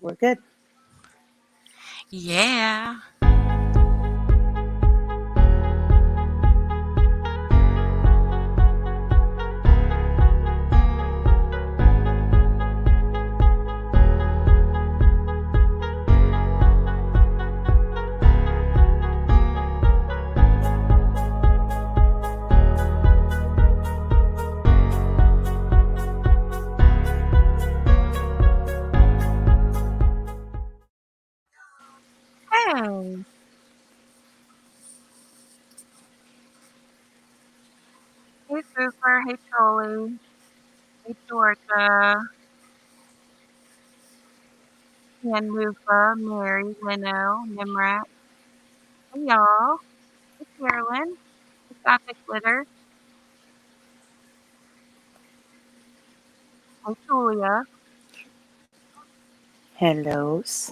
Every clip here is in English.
We're good. Yeah. Hey. Hey, Super. Hey, Jolie. Hey, Georgia. Ken, Lufa, Mary, Lynno, Nimrat. Hey, y'all. Hey, Carolyn. Hey, Gothic Glitter. Hey, Julia. Hellos.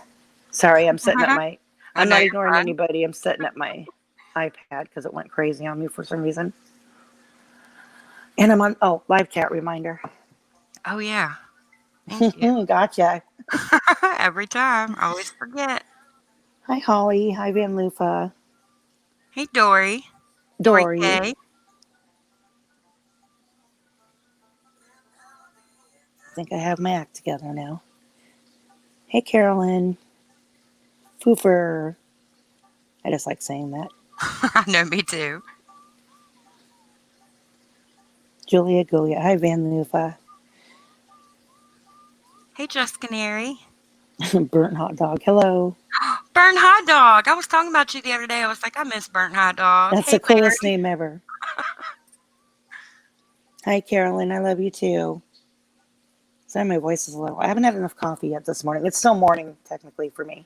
Sorry, I'm setting up my. I I'm know not you're ignoring fun. anybody. I'm setting up my iPad because it went crazy on me for some reason. And I'm on. Oh, live chat reminder. Oh, yeah. Thank you. Gotcha. Every time. I always forget. Hi, Holly. Hi, Van Lufa. Hey, Dory. Dory Dory. K. I think I have my act together now. Hey, Carolyn. Foofer. I just like saying that. I know, me too. Julia Gulia. Hi, Van Lufa. Hey, Just Canary. Burnt hot dog. Hello. Burnt Hot Dog. I was talking about you the other day. I was like, I miss Burnt Hot Dog. That's Hey, the coolest Larry. name ever. Hi, Carolyn. I love you too. Sorry, my voice is a little. I haven't had enough coffee yet this morning. It's still morning, technically, for me.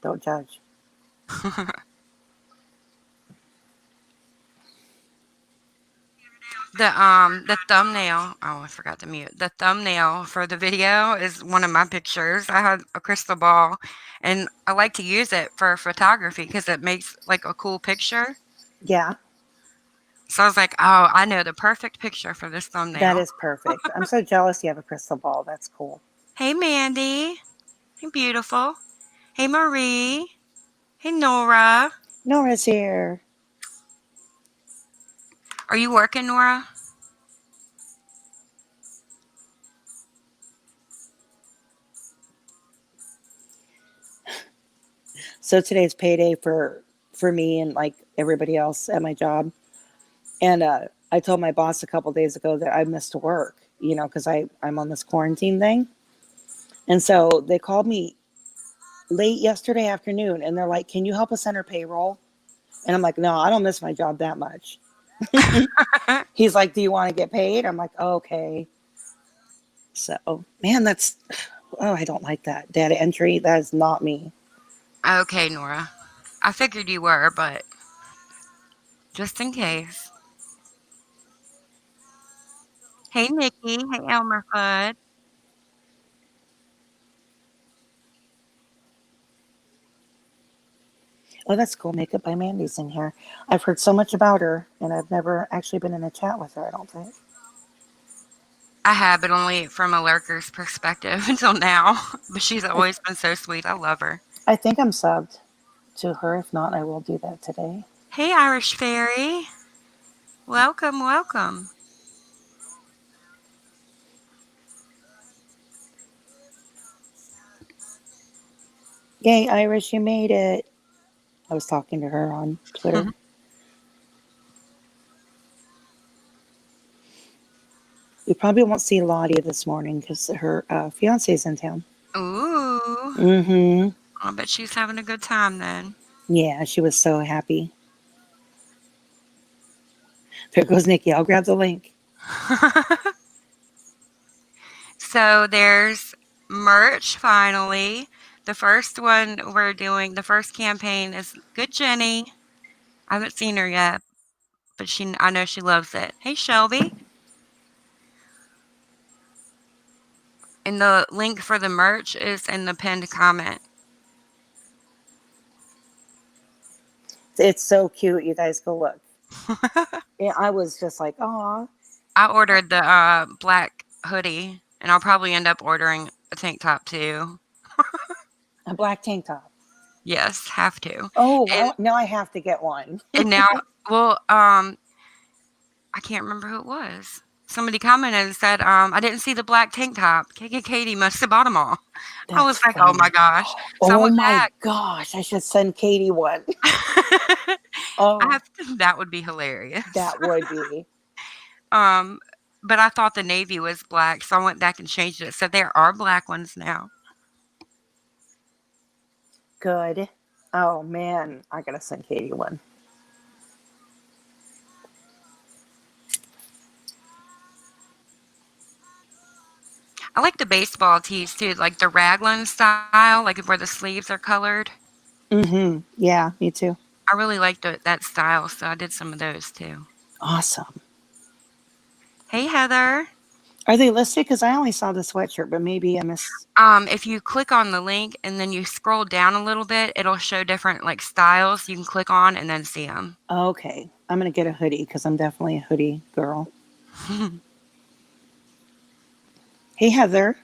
Don't judge. The thumbnail, oh, I forgot to mute. The thumbnail for the video is one of my pictures. I had a crystal ball, and I like to use it for photography because it makes like a cool picture. Yeah, So I was like, oh, I know the perfect picture for this that thumbnail. is perfect. I'm so jealous you have a crystal ball. That's cool. Hey, Mandy. Hey, beautiful. Hey, Marie. Hey, Nora. Nora's here. Are you working, Nora? So today's payday for me and like everybody else at my job. And I told my boss a couple days ago that I missed work, because I'm on this quarantine thing. And so they called me late yesterday afternoon and they're like, "Can you help us enter payroll?" And I'm like, "No, I don't miss my job that much." He's like, "Do you want to get paid?" I'm like, oh, "Okay." So, man, I don't like that. Data entry, that is not me. Okay, Nora. I figured you were, but just in case. Hey, Nikki. Hey, Elmer Fudd. Oh, that's cool. Makeup by Mandy's in here. I've heard so much about her, and I've never actually been in a chat with her, I don't think. I have, but only from a lurker's perspective until now. But she's I, always been so sweet. I love her. I think I'm subbed to her. If not, I will do that today. Hey, Irish Fairy. Welcome, welcome. Yay, Irish, you made it. I was talking to her on Twitter. We probably won't see Lottie this morning because her fiance is in town. Ooh. Mm-hmm. I bet she's having a good time then. Yeah, she was so happy. There goes Nikki. I'll grab the link. So there's merch finally. The first one we're doing, the first campaign is Good Jenny. I haven't seen her yet, but I know she loves it. Hey, Shelby. And the link for the merch is in the pinned comment. It's so cute. You guys go look. Yeah, I was just like, "Aw." I ordered the black hoodie, and I'll probably end up ordering a tank top too. A black tank top. Yes, have to. Oh, And well, now I have to get one. and now, well, I can't remember who it was. Somebody commented and said, "I didn't see the black tank top. KK Katie must have bought them all." I That's was like, "Oh my funny. gosh!" So I Oh went my back. gosh, I should send Katie one. I Oh, have to, that would be hilarious. that would be Um, but I thought the navy was black, so I went back and changed it. So there are black ones now. good. Oh man, I gotta send Katie one. I like the baseball tees too, like the raglan style, like where the sleeves are colored. Mm-hmm. Yeah, me too. I really liked that style, so I did some of those too. Awesome. Hey Heather. Are they listed? Because I only saw the sweatshirt, but maybe I missed. If you click on the link and then you scroll down a little bit, it'll show different like styles you can click on and then see them. Okay, I'm gonna get a hoodie because I'm definitely a hoodie girl. Hey Heather.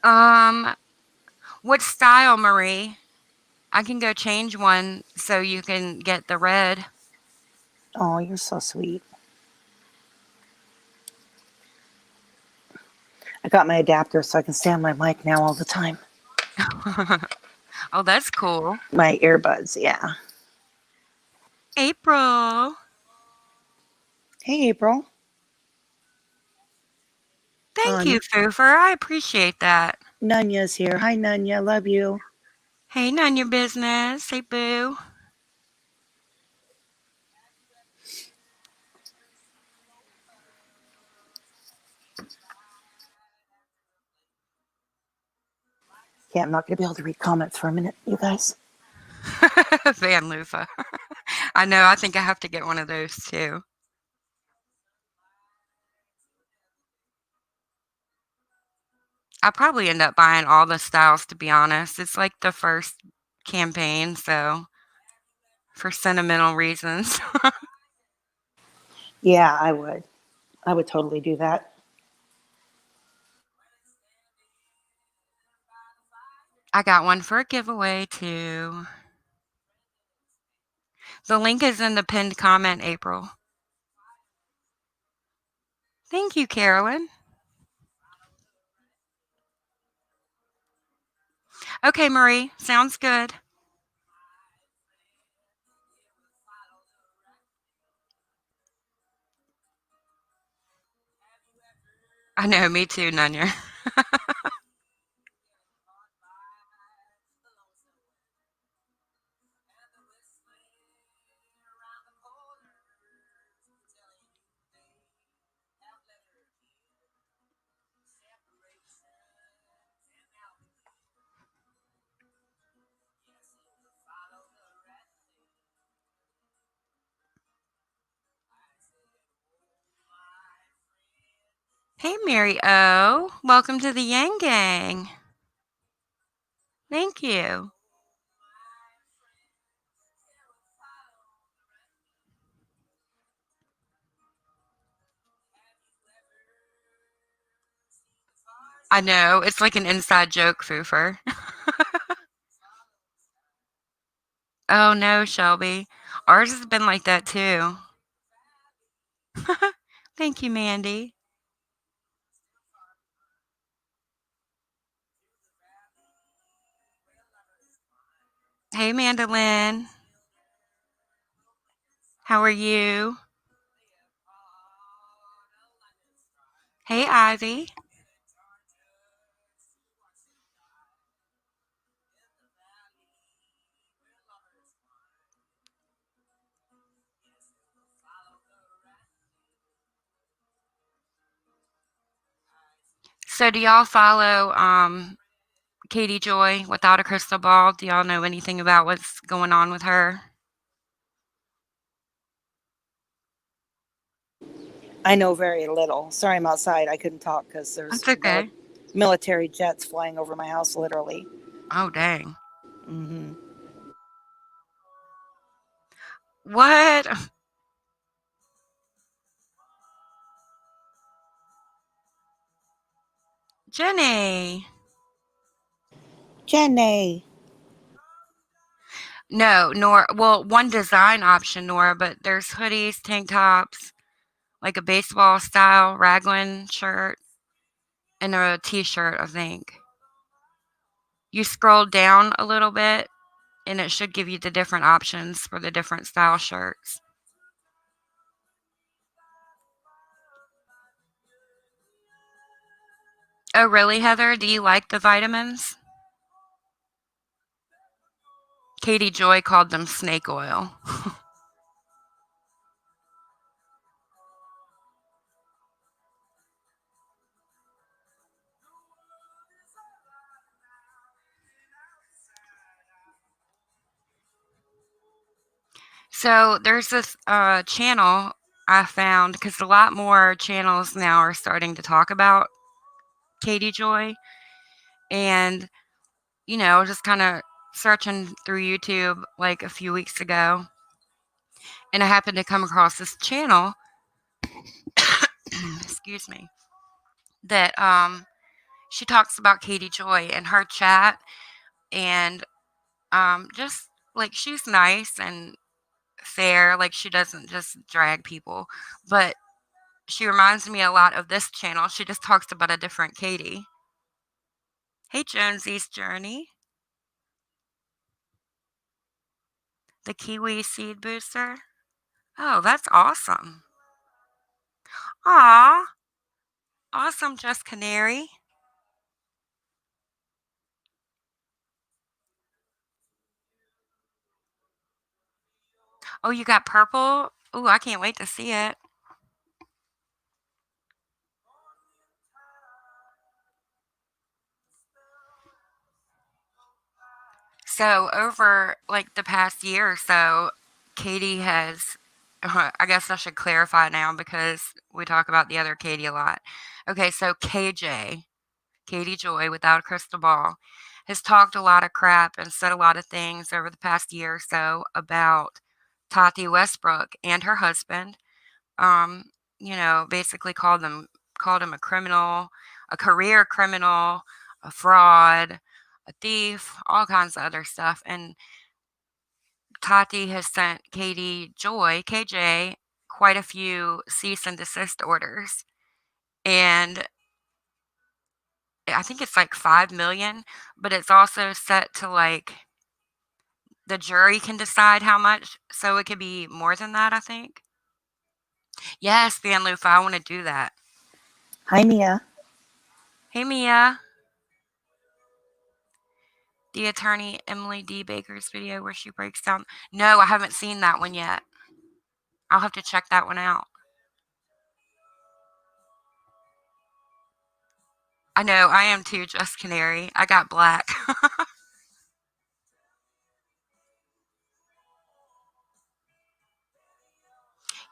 um, what style, Marie? I can go change one so you can get the red. Oh, you're so sweet. I got my adapter so I can stay on my mic now all the time. Oh, that's cool. My earbuds, yeah. April. Hey April. Thank you, Um, Foofer. I appreciate that. Nunya's here. Hi Nunya, love you. Hey, none your business. Hey, boo. Yeah, I'm not gonna be able to read comments for a minute, you guys. Van Lufa. I know. I think I have to get one of those too. I probably end up buying all the styles, to be honest. It's like the first campaign, so for sentimental reasons. Yeah, I would. I would totally do that. I got one for a giveaway too. The link is in the pinned comment, April. Thank you, Carolyn. Okay, Marie. Sounds good. I know, me too, Nunya. Hey, Mary O. Welcome to the Yang Gang. Thank you. I know. It's like an inside joke, Foofer. Oh, no, Shelby. Ours has been like that too. Thank you, Mandy. Hey, Mandolin. How are you? Hey, Ivy. So, do y'all follow Katie Joy without a crystal ball? Do y'all know anything about what's going on with her? I know very little. Sorry, I'm outside. I couldn't talk because there's That's okay. military jets flying over my house, literally. Oh, dang. Hmm. What? Jenny. Jenny. No, Nora. Well, one design option, Nora, but there's hoodies, tank tops, like a baseball style raglan shirt, and a t shirt, I think. You scroll down a little bit, and it should give you the different options for the different style shirts. Oh, really, Heather? Do you like the vitamins? Katie Joy called them snake oil. So there's this channel I found because a lot more channels now are starting to talk about Katie Joy. And, just kind of searching through YouTube like a few weeks ago. And I happened to come across this channel, excuse me, that she talks about Katie Joy and her chat. And just like she's nice and fair, like she doesn't just drag people. But she reminds me a lot of this channel. She just talks about a different Katie. Hey, Jonesy's Journey, the kiwi seed booster. Oh, that's awesome. Aw, awesome, Just Canary. Oh, you got purple? Ooh, I can't wait to see it. So, over like the past year or so, Katie has. I guess I should clarify now because we talk about the other Katie a lot. Okay, so KJ, Katie Joy without a crystal ball, has talked a lot of crap and said a lot of things over the past year or so about Tati Westbrook and her husband. Um, basically called him a criminal, a career criminal, a fraud, a thief, all kinds of other stuff. And Tati has sent Katie Joy, KJ, quite a few cease and desist orders. And I think it's like 5 million, but it's also set to like the jury can decide how much, so it could be more than that, I think. Yes, Van Lufa, I want to do that. Hi, Mia. Hey, Mia. The attorney Emily D. Baker's video where she breaks down. No, I haven't seen that one yet. I'll have to check that one out. I know, I am too, Just Canary. I got black.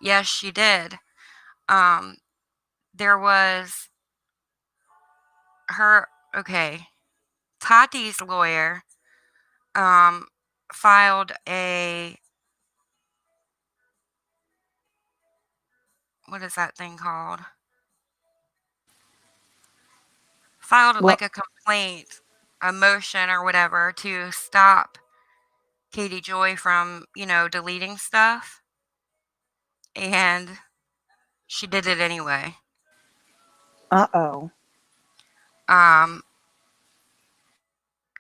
Yes, she did. Um, there was her, okay, Tati's lawyer um, filed a, what is that thing called? Filed like Well, a complaint, a motion or whatever to stop Katie Joy from, deleting stuff. And she did it anyway. uh-oh. Um,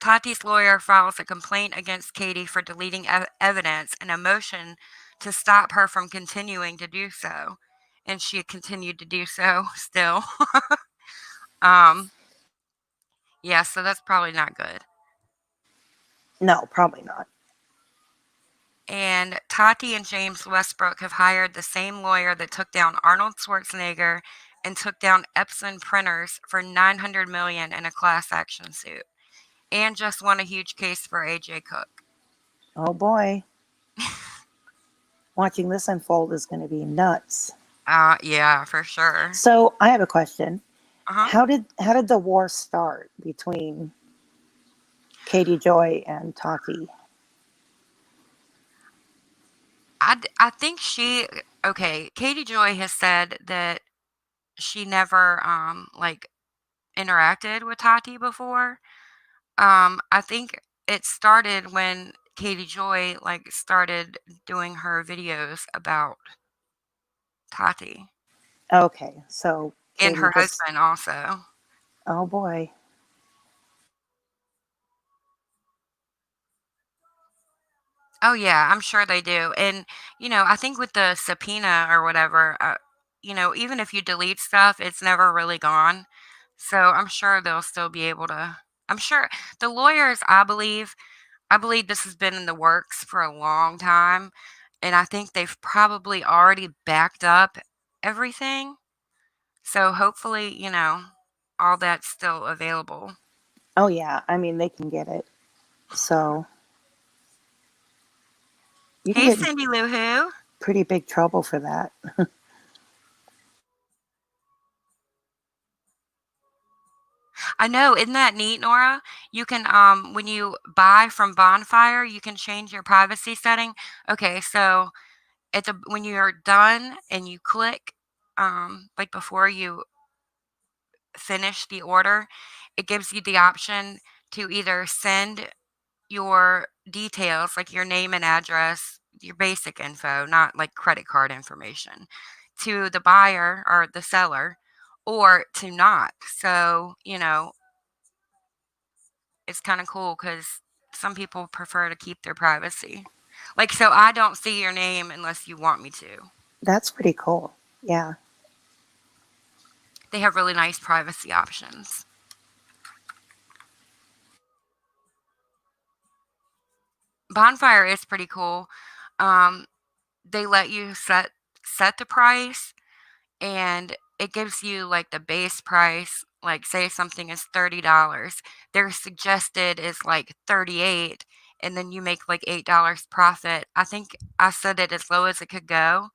Tati's lawyer files a complaint against Katie for deleting evidence and a motion to stop her from continuing to do so. And she continued to do so still. um, yeah, so that's probably not good. No, probably not. And Tati and James Westbrook have hired the same lawyer that took down Arnold Schwarzenegger and took down Epson printers for 900 million in a class action suit, and just won a huge case for AJ Cook. Oh boy. Watching this unfold is going to be nuts. Yeah, for sure. So I have a question. Uh-huh. How did the war start between Katie Joy and Tati? I think okay, Katie Joy has said that she never, like, interacted with Tati before. I think it started when Katie Joy, like, started doing her videos about Tati Okay, so and Katie her just, husband also. oh boy. Oh, yeah, I'm sure they do, and, I think with the subpoena or whatever, even if you delete stuff, it's never really gone, so I'm sure they'll still be able to. I'm sure the lawyers, I believe this has been in the works for a long time, and I think they've probably already backed up everything, so hopefully, all that's still available. Oh yeah, I mean they can get it. So you can Hey, get in Cindy Lou Who. pretty big trouble for that. I know, isn't that neat, Nora? You can, when you buy from Bonfire, you can change your privacy setting. Okay, so when you're done and you click, like before you finish the order, it gives you the option to either send your details, like your name and address, your basic info, not like credit card information, to the buyer or the seller, or to not. So, it's kind of cool because some people prefer to keep their privacy. Like, so I don't see your name unless you want me to. That's pretty cool. Yeah. They have really nice privacy options. Bonfire is pretty cool. Um, they let you set the price, and it gives you like the base price. Like, say something is $30, their suggested is like 38, and then you make like $8 profit. I think I set it as low as it could go,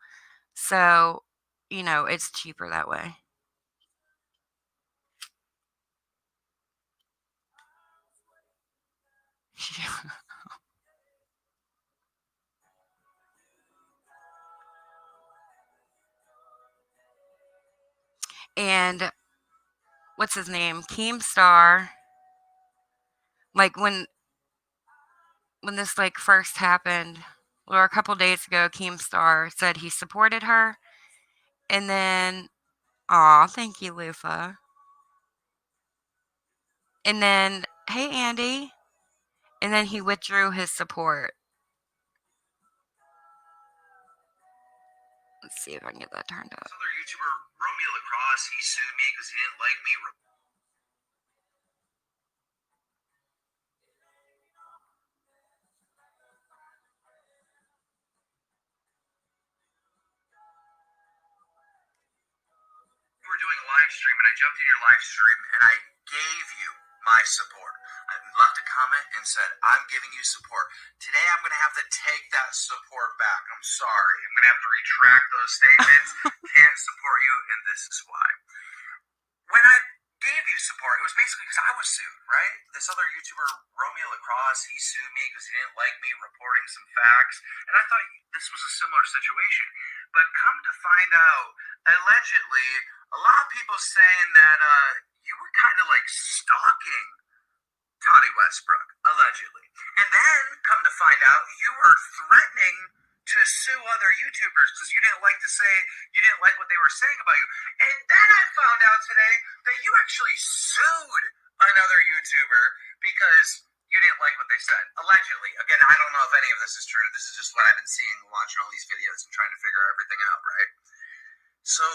so it's cheaper that way. And what's his name, Keemstar, like when this like first happened, or a couple days ago, Keemstar said he supported her, and then, aw, thank you, Lufa. And then, hey, Andy. And then he withdrew his support. Let's see if I can get that turned up. This other YouTuber, Romeo Lacrosse, he sued me because he didn't like me. You were doing a live stream, and I jumped in your live stream, and I gave you my support. I left a comment and said, I'm giving you support. Today, I'm going to have to take that support back. I'm sorry. I'm going to have to retract those statements. Can't support you, and this is why. When I gave you support, it was basically because I was sued, right? This other YouTuber, Romeo Lacrosse, he sued me because he didn't like me reporting some facts, and I thought this was a similar situation. But come to find out, allegedly, a lot of people saying that you were kind of like stalking Tati Westbrook, allegedly. And then come to find out, you were threatening to sue other YouTubers because you didn't like to say, you didn't like what they were saying about you. And then I found out today that you actually sued another YouTuber because you didn't like what they said. Allegedly. Again, I don't know if any of this is true. This is just what I've been seeing watching all these videos and trying to figure everything out, right? So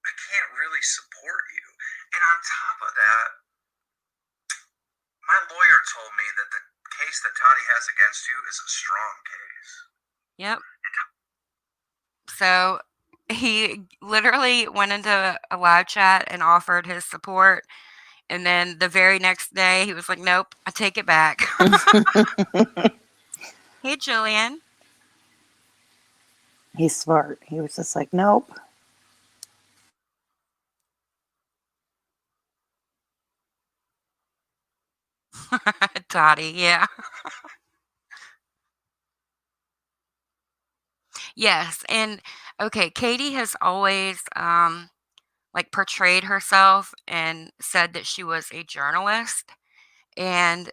I can't really support you. And on top of that, my lawyer told me that the case that Tati has against you is a strong case. Yep. So he literally went into a live chat and offered his support. And then the very next day, he was like, nope, I take it back. Hey, Julian. He's smart. He was just like, nope. Tati, yeah. Yes, and okay, Katie has always, like, portrayed herself and said that she was a journalist, and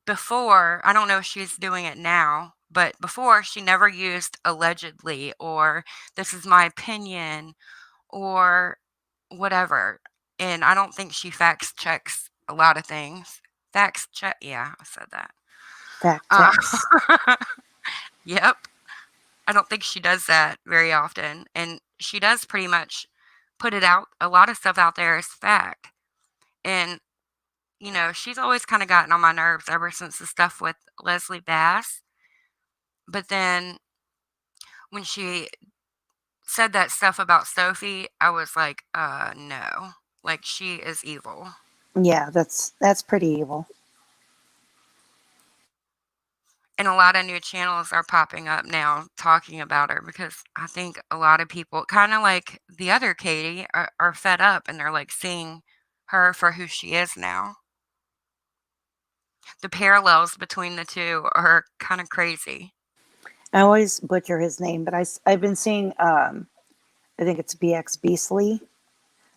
before I don't know if she's doing it now, but before, she never used allegedly or "this is my opinion" or whatever, and I don't think she facts checks a lot of things. Facts check yeah, I said that. Fact Uh, checks. yep. I don't think she does that very often, and she does pretty much put it out a lot of stuff out there as fact, and, she's always kinda gotten on my nerves ever since the stuff with Leslie Bass, but then when she said that stuff about Sophie, I was like, no. Like, she is evil." Yeah, that's pretty evil. And a lot of new channels are popping up now talking about her because I think a lot of people, kind of like the other Katie, are fed up and they're like seeing her for who she is now. The parallels between the two are kind of crazy. I always butcher his name, but I've been seeing I think it's BX Beastly.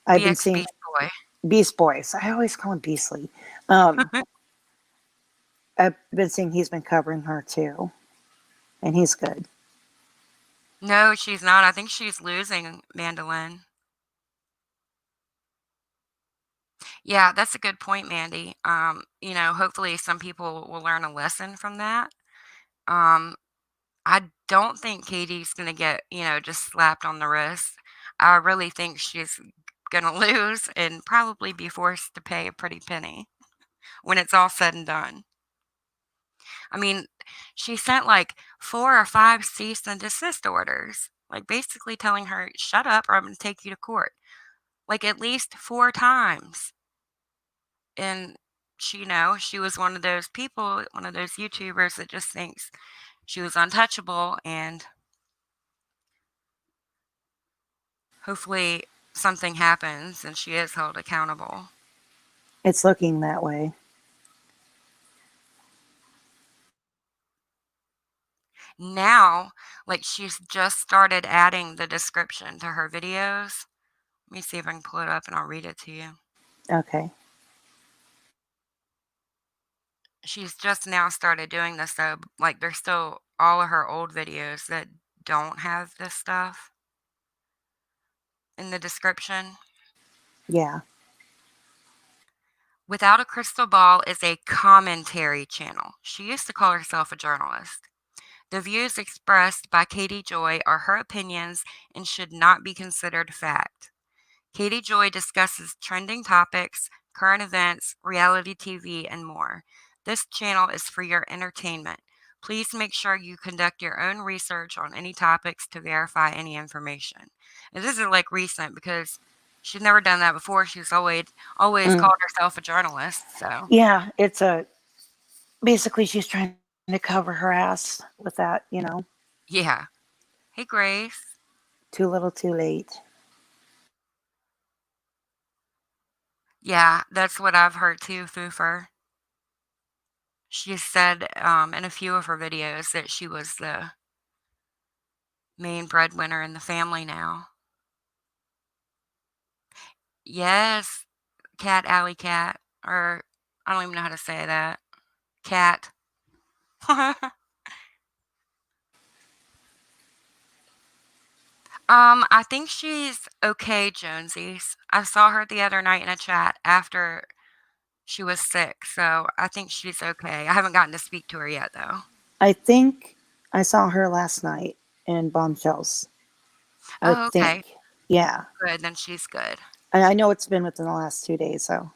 I've been BX seeing Beast Boy. Beast Boys. I always call him Beastly. Um, I've been seeing he's been covering her too, and he's good. No, she's not. I think she's losing Mandolin. Yeah, that's a good point, Mandy. Hopefully some people will learn a lesson from that. Um, I don't think Katie's gonna get, just slapped on the wrist. I really think she's gonna lose and probably be forced to pay a pretty penny when it's all said and done. I mean, she sent like 4 or 5 cease and desist orders, like basically telling her, "Shut up or I'm gonna take you to court." Like at least 4 times. And she was one of those people, one of those YouTubers that just thinks she was untouchable, and hopefully something happens and she is held accountable. It's looking that way. Now, like she's just started adding the description to her videos. Let me see if I can pull it up and I'll read it to you. Okay. She's just now started doing this though. Like there's still all of her old videos that don't have this stuff in the description. Yeah. Without a Crystal Ball is a commentary channel. She used to call herself a journalist. The views expressed by Katie Joy are her opinions and should not be considered fact. Katie Joy discusses trending topics, current events, reality TV, and more. This channel is for your entertainment. Please make sure you conduct your own research on any topics to verify any information. And this is like recent because she's never done that before. She's always Mm. called herself a journalist. So Yeah, it's a basically she's trying to cover her ass with that. yeah. Hey Grace. Too little, too late. Yeah, that's what I've heard too, Foofer. She said in a few of her videos that she was the main breadwinner in the family now. Yes, Cat Alley Cat, or I don't even know how to say that. Cat. I think she's okay, Jonesies. I saw her the other night in a chat after she was sick, so I think she's okay. I haven't gotten to speak to her yet, though. I think I saw her last night in Bombshells. I Oh, okay. think. Yeah. Good, then she's good. And I know it's been within the last 2 days, so.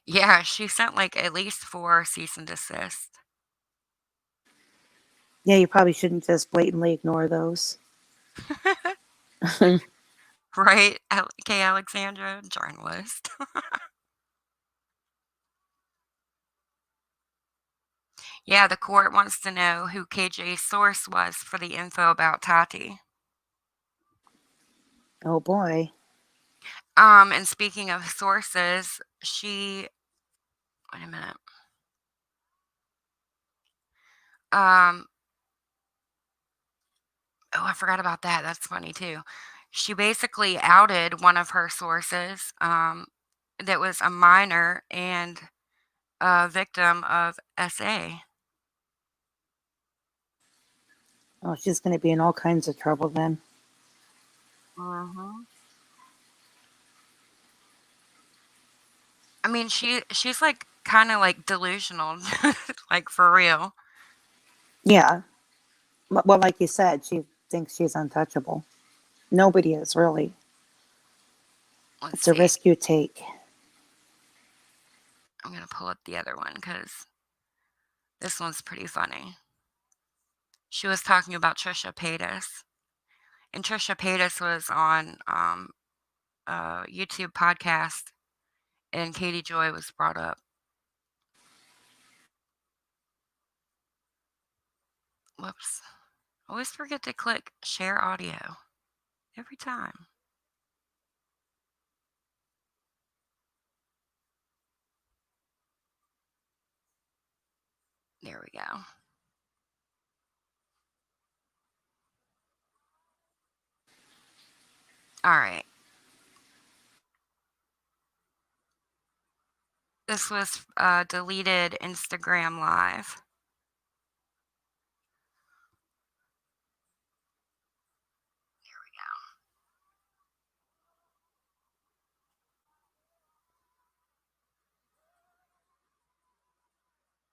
Yeah, she sent like at least 4 cease and desist. Yeah, you probably shouldn't just blatantly ignore those. Right, K. Alexandra, journalist. Yeah, the court wants to know who KJ's source was for the info about Tati. Oh boy. And speaking of sources, she Wait a minute. Oh, I forgot about that. That's funny too. She basically outed one of her sources that was a minor and a victim of SA. Oh, she's going to be in all kinds of trouble then. Mm-hmm. I mean, she's like kind of like delusional, like for real. Yeah. Well, like you said, she thinks she's untouchable. Nobody is really. Let's It's a see. risk you take. I'm gonna pull up the other one because this one's pretty funny. She was talking about Trisha Paytas, and Trisha Paytas was on a YouTube podcast, and Katie Joy was brought up. Whoops. Always forget to click share audio every time. There we go. All right. This was deleted Instagram Live. Here we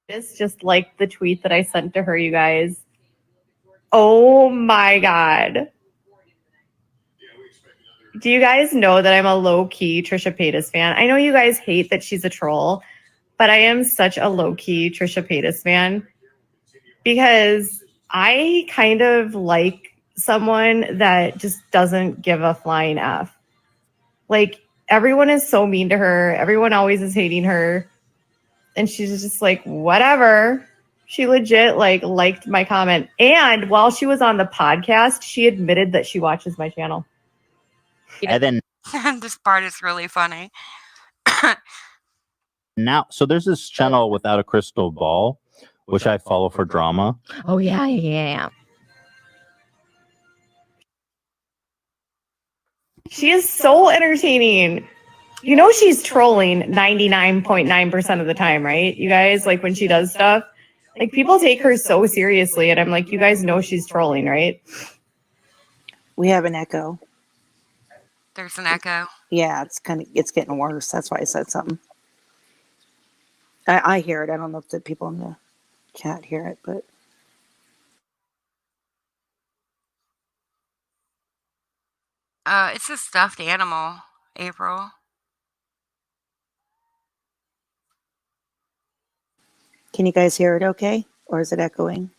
go. It's just like the tweet that I sent to her, you guys. Oh my God. Do you guys know that I'm a low-key Trisha Paytas fan? I know you guys hate that she's a troll, but I am such a low-key Trisha Paytas fan because I kind of like someone that just doesn't give a flying F. Like, everyone is so mean to her. Everyone always is hating her. And she's just like, whatever. She legit liked my comment. And while she was on the podcast, she admitted that she watches my channel. And then This part is really funny. now, so there's this channel Without a Crystal Ball, which I follow for drama. Oh, yeah. She is so entertaining. You know she's trolling 99.9% of the time, right? You guys, like when she does stuff, like people take her so seriously, and I'm like, you guys know she's trolling, right? We have an echo. There's an echo. Yeah, it's getting worse. That's why I said something. I hear it. I don't know if the people in the chat hear it, but It's a stuffed animal, April. can you guys hear it okay? Or is it echoing?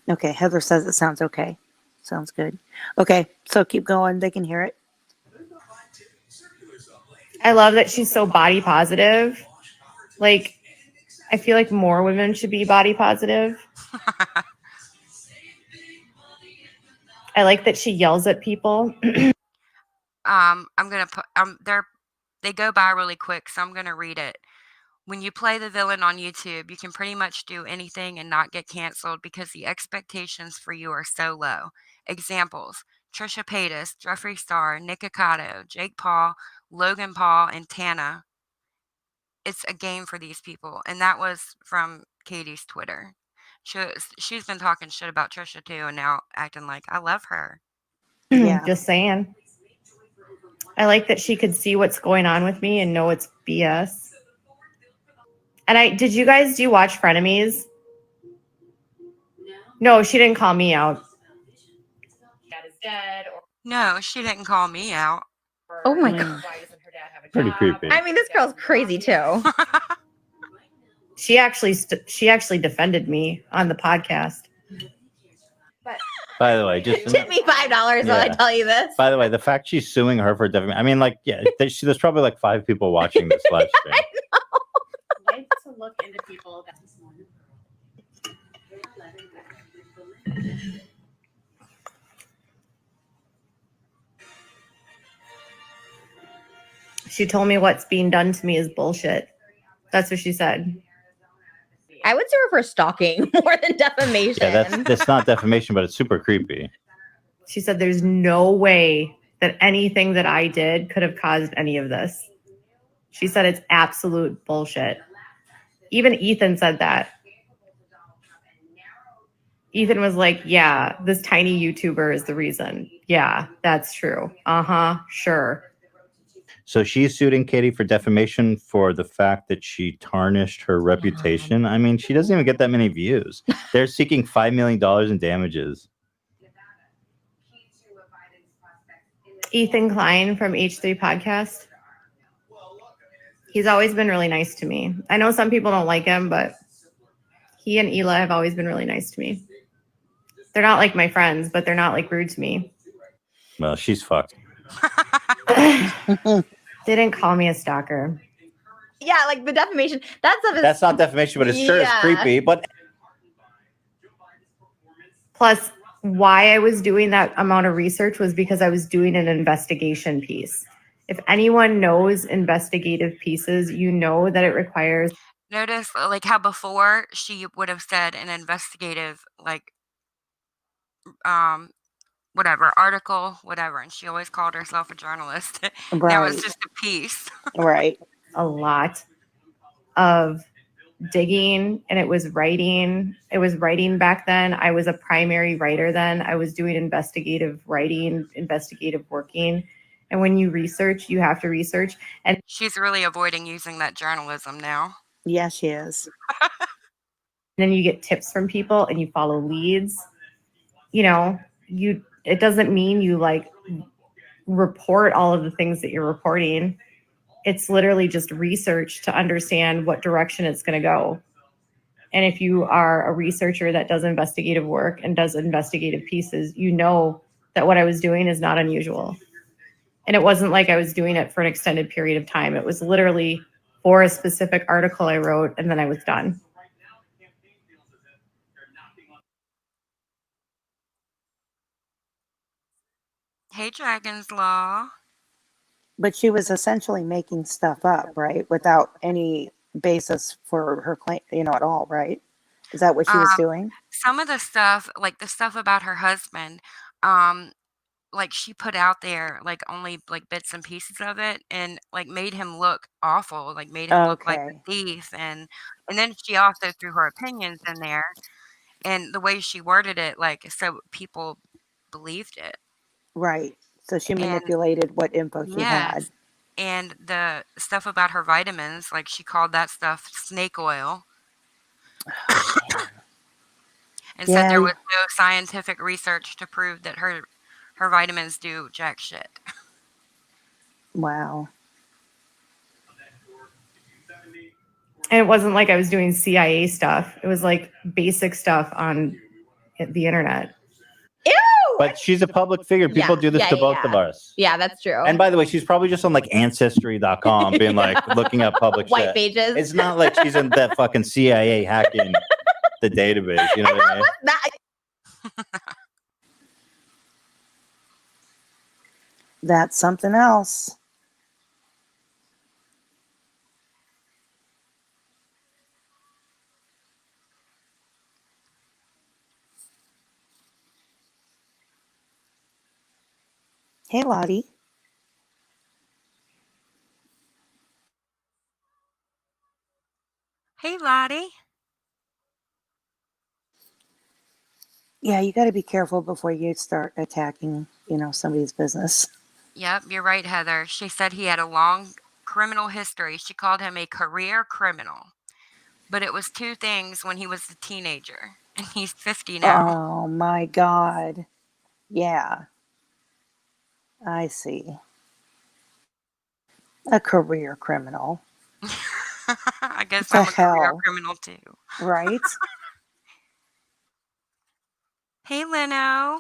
Okay, Heather says it sounds okay. Sounds good. Okay, so keep going. They can hear it. I love that she's so body positive. Like, I feel like more women should be body positive. I like that she yells at people. I'm gonna put they go by really quick, so I'm gonna read it. When you play the villain on YouTube, you can pretty much do anything and not get canceled because the expectations for you are so low. Examples: Trisha Paytas, Jeffree Star, Nick Ocado, Jake Paul, Logan Paul, and Tana. It's a game for these people, and that was from Katie's Twitter. She's been talking shit about Trisha too, and now acting like I love her. Yeah. Just saying. I like that she could see what's going on with me and know it's BS. And did you guys watch Frenemies? No, she didn't call me out. Dad is dead. No, she didn't call me out. Oh my God. Why doesn't her dad have a Pretty job? creepy. I mean, this girl's crazy too. She actually defended me on the podcast. By the way, just Tip me $5 when I Yeah. tell you this. by the way, the fact she's suing her for defamation. I mean, like, yeah, there's probably like 5 people watching this live stream. I like to look into people. She told me what's being done to me is bullshit. That's what she said. I would sue her for stalking more than defamation. Yeah, that's not defamation, but it's super creepy. She said there's no way that anything that I did could have caused any of this. She said it's absolute bullshit. Even Ethan said that. Ethan was like, yeah, this tiny YouTuber is the reason. Yeah, that's true. Uh-huh, sure. So she's suing Katie for defamation for the fact that she tarnished her reputation. I mean, she doesn't even get that many views. They're seeking $5 million in damages. Ethan Klein from H3 Podcast. He's always been really nice to me. I know some people don't like him, but he and Ela have always been really nice to me. They're not like my friends, but they're not like rude to me. Well, she's fucked. They didn't call me a stalker. Yeah, like the defamation. That stuff is. That's not defamation, but it sure is Yeah. creepy. But Plus, why I was doing that amount of research was because I was doing an investigation piece. If anyone knows investigative pieces, you know that it requires. Notice like how before she would have said an investigative like whatever article, whatever, and she always called herself a journalist. Now it's Right. just a piece. Right. A lot of digging, and it was writing. It was writing back then. I was a primary writer then. I was doing investigative writing, investigative working. And when you research, you have to research. And She's really avoiding using that journalism now. Yeah, she is. then you get tips from people and you follow leads. You know, it doesn't mean you like report all of the things that you're reporting. It's literally just research to understand what direction it's going to go. And if you are a researcher that does investigative work and does investigative pieces, you know that what I was doing is not unusual. And it wasn't like I was doing it for an extended period of time. It was literally for a specific article I wrote, and then I was done. Hey, Dragon's Law. But she was essentially making stuff up, right? Without any basis for her claim, at all, right? Is that what she was doing? Some of the stuff, like the stuff about her husband, like she put out there like only like bits and pieces of it, and like made him look awful, like made him look like a Okay. thief, and then she also threw her opinions in there, and the way she worded it, like so people believed it. Right. So she And manipulated what info she had. yes, and the stuff about her vitamins, like she called that stuff snake oil, and said Yeah. there was no scientific research to prove that her vitamins do jack shit. Wow. And it wasn't like I was doing CIA stuff. It was like basic stuff on the internet. Ew! But she's a public figure. People do this to both of us. Yeah, that's true. And by the way, she's probably just on like Ancestry.com being like looking up public White shit. pages. It's not like she's in that fucking CIA hacking the database. You know what I mean? That's something else. Hey, Lottie. Hey, Lottie. Yeah, you got to be careful before you start attacking, somebody's business. Yep, you're right, Heather. She said he had a long criminal history. She called him a career criminal. But it was 2 things when he was a teenager, and he's 50 now. Oh, my God. Yeah. I see. A career criminal. I guess The I'm a career hell? criminal too. Right? Hey, Lynno.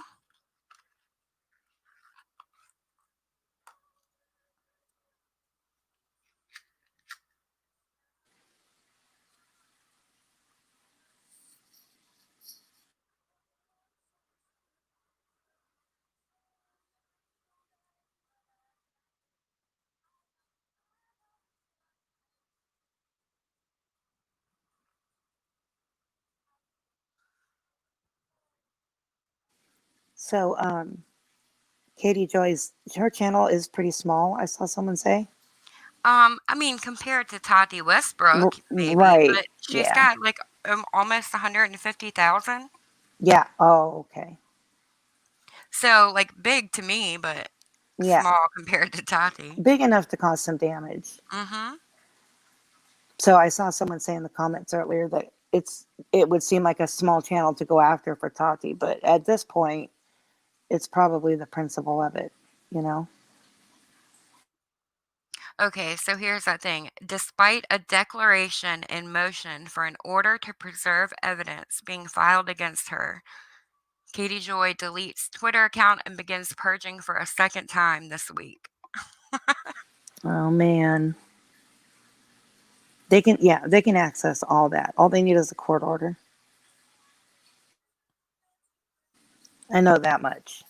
So, Katie Joy's her channel is pretty small. I saw someone say. I mean, compared to Tati Westbrook, maybe, Right. but she's Yeah. got like almost 150,000. Yeah. Oh, okay. So, like, big to me, but Yeah. small compared to Tati. Big enough to cause some damage. Mm-hmm. So I saw someone say in the comments earlier that it would seem like a small channel to go after for Tati, but at this point, it's probably the principle of it, you know? Okay, so here's that thing. Despite a declaration in motion for an order to preserve evidence being filed against her, Katie Joy deletes Twitter account and begins purging for a second time this week. Oh man. They can access all that. All they need is a court order. I know that much.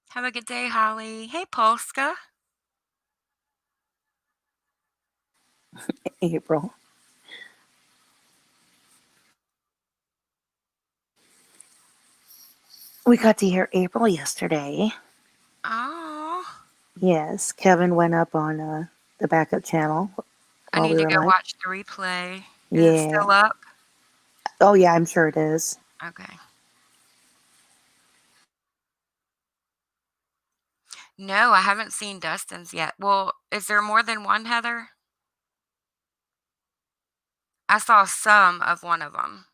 Have a good day, Holly. Hey, Polska. April. We got to hear April yesterday. Oh, Yes, Kevin went up on the backup channel I while need we to were go live. watch the replay. Is it Yeah. still up? Oh yeah, I'm sure it is. Okay. No, I haven't seen Dustin's yet. Well, is there more than one, Heather? I saw some of one of them.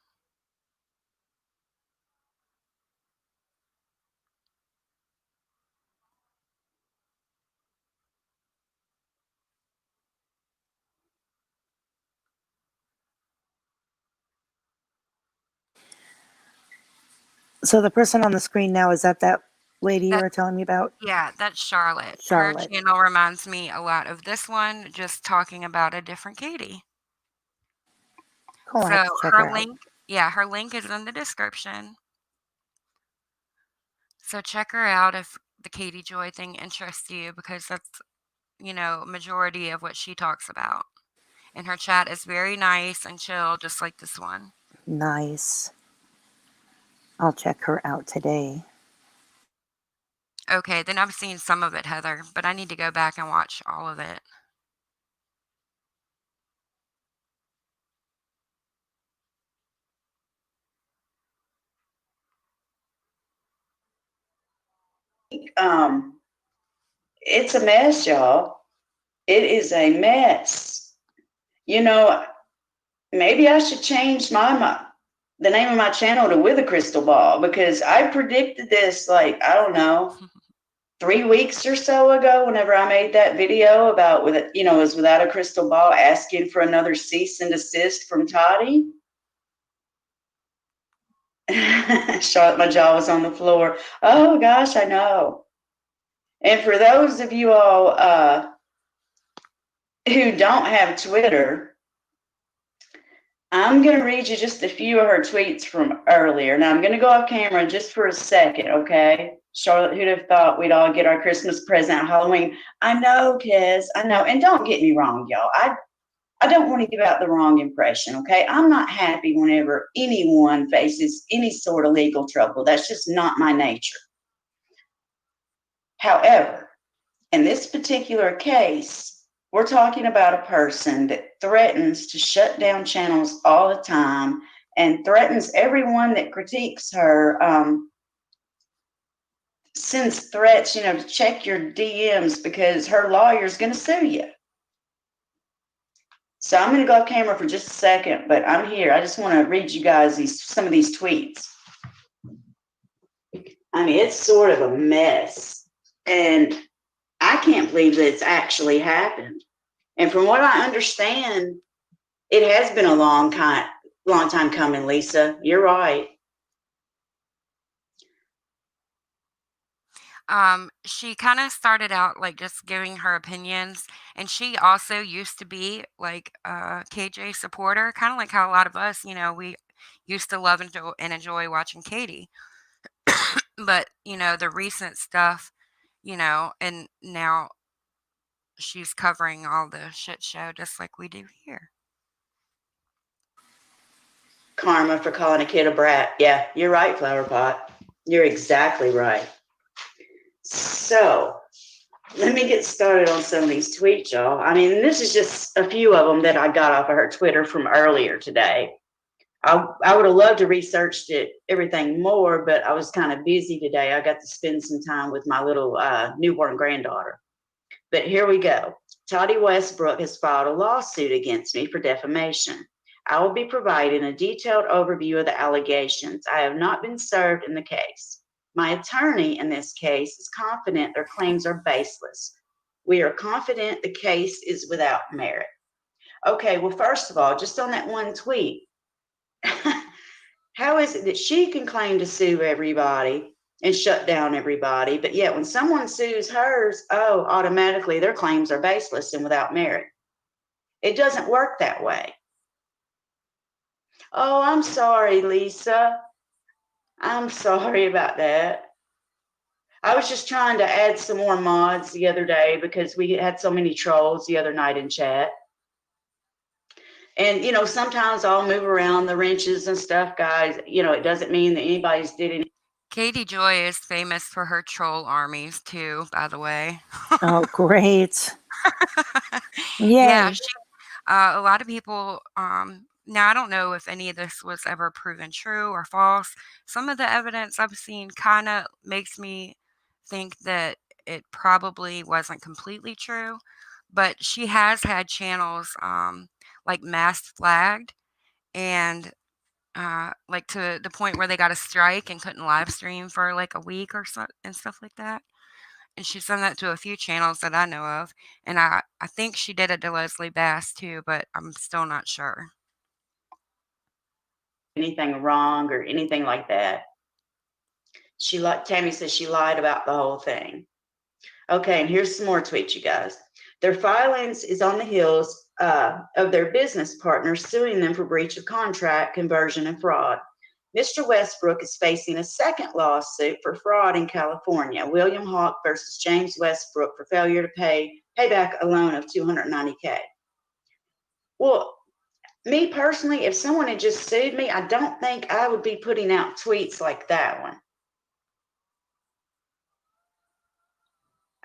So the person on the screen now, is that lady you That were telling me about? Yeah, that's Charlotte. Her Charlotte. channel reminds me a lot of this one, just talking about a different Katie. Cool, I So have to check her her out. link, yeah, her link is in the description. So check her out if the Katie Joy thing interests you, because that's, majority of what she talks about. And her chat is very nice and chill, just like this one. Nice. I'll check her out today. Okay, then I've seen some of it, Heather, but I need to go back and watch all of it. It's a mess, y'all. It is a mess. You know, maybe I should change the name of my channel to With a Crystal Ball, because I predicted this, like, I don't know, 3 weeks or so ago, whenever I made that video about it was without a crystal ball, asking for another cease and desist from Tati. Charlotte, my jaw was on the floor. Oh gosh, I know. And for those of you all who don't have Twitter, I'm going to read you just a few of her tweets from earlier. Now, I'm going to go off camera just for a second, okay? Charlotte, who'd have thought we'd all get our Christmas present at Halloween? I know, Kez, I know. And don't get me wrong, y'all. I don't want to give out the wrong impression, okay? I'm not happy whenever anyone faces any sort of legal trouble. That's just not my nature. However, in this particular case, we're talking about a person that threatens to shut down channels all the time and threatens everyone that critiques her, sends threats, to check your DMs because her lawyer's going to sue you. So I'm going to go off camera for just a second, but I'm here. I just want to read you guys some of these tweets. I mean, it's sort of a mess, and I can't believe that it's actually happened. And from what I understand, it has been a long time coming, Lisa. You're right. She kind of started out like just giving her opinions, and she also used to be like a KJ supporter, kind of like how a lot of us, we used to love and enjoy watching Katie. But, the recent stuff, and now she's covering all the shit show just like we do here. Karma for calling a kid a brat. Yeah, you're right, Flower Pot. You're exactly right. So let me get started on some of these tweets, y'all. I mean, this is just a few of them that I got off of her Twitter from earlier today. I would have loved to researched everything more, but I was kind of busy today. I got to spend some time with my little newborn granddaughter. But here we go. Tati Westbrook has filed a lawsuit against me for defamation. I will be providing a detailed overview of the allegations. I have not been served in the case. My attorney in this case is confident their claims are baseless. We are confident the case is without merit. Okay, well, first of all, just on that one tweet, how is it that she can claim to sue everybody and shut down everybody, but yet when someone sues hers, automatically their claims are baseless and without merit? It doesn't work that way. Oh, I'm sorry, Lisa. I'm sorry about that. I was just trying to add some more mods the other day because we had so many trolls the other night in chat. And, sometimes I'll move around the wrenches and stuff, guys. It doesn't mean that anybody's did anything. Katie Joy is famous for her troll armies too, by the way. Oh, great. Yeah, Yay. a lot of people, now I don't know if any of this was ever proven true or false. Some of the evidence I've seen kind of makes me think that it probably wasn't completely true, but she has had channels like mass flagged and like to the point where they got a strike and couldn't live stream for like a week or so and stuff like that. And she's done that to a few channels that I know of. And I think she did it to Leslie Bass too, but I'm still not sure. Anything wrong or anything like that. Tammy says she lied about the whole thing. Okay, and here's some more tweets, you guys. Their filings is on the heels of their business partners suing them for breach of contract, conversion, and fraud. Mr. Westbrook is facing a second lawsuit for fraud in California. William Hawk versus James Westbrook for failure to pay back a loan of $290K. Well, me personally, if someone had just sued me, I don't think I would be putting out tweets like that one.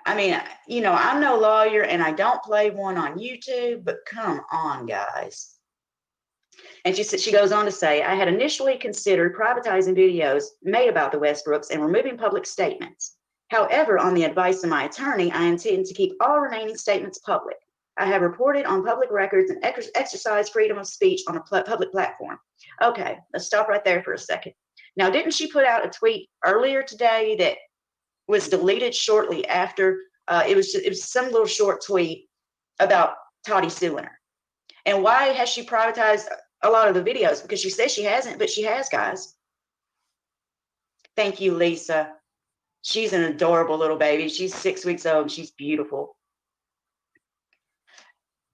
I mean, I'm no lawyer and I don't play one on YouTube, but come on, guys. And she goes on to say, I had initially considered privatizing videos made about the Westbrooks and removing public statements. However, on the advice of my attorney, I intend to keep all remaining statements public. I have reported on public records and exercised freedom of speech on a public platform. Okay, let's stop right there for a second. Now, didn't she put out a tweet earlier today that was deleted shortly after? It was some little short tweet about Tati suing her. And why has she privatized a lot of the videos? Because she says she hasn't, but she has, guys. Thank you, Lisa. She's an adorable little baby. She's 6 weeks old. She's beautiful.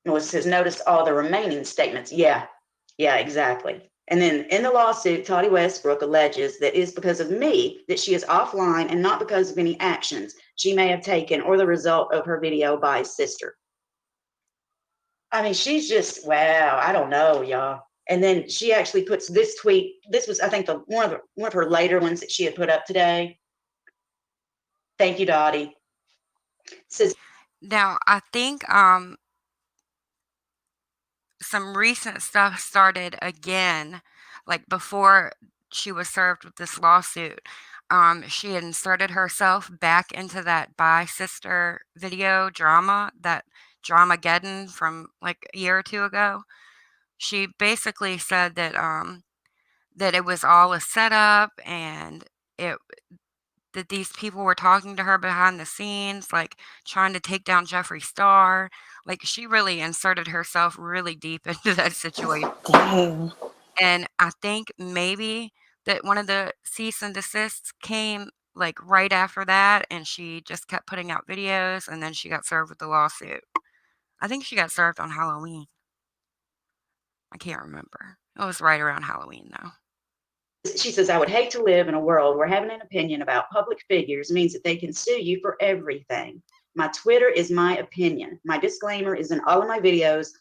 It says, notice all the remaining statements. Yeah, exactly. And then in the lawsuit, Tati Westbrook alleges that it is because of me that she is offline and not because of any actions she may have taken or the result of her video by sister. I mean, she's just, wow, I don't know, y'all. And then she actually puts this tweet. This was, I think, one of her later ones that she had put up today. Thank you, Dottie. Says, now I think some recent stuff started again, like before she was served with this lawsuit. She had inserted herself back into that By Sister video drama that Dramageddon from like a year or two ago. She basically said that that it was all a setup and it that these people were talking to her behind the scenes, like trying to take down Jeffree Star. Like she really inserted herself really deep into that situation. Dang. And I think maybe that one of the cease and desists came like right after that, and she just kept putting out videos, and then she got served with the lawsuit. I think she got served on Halloween. I can't remember. It was right around Halloween, though. She says, I would hate to live in a world where having an opinion about public figures means that they can sue you for everything. My Twitter is my opinion. My disclaimer is in all of my videos,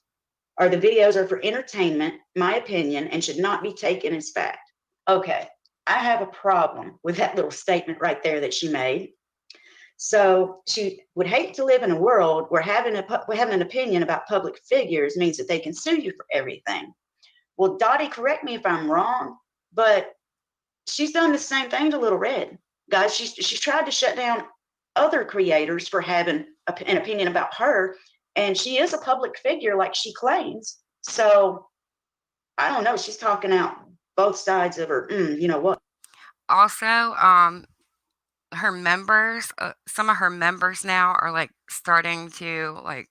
or the videos are for entertainment, my opinion, and should not be taken as fact. Okay, I have a problem with that little statement right there that she made. So she would hate to live in a world where having an opinion about public figures means that they can sue you for everything. Well, Dottie, correct me if I'm wrong, but she's done the same thing to Little Red. Guys, she's tried to shut down other creators for having an opinion about her, and she is a public figure like she claims. So I don't know. She's talking out both sides of her. You know what? Also, her members, some of her members now are like starting to like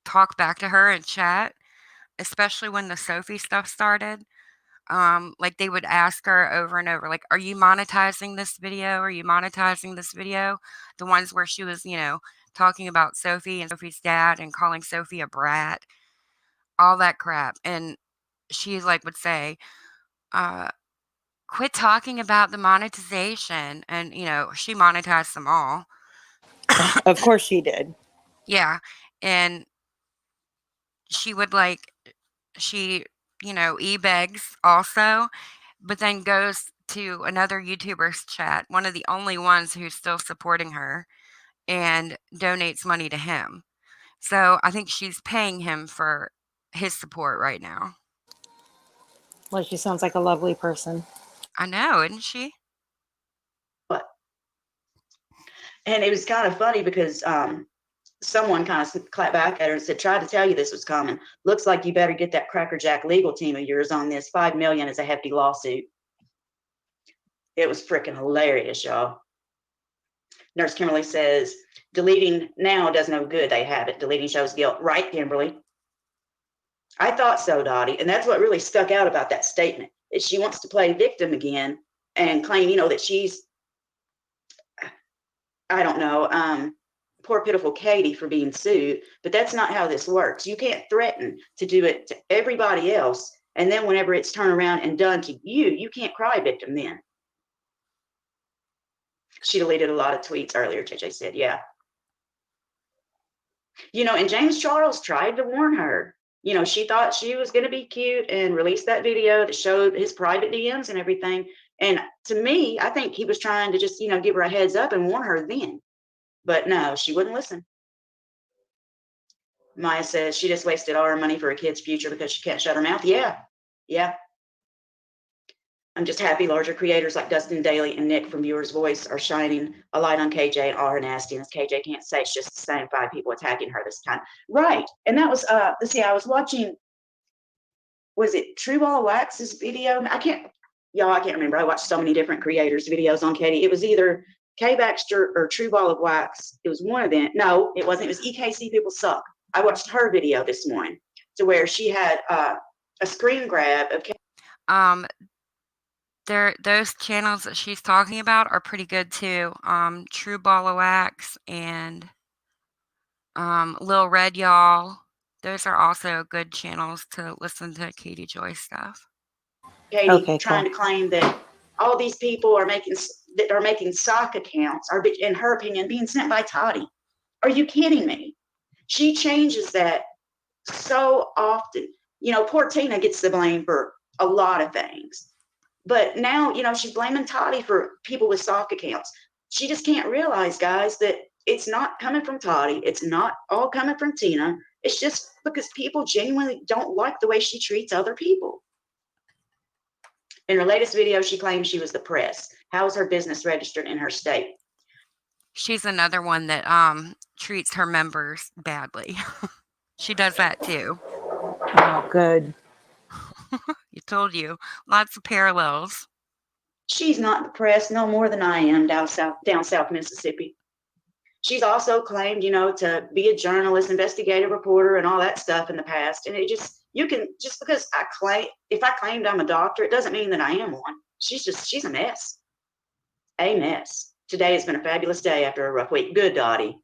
talk back to her in chat, especially when the Sophie stuff started. Like they would ask her over and over, like, are you monetizing this video? Are you monetizing this video? The ones where she was, talking about Sophie and Sophie's dad and calling Sophie a brat, all that crap. And she like would say, quit talking about the monetization. And, she monetized them all. Of course she did. Yeah. And she would she, e-begs also, but then goes to another YouTuber's chat, one of the only ones who's still supporting her, and donates money to him. So I think she's paying him for his support right now. Well, she sounds like a lovely person. I know, isn't she? And it was kind of funny because someone kind of clapped back at her and said, tried to tell you this was coming. Looks like you better get that crackerjack legal team of yours on this. $5 million is a hefty lawsuit. It was freaking hilarious, y'all. Nurse Kimberly says, deleting now does no good. They have it. Deleting shows guilt. Right, Kimberly? I thought so, Dottie. And that's what really stuck out about that statement, is she wants to play victim again and claim, that she's, I don't know, poor pitiful Katie for being sued, but that's not how this works. You can't threaten to do it to everybody else, and then whenever it's turned around and done to you, you can't cry victim then. She deleted a lot of tweets earlier, JJ said, yeah. And James Charles tried to warn her. She thought she was going to be cute and release that video that showed his private DMs and everything. And to me, I think he was trying to just, give her a heads up and warn her then. But no, she wouldn't listen. Maya says she just wasted all her money for a kid's future because she can't shut her mouth. Yeah. I'm just happy larger creators like Dustin Daly and Nick from Viewer's Voice are shining a light on KJ and all her nastiness. KJ can't say it's just the same 5 people attacking her this time. Right. And that was, let's see, I was watching, was it True Ball Wax's video? I can't remember. I watched so many different creators' videos on Katie. It was either Kay Baxter or True Ball of Wax. It was one of them. No, it wasn't. It was EKC People Suck. I watched her video this morning to where she had a screen grab of those channels that she's talking about are pretty good too. True Ball of Wax and Lil Red Y'all. Those are also good channels to listen to Katie Joy stuff. Katie trying to claim that all these people are making sock accounts are, in her opinion, being sent by Tati. Are you kidding me? She changes that so often. Poor Tina gets the blame for a lot of things. But now, she's blaming Tati for people with sock accounts. She just can't realize, guys, that it's not coming from Tati. It's not all coming from Tina. It's just because people genuinely don't like the way she treats other people. In her latest video, she claimed she was the press. How is her business registered in her state? She's another one that treats her members badly. She does that too. Oh, good. You told you. Lots of parallels. She's not depressed no more than I am down south Mississippi. She's also claimed, to be a journalist, investigative reporter, and all that stuff in the past. And just because if I claimed I'm a doctor, it doesn't mean that I am one. She's a mess. A mess. Today has been a fabulous day after a rough week. Good, Dottie.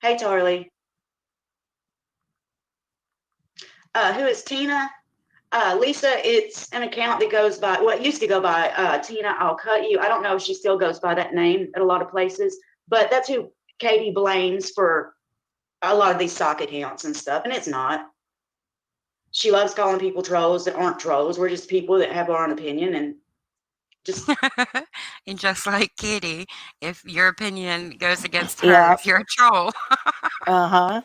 Hey, Tarly. Who is Tina? Lisa, it's an account that goes by, it used to go by Tina, I'll Cut You. I don't know if she still goes by that name at a lot of places, but that's who Katie blames for a lot of these sock accounts and stuff, and it's not. She loves calling people trolls that aren't trolls. We're just people that have our own opinion, and just And just like Katie, if your opinion goes against Yeah. hers, you're a troll. Uh-huh.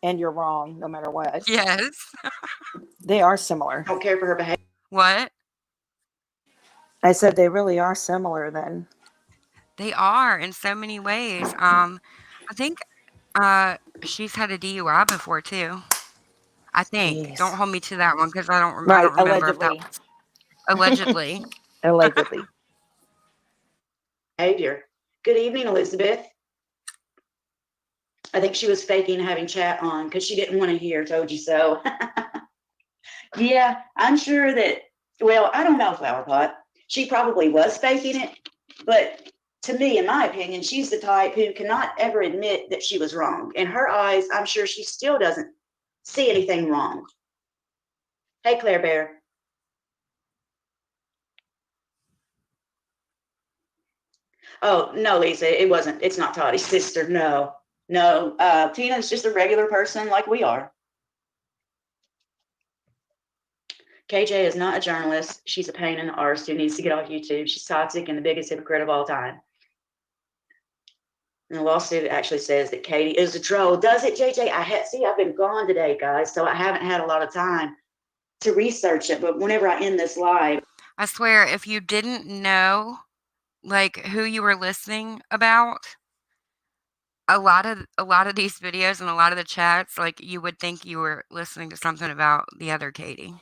And you're wrong, no matter what. Yes. They are similar. don't care for her behavior. What? I said they really are similar then. They are in so many ways. I think she's had a DUI before too. I think. Jeez. Don't hold me to that one because I don't Right, remember if that allegedly. was allegedly. Allegedly. Behavior. Good evening, Elizabeth. I think she was faking having chat on because she didn't want to hear Told You So. Yeah, I'm sure that, well, I don't know, Flowerpot. She probably was faking it, but to me, in my opinion, she's the type who cannot ever admit that she was wrong. In her eyes, I'm sure she still doesn't see anything wrong. Hey, Claire Bear. Oh, no, Lisa, it wasn't. It's not Tati's sister. No. Tina's just a regular person like we are. KJ is not a journalist. She's a pain in the arse who needs to get off YouTube. She's toxic and the biggest hypocrite of all time. And the lawsuit actually says that Katie is a troll. Does it, JJ? I've been gone today, guys, so I haven't had a lot of time to research it. But whenever I end this live, I swear, if you didn't know like who you were listening about, a lot of these videos and a lot of the chats, like you would think you were listening to something about the other Katie.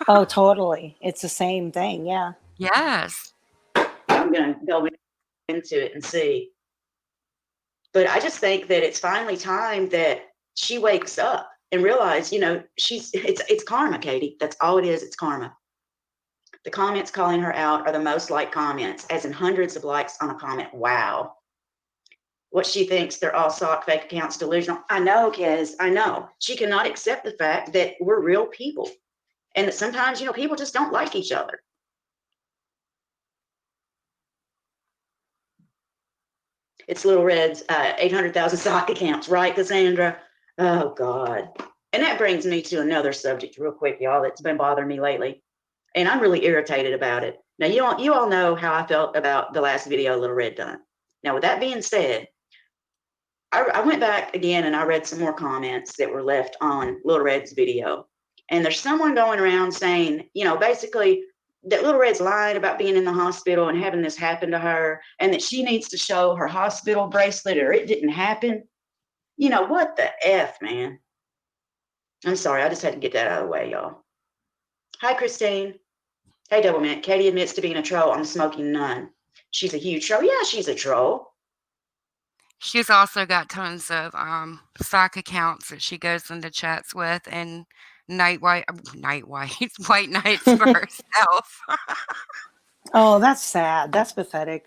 Oh, totally. It's the same thing. Yeah. Yes. I'm going to go into it and see. But I just think that it's finally time that she wakes up and realize, it's karma, Katie. That's all it is. It's karma. The comments calling her out are the most liked comments, as in hundreds of likes on a comment. Wow. What she thinks they're all sock fake accounts, delusional. I know, Kez. I know. She cannot accept the fact that we're real people and that sometimes, people just don't like each other. It's Little Red's 800,000 sock accounts, right, Cassandra? Oh, God. And that brings me to another subject real quick, y'all, that's been bothering me lately. And I'm really irritated about it. Now, you all know how I felt about the last video Little Red done. Now, with that being said, I went back again and I read some more comments that were left on Little Red's video. And there's someone going around saying, basically that Little Red's lying about being in the hospital and having this happen to her, and that she needs to show her hospital bracelet or it didn't happen. What the F, man? I'm sorry. I just had to get that out of the way, y'all. Hi, Christine. Hey, Double Mint. Katie admits to being a troll on Smoking Nun. She's a huge troll. Yeah, she's a troll. She's also got tons of stock accounts that she goes into chats with, and white nights for herself. Oh, that's sad. That's pathetic.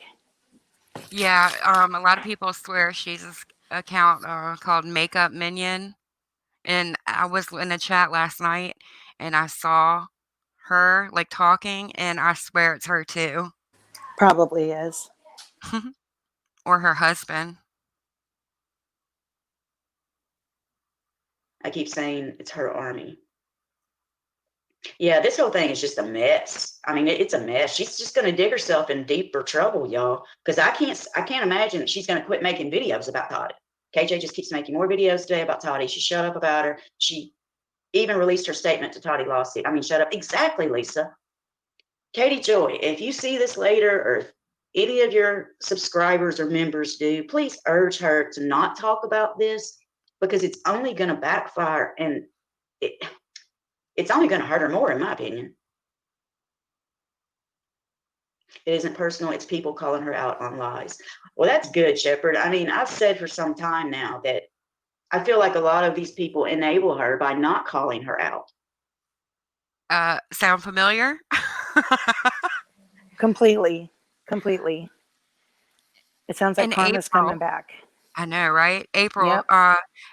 Yeah, a lot of people swear she's this account called Makeup Minion, and I was in a chat last night and I saw her like talking, and I swear it's her too. Probably is. Or her husband. I keep saying it's her army. Yeah, this whole thing is just a mess. I mean, it's a mess. She's just going to dig herself in deeper trouble, y'all. Because I can't imagine that she's going to quit making videos about Tati. KJ just keeps making more videos today about Tati. She shut up about her. She even released her statement to Tati lawsuit. I mean, shut up. Exactly, Lisa. Katie Joy, if you see this later, or any of your subscribers or members do, please urge her to not talk about this, because it's only going to backfire, and it's only going to hurt her more, in my opinion. It isn't personal. It's people calling her out on lies. Well, that's good, Shepherd. I mean, I've said for some time now that I feel like a lot of these people enable her by not calling her out. Sound familiar? Completely. It sounds like In karma's April, coming back. I know, right? April.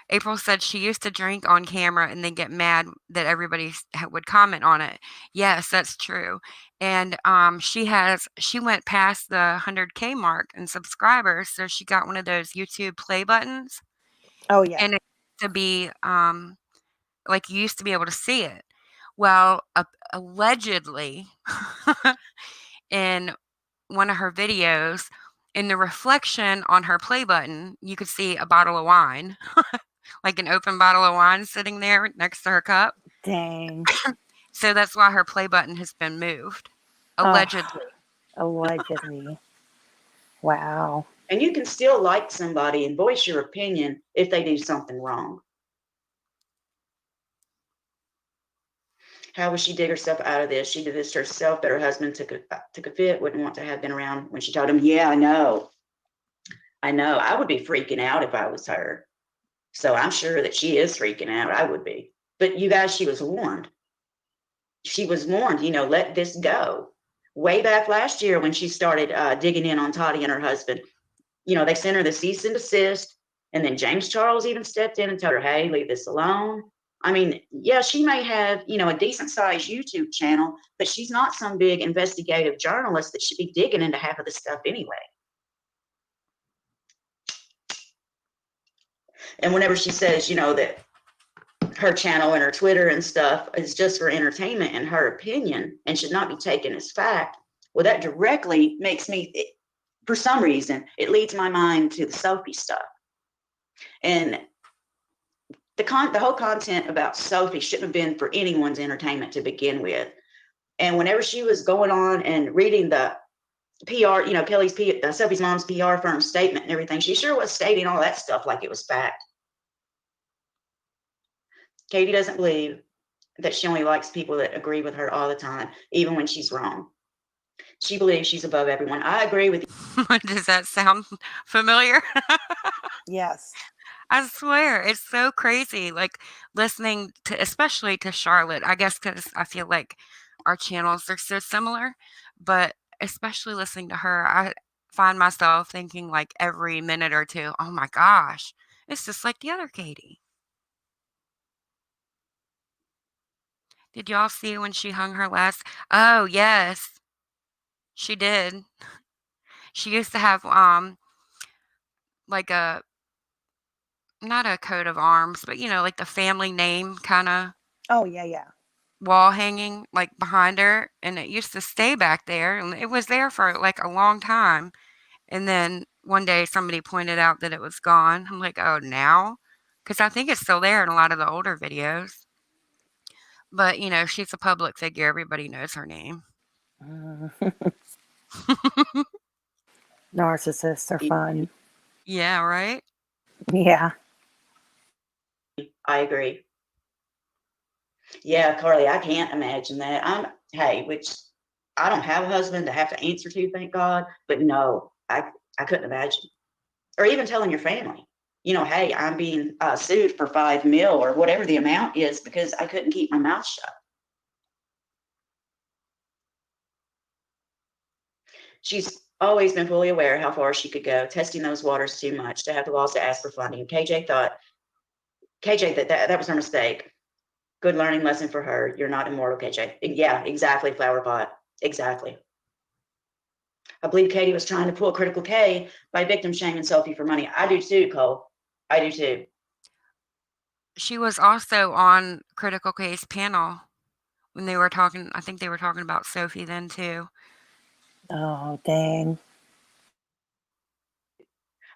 April said she used to drink on camera and then get mad that everybody would comment on it. Yes, that's true. And she went past the 100K mark in subscribers, so she got one of those YouTube play buttons, Oh yeah. and it used to be like you used to be able to see it. Well, allegedly, in one of her videos, in the reflection on her play button, you could see a bottle of wine, like an open bottle of wine sitting there next to her cup. Dang. So that's why her play button has been moved, allegedly. Allegedly. Wow. And you can still like somebody and voice your opinion if they do something wrong. How would she dig herself out of this? She did this herself, but her husband took a fit, wouldn't want to have been around when she told him, yeah, I know. I would be freaking out if I was her. So I'm sure that she is freaking out. I would be. But you guys, she was warned. She was warned, let this go. Way back last year when she started digging in on Tati and her husband, they sent her the cease and desist. And then James Charles even stepped in and told her, hey, leave this alone. I mean, yeah, she may have, a decent sized YouTube channel, but she's not some big investigative journalist that should be digging into half of the stuff anyway. And whenever she says, that her channel and her Twitter and stuff is just for entertainment, in her opinion, and should not be taken as fact, well, that directly makes me, for some reason, it leads my mind to the Sophie stuff. And the whole content about Sophie shouldn't have been for anyone's entertainment to begin with. And whenever she was going on and reading the PR, Sophie's mom's PR firm statement and everything, she sure was stating all that stuff like it was fact. Katie doesn't believe that she only likes people that agree with her all the time, even when she's wrong. She believes she's above everyone. I agree with you. Does that sound familiar? Yes. I swear, it's so crazy, like, listening to especially to Charlotte, I guess because I feel like our channels are so similar, but especially listening to her, I find myself thinking, like, every minute or two, "Oh my gosh, it's just like the other Katie." Did y'all see when she hung her last? Oh, yes, she did. She used to have, like not a coat of arms, but, like the family name kinda Oh yeah. wall hanging, like, behind her, and it used to stay back there, and it was there for, like, a long time, and then one day somebody pointed out that it was gone. I'm like, "Oh, now?" Because I think it's still there in a lot of the older videos. But, she's a public figure, everybody knows her name. Narcissists are fun. Yeah, right? Yeah. I agree. Yeah, Carly, I can't imagine that. Which I don't have a husband to have to answer to, thank God. But no, I couldn't imagine. Or even telling your family, hey, I'm being sued for $5 million or whatever the amount is because I couldn't keep my mouth shut. She's always been fully aware how far she could go, testing those waters too much to have the laws to ask for funding. KJ thought that was her mistake. Good learning lesson for her. You're not immortal, KJ. Yeah, exactly, Flowerpot. Exactly. I believe Katie was trying to pull Critical K by victim shaming Sophie for money. I do too, Cole. I do too. She was also on Critical Case panel when they were talking. I think they were talking about Sophie then too. Oh, dang.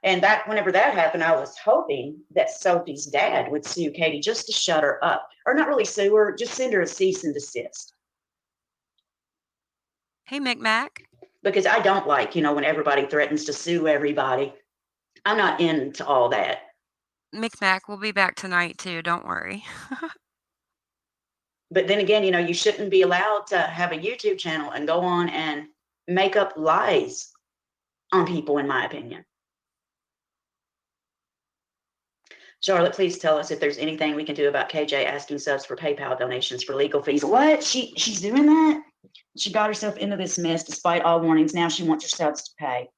And whenever that happened, I was hoping that Sophie's dad would sue Katie just to shut her up. Or not really sue her, just send her a cease and desist. Hey, Micmac. because I don't like, when everybody threatens to sue everybody. I'm not into all that. Micmac will be back tonight too. Don't worry. But then again, you shouldn't be allowed to have a YouTube channel and go on and make up lies on people, in my opinion. Charlotte, please tell us if there's anything we can do about KJ asking subs for PayPal donations for legal fees. What? She's doing that? She got herself into this mess despite all warnings. Now she wants her subs to pay.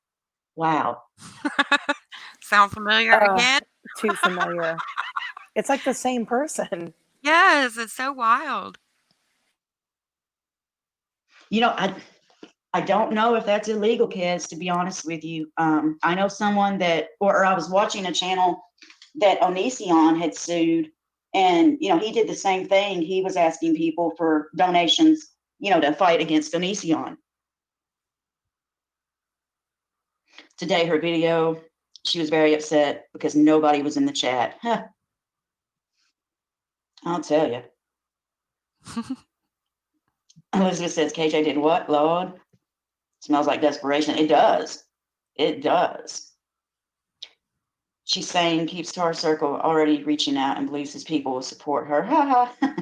Wow. Sound familiar again? Too familiar. It's like the same person. Yes, it's so wild. I don't know if that's illegal, kids, to be honest with you. I know someone that, or I was watching a channel that Onision had sued, and, he did the same thing. He was asking people for donations, to fight against Onision. Today, her video, she was very upset because nobody was in the chat. Huh. I'll tell you. Elizabeth says, KJ did what, Lord? Smells like desperation. It does. It does. She's saying keeps Star Circle already reaching out and believes his people will support her. Ha ha.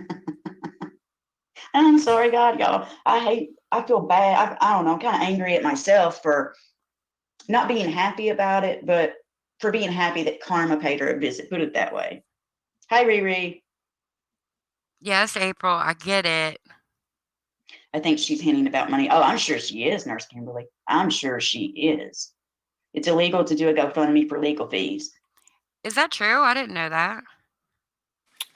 I'm sorry, God, y'all. I feel bad. I don't know. I'm kind of angry at myself for not being happy about it, but for being happy that Karma paid her a visit. Put it that way. Hi, Riri. Yes, April, I get it. I think she's hinting about money. Oh, I'm sure she is, Nurse Kimberly. I'm sure she is. It's illegal to do a GoFundMe for legal fees. Is that true? I didn't know that.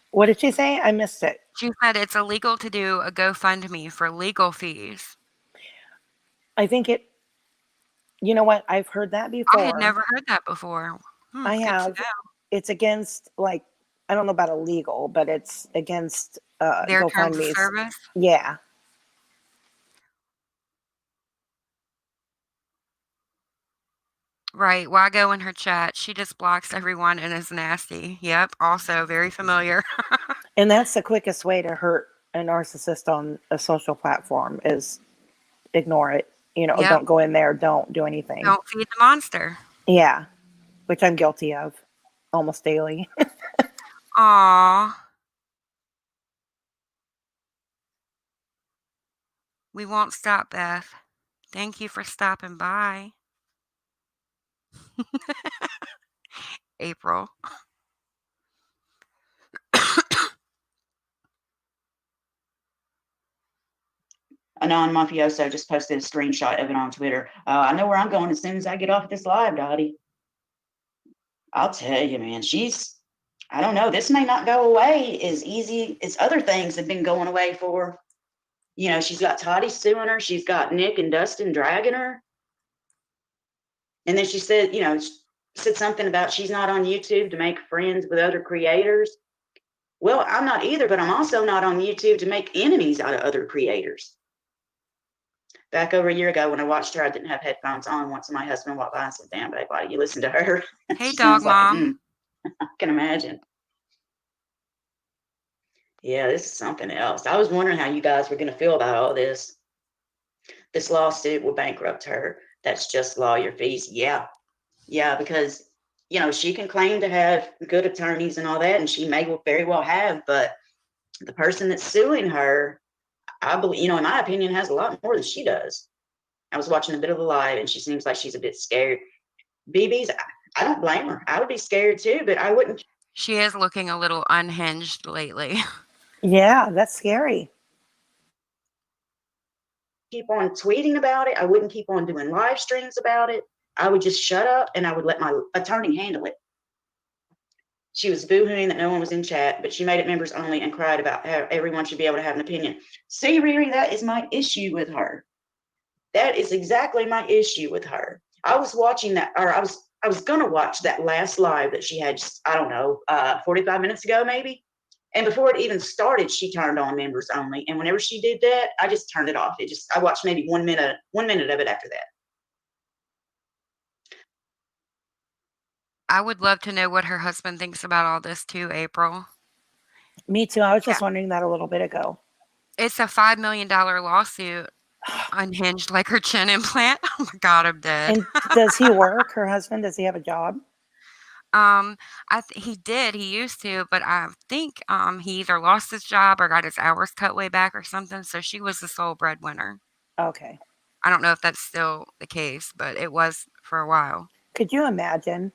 What did she say? I missed it. She said it's illegal to do a GoFundMe for legal fees. I think you know what? I've heard that before. I had never heard that before. I have. It's against, like, I don't know about illegal, but it's against their terms of GoFundMes. service. Yeah. Right. Well, I go in her chat. She just blocks everyone and is nasty. Yep. Also very familiar. And that's the quickest way to hurt a narcissist on a social platform is ignore it. Yep. Don't go in there. Don't do anything. Don't feed the monster. Yeah. Which I'm guilty of almost daily. Aww. We won't stop, Beth. Thank you for stopping by. April. Anon Mafioso just posted a screenshot of it on Twitter. I know where I'm going as soon as I get off this live, Dottie. I'll tell you, man, I don't know, this may not go away as easy as other things have been going away for. She's got Tati suing her. She's got Nick and Dustin dragging her. And then she said, said something about she's not on YouTube to make friends with other creators. Well, I'm not either, but I'm also not on YouTube to make enemies out of other creators. Back over a year ago when I watched her, I didn't have headphones on. Once my husband walked by and said, damn, babe, why do you listen to her? Hey, dog mom. I can imagine. Yeah, this is something else. I was wondering how you guys were going to feel about all this. This lawsuit will bankrupt her. That's just lawyer fees. Yeah. Yeah, because, she can claim to have good attorneys and all that, and she may very well have, but the person that's suing her, I believe, in my opinion, has a lot more than she does. I was watching a bit of the live, and she seems like she's a bit scared. BB's, I don't blame her. I would be scared too, but I wouldn't. She is looking a little unhinged lately. Yeah, that's scary. Keep on tweeting about it. I wouldn't keep on doing live streams about it. I would just shut up and I would let my attorney handle it. She was boo-hooing that no one was in chat, but she made it members only and cried about how everyone should be able to have an opinion. See, Riri, that is my issue with her. That is exactly my issue with her. I was watching that, or I was going to watch that last live that she had, just, I don't know, 45 minutes ago, maybe. And before it even started, she turned on members only. And whenever she did that, I just turned it off. I watched maybe 1 minute of it after that. I would love to know what her husband thinks about all this too, April. Me too. I was just wondering that a little bit ago. It's a $5 million lawsuit. unhinged like her chin implant. Oh my God, I'm dead. And does he work? Her husband? Does he have a job? He did. He used to, but I think he either lost his job or got his hours cut way back or something. So she was the sole breadwinner. Okay. I don't know if that's still the case, but it was for a while. Could you imagine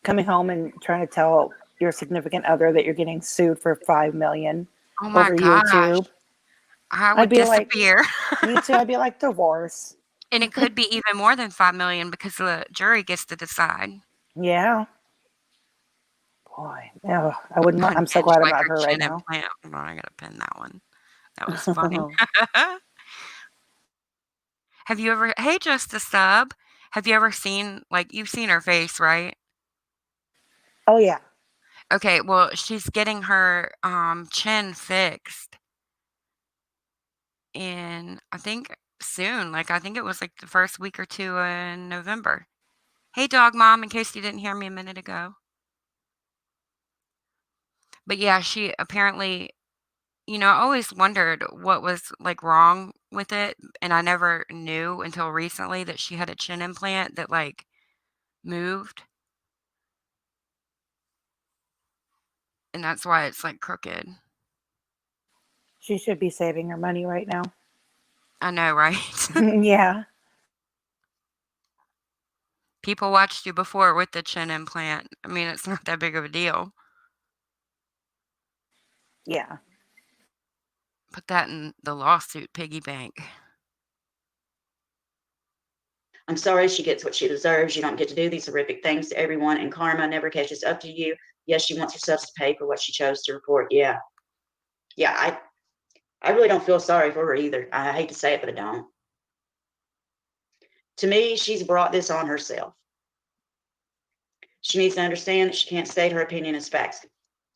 coming home and trying to tell your significant other that you're getting sued for $5 million Oh my over gosh, YouTube? I I'd would be like, disappear. me too. I'd be like, divorce. And it could be even more than 5 million because the jury gets to decide. Yeah. Boy, no, I wouldn't. I'm so Unhinged glad I'm like not her her right chin now. implant. Oh, I gotta pin that one. That was funny. Have you ever, hey, Just a Sub, have you ever seen, like, you've seen her face, right? Oh yeah. Okay, well, she's getting her chin fixed in, I think, soon. Like, I think it was like the first week or two in November. Hey, Dog Mom, in case you didn't hear me a minute ago. But yeah, she apparently, I always wondered what was like wrong with it. And I never knew until recently that she had a chin implant that like moved. And that's why it's like crooked. She should be saving her money right now. I know, right? Yeah. People watched you before with the chin implant. I mean, it's not that big of a deal. Yeah. Put that in the lawsuit piggy bank. I'm sorry she gets what she deserves. You don't get to do these horrific things to everyone, and karma never catches up to you. Yes, she wants herself to pay for what she chose to report. Yeah. I really don't feel sorry for her either. I hate to say it, but I don't. To me, she's brought this on herself. She needs to understand that she can't state her opinion as facts.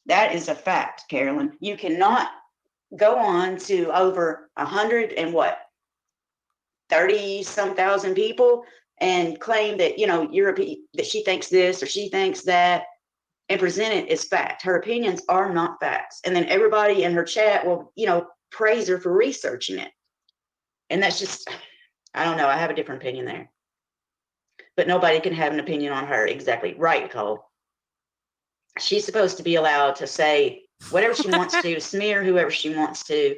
That is a fact, Carolyn. You cannot go on to over 100 and what, 30 some thousand people and claim that, that she thinks this or she thinks that and present it as fact. Her opinions are not facts. And then everybody in her chat will, praise her for researching it. And that's just, I don't know. I have a different opinion there. But nobody can have an opinion on her. Exactly right, Cole. She's supposed to be allowed to say whatever she wants to smear whoever she wants to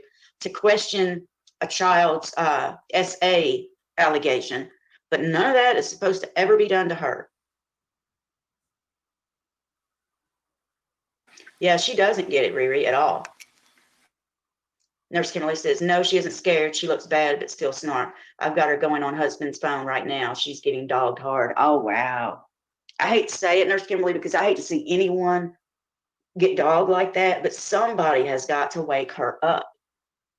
question a child's SA allegation. But none of that is supposed to ever be done to her. Yeah, she doesn't get it, Riri, at all. Nurse Kimberly says, no, she isn't scared. She looks bad, but still smart. I've got her going on husband's phone right now. She's getting dogged hard. Oh, wow. I hate to say it, Nurse Kimberly, because I hate to see anyone get dogged like that, but somebody has got to wake her up.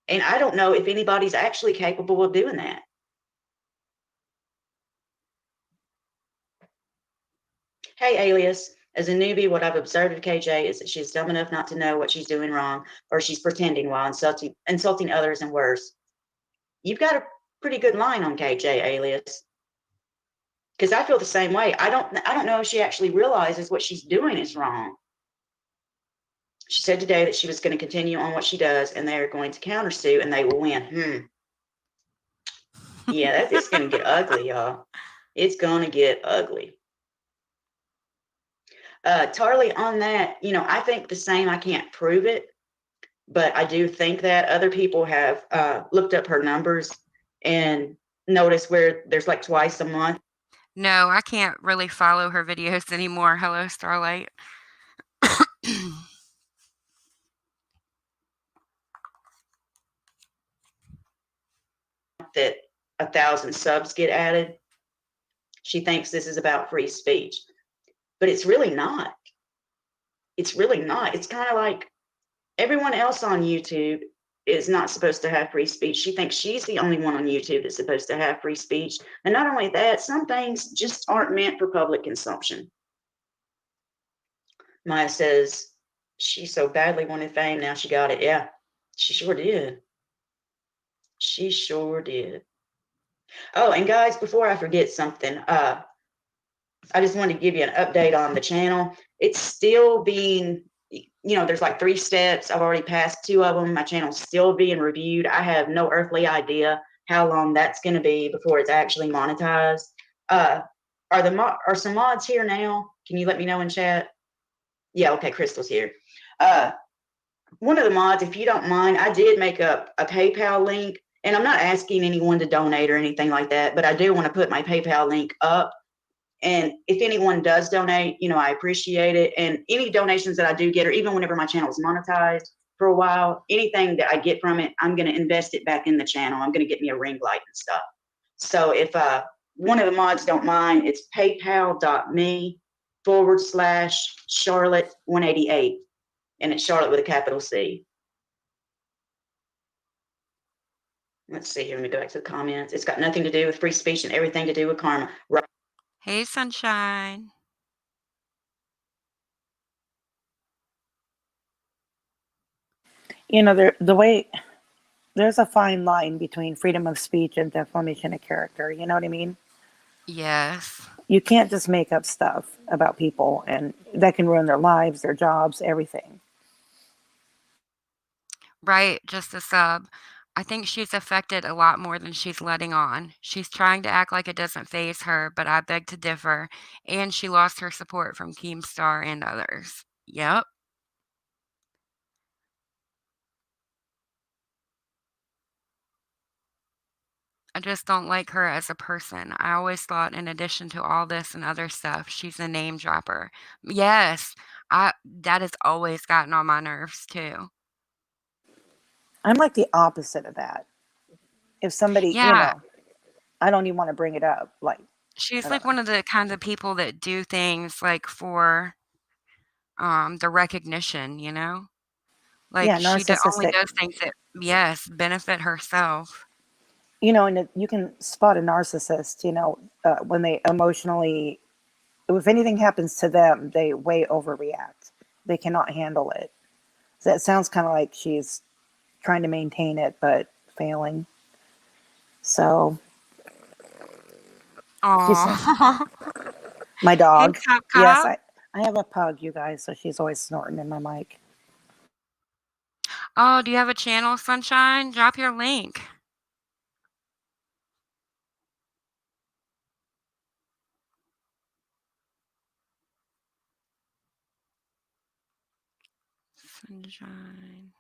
And I don't know if anybody's actually capable of doing that. Hey, Alias. As a newbie, what I've observed of KJ is that she's dumb enough not to know what she's doing wrong, or she's pretending while insulting others and worse. You've got a pretty good line on KJ, Alias. Because I feel the same way. I don't know if she actually realizes what she's doing is wrong. She said today that she was going to continue on what she does, and they're going to countersue, and they will win. Yeah, it's going to get ugly, y'all. It's going to get ugly. Tarly, on that, I think the same. I can't prove it, but I do think that other people have looked up her numbers and noticed where there's like twice a month. No, I can't really follow her videos anymore. Hello, Starlight. That 1,000 subs get added. She thinks this is about free speech, but it's really not. It's really not. It's kind of like everyone else on YouTube is not supposed to have free speech. She thinks she's the only one on YouTube that's supposed to have free speech. And not only that, some things just aren't meant for public consumption. Maya says she so badly wanted fame. Now she got it. Yeah, she sure did. She sure did. Oh, and guys, before I forget something, I just wanted to give you an update on the channel. It's still being, there's like 3 steps. I've already passed 2 of them. My channel's still being reviewed. I have no earthly idea how long that's going to be before it's actually monetized. Are some mods here now? Can you let me know in chat? Yeah, okay, Crystal's here. One of the mods, if you don't mind, I did make up a PayPal link, and I'm not asking anyone to donate or anything like that, but I do want to put my PayPal link up. And if anyone does donate, I appreciate it. And any donations that I do get, or even whenever my channel is monetized for a while, anything that I get from it, I'm going to invest it back in the channel. I'm going to get me a ring light and stuff. So if one of the mods don't mind, it's paypal.me/Charlotte188. And it's Charlotte with a capital C. Let's see here. Let me go back to the comments. It's got nothing to do with free speech and everything to do with karma. Right. Hey, Sunshine. The way there's a fine line between freedom of speech and defamation of character. You know what I mean? Yes. You can't just make up stuff about people, and that can ruin their lives, their jobs, everything. Right, just a sub. I think she's affected a lot more than she's letting on. She's trying to act like it doesn't faze her, but I beg to differ. And she lost her support from Keemstar and others. Yep. I just don't like her as a person. I always thought, in addition to all this and other stuff, she's a name dropper. Yes, that has always gotten on my nerves too. I'm like the opposite of that. If somebody, Yeah, I don't even want to bring it up. Like, she's I like don't know. one of the kinds of people that do things like for the recognition, you know? Like Yeah, she only narcissistic. does things that, yes, benefit herself. And you can spot a narcissist, when they emotionally, if anything happens to them, they way overreact. They cannot handle it. So that sounds kind of like she's trying to maintain it, but failing. So she's Oh, my hey, dog. Cop Yes, Cop. I have a pug, you guys, so she's always snorting in my mic. Oh, do you have a channel, Sunshine? Drop your link. Sunshine.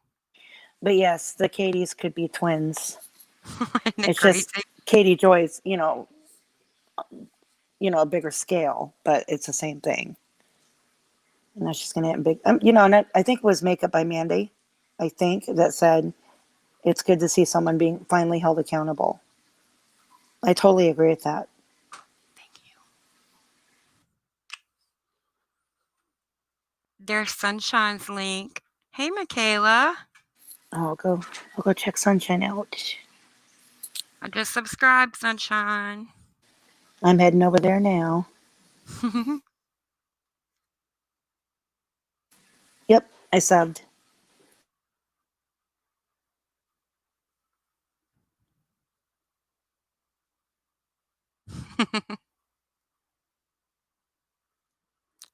But yes, the Katie's could be twins. Isn't it It's crazy? just Katie Joy's, a bigger scale, but it's the same thing. And now she's gonna hit big, and I think it was Makeup by Mandy, I think, that said it's good to see someone being finally held accountable. I totally agree with that. Thank you. There's Sunshine's link. Hey, Michaela. I'll go check Sunshine out. I just subscribed, Sunshine. I'm heading over there now. Yep, I subbed.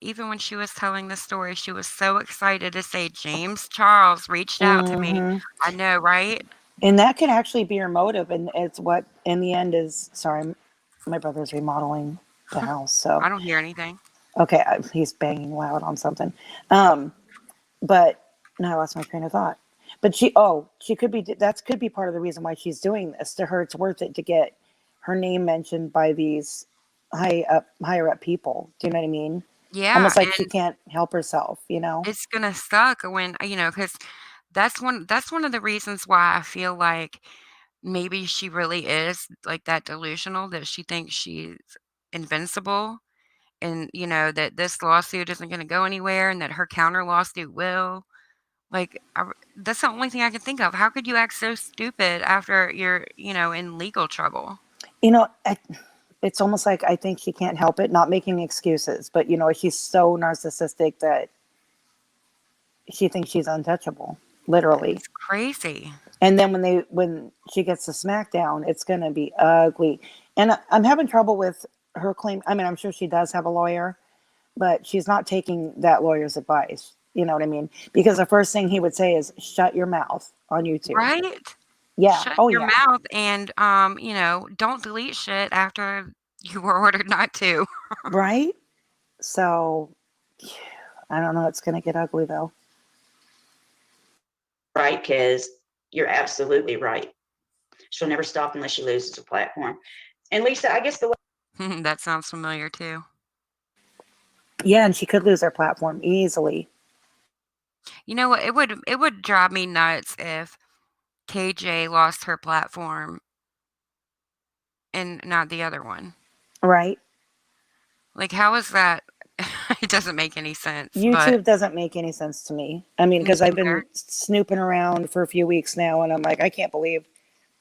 Even when she was telling the story, she was so excited to say James Charles reached out to me. Mhm. I know, right? And that could actually be your motive, and it's what in the end is. Sorry, my brother's remodeling the house, so I don't hear anything. okay, he's banging loud on something. But now I lost my train of thought. But she could be, that could be part of the reason why she's doing this. To her, it's worth it to get her name mentioned by these higher up people. Do you know what I mean? Yeah, Almost like she and can't help herself, it's gonna suck when, because that's one of the reasons why I feel like maybe she really is like that delusional that she thinks she's invincible, and that this lawsuit isn't going to go anywhere and that her counter lawsuit will. Like, that's the only thing I can think of. How could you act so stupid after you're in legal trouble? It's almost like I think she can't help it, not making excuses, but she's so narcissistic that she thinks she's untouchable, literally. It's crazy. And then when she gets the smackdown, it's going to be ugly. And I'm having trouble with her claim. I mean, I'm sure she does have a lawyer, but she's not taking that lawyer's advice. You know what I mean? Because the first thing he would say is, shut your mouth on YouTube. Right? Yeah. Shut Oh your yeah. mouth and don't delete shit after you were ordered not to. Right. So I don't know. It's gonna get ugly though. Right, Kez. You're absolutely right. She'll never stop unless she loses her platform. And Lisa, I guess the That sounds familiar too. Yeah, and she could lose her platform easily. You know what? It would drive me nuts if KJ lost her platform and not the other one. Right. Like, how is that? It doesn't make any sense. But YouTube doesn't make any sense to me. I mean, me because I've neither, been snooping around for a few weeks now, and I'm like, I can't believe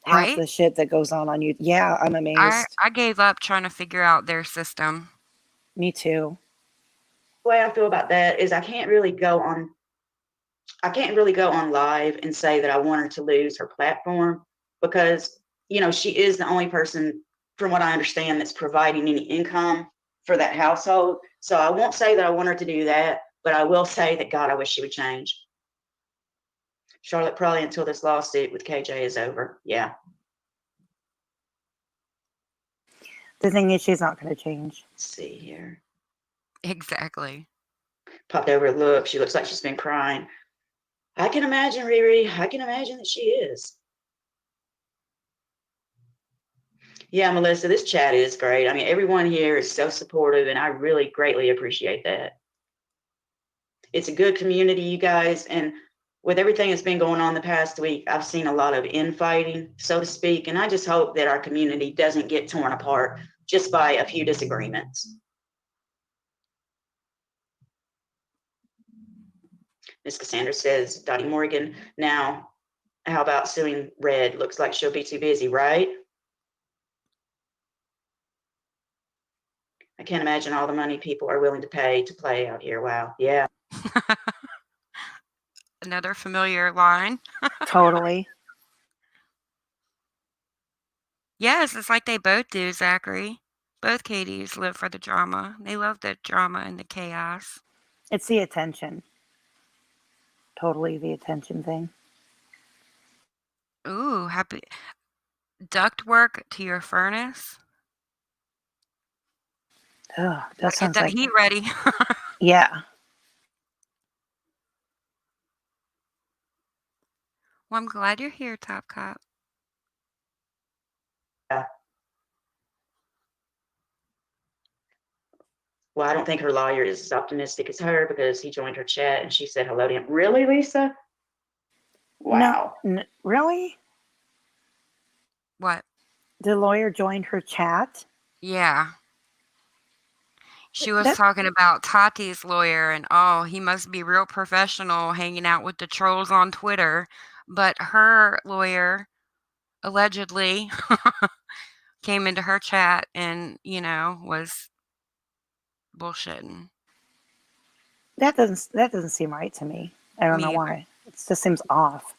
half right? the shit that goes on YouTube. Yeah, I'm amazed. I gave up trying to figure out their system. Me too. way I feel about that is I can't really go on live and say that I want her to lose her platform because, she is the only person, from what I understand, that's providing any income for that household. So I won't say that I want her to do that, but I will say that, God, I wish she would change. Charlotte, probably until this lawsuit with KJ is over. Yeah. The thing is, she's not going to change. Let's see here. Exactly. Popped over, look. She looks like she's been crying. I can imagine, Riri. I can imagine that she is. Yeah, Melissa, this chat is great. I mean, everyone here is so supportive, and I really greatly appreciate that. It's a good community, you guys, and with everything that's been going on the past week, I've seen a lot of infighting, so to speak, and I just hope that our community doesn't get torn apart just by a few disagreements. Ms. Cassandra says, Dottie Morgan, now, how about suing Red? Looks like she'll be too busy, right? I can't imagine all the money people are willing to pay to play out here. Wow. Yeah. Another familiar line. Totally. Yes, it's like they both do, Zachary. Both Katies live for the drama. They love the drama and the chaos. It's the attention. Totally the attention thing. Ooh, happy ductwork to your furnace. Oh, that Gotta get sounds that like, heat ready. yeah. Well, I'm glad you're here, Top Cop. Well, I don't think her lawyer is as optimistic as her because he joined her chat and she said hello to him. Really, Lisa? Wow. No, really? What? The lawyer joined her chat? Yeah. She was That talking about Tati's lawyer and, oh, he must be real professional hanging out with the trolls on Twitter. But her lawyer allegedly came into her chat and, was bullshitting. that doesn't seem right to me. I don't know Me either. why. It just seems off.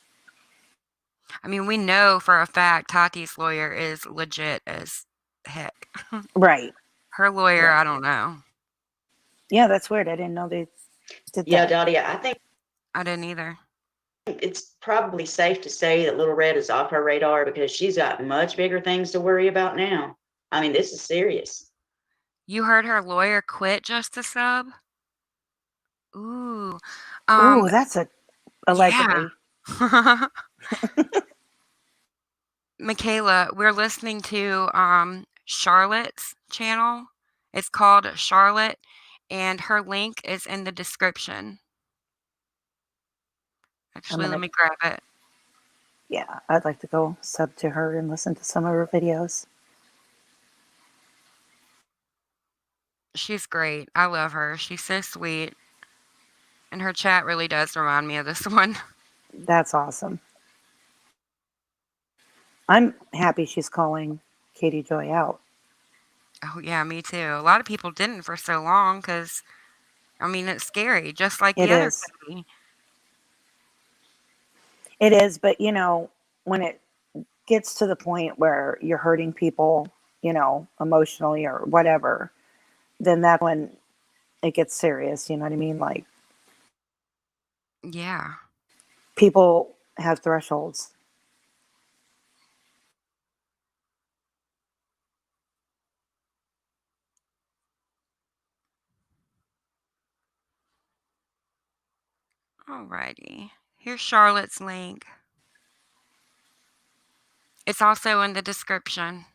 I mean, we know for a fact Tati's lawyer is legit as heck. Right. Her lawyer, Right. I don't know. Yeah, that's weird. I didn't know they did Yeah, that. Dottie, I think I didn't either. it's probably safe to say that Little Red is off her radar because she's got much bigger things to worry about now. I mean, this is serious. You heard her lawyer quit just to sub? Ooh. Ooh, that's Yeah. allegedly. Michaela, we're listening to Charlotte's channel. It's called Charlotte, and her link is in the description. Actually, let me grab it. Yeah, I'd like to go sub to her and listen to some of her videos. She's great. I love her. She's so sweet. And her chat really does remind me of this one. That's awesome. I'm happy she's calling Katie Joy out. Oh, yeah, me too. A lot of people didn't for so long because, I mean, it's scary, just like It the other is. Katie. It is, but when it gets to the point where you're hurting people, emotionally or whatever, then that's when it gets serious. You know what I mean? Like, Yeah. people have thresholds. Alrighty. Here's Charlotte's link. It's also in the description.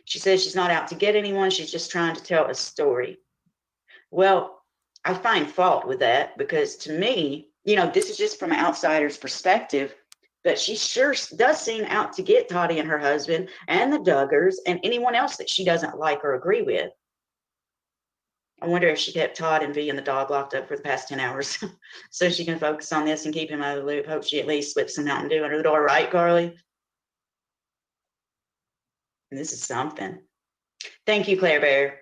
She says she's not out to get anyone. She's just trying to tell a story. Well, I find fault with that because to me, this is just from an outsider's perspective, but she sure does seem out to get Tati and her husband and the Duggars and anyone else that she doesn't like or agree with. I wonder if she kept Todd and V and the dog locked up for the past 10 hours so she can focus on this and keep him out of the loop. Hope she at least slips some Mountain Dew under the door, right, Carly? This is something. Thank you, Claire Bear.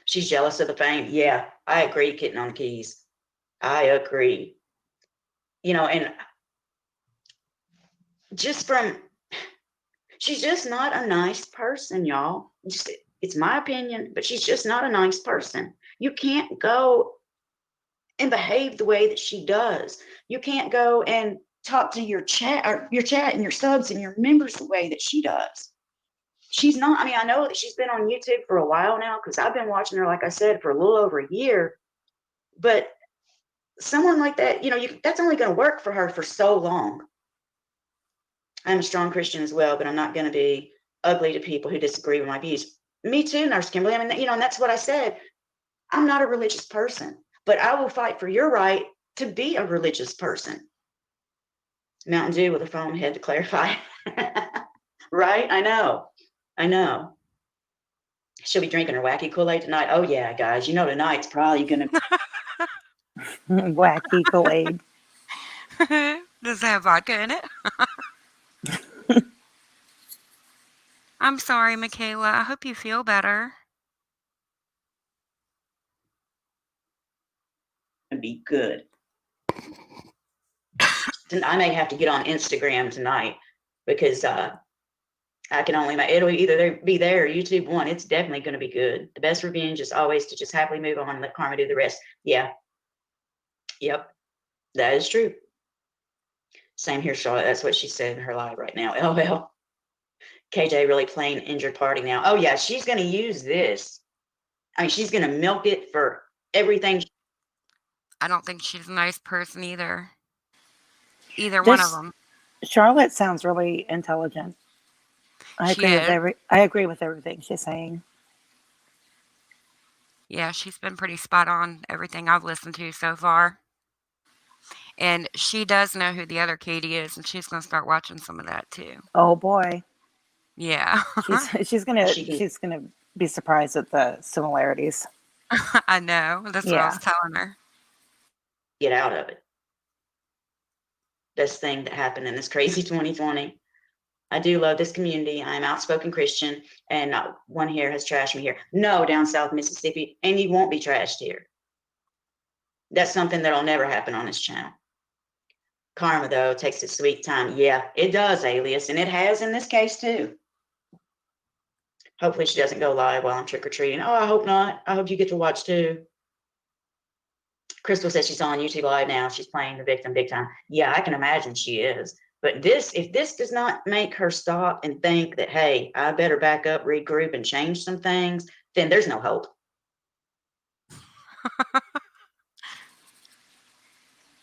She's jealous of the fame. Yeah, I agree, Kitten on the Keys. I agree. And she's just not a nice person, y'all. It's my opinion, but she's just not a nice person. You can't go and behave the way that she does. You can't go and talk to your chat and your subs and your members the way that she does. She's not, I know that she's been on YouTube for a while now because I've been watching her, like I said, for a little over a year. But someone like that, that's only going to work for her for so long. I'm a strong Christian as well, but I'm not going to be ugly to people who disagree with my views. Me too, Nurse Kimberly. And that's what I said. I'm not a religious person, but I will fight for your right to be a religious person. Mountain Dew with a foam head to clarify. Right? I know. She'll be drinking her wacky Kool-Aid tonight. Oh, yeah, guys. Tonight's probably going to Wacky Kool-Aid. Does it have vodka in it? I'm sorry, Michaela. I hope you feel better. be good. I may have to get on Instagram tonight because I can only it'll either be there or YouTube one. It's definitely going to be good. The best revenge is always to just happily move on and let karma do the rest. Yeah. Yep. That is true. Same here, Charlotte. That's what she said in her live right now. LOL. KJ really playing injured party now. Oh yeah, she's going to use this. She's going to milk it for everything. I don't think she's a nice person either. Either one of them. Charlotte sounds really intelligent. I agree with everything she's saying. Yeah, she's been pretty spot on everything I've listened to so far. And she does know who the other Katie is, and she's going to start watching some of that too. Oh boy. Yeah. she's gonna be surprised at the similarities. I know. That's what I was telling her. Get out of it. This thing that happened in this crazy 2020. I do love this community. I'm outspoken Christian, and not one here has trashed me here. No, down South Mississippi, and you won't be trashed here. That's something that'll never happen on this channel. Karma, though, takes its sweet time. Yeah, it does, Alias, and it has in this case, too. Hopefully she doesn't go live while I'm trick-or-treating. Oh, I hope not. I hope you get to watch, too. Crystal says she's on YouTube Live now. She's playing the victim big time. Yeah, I can imagine she is. But if this does not make her stop and think that, hey, I better back up, regroup, and change some things, then there's no hope.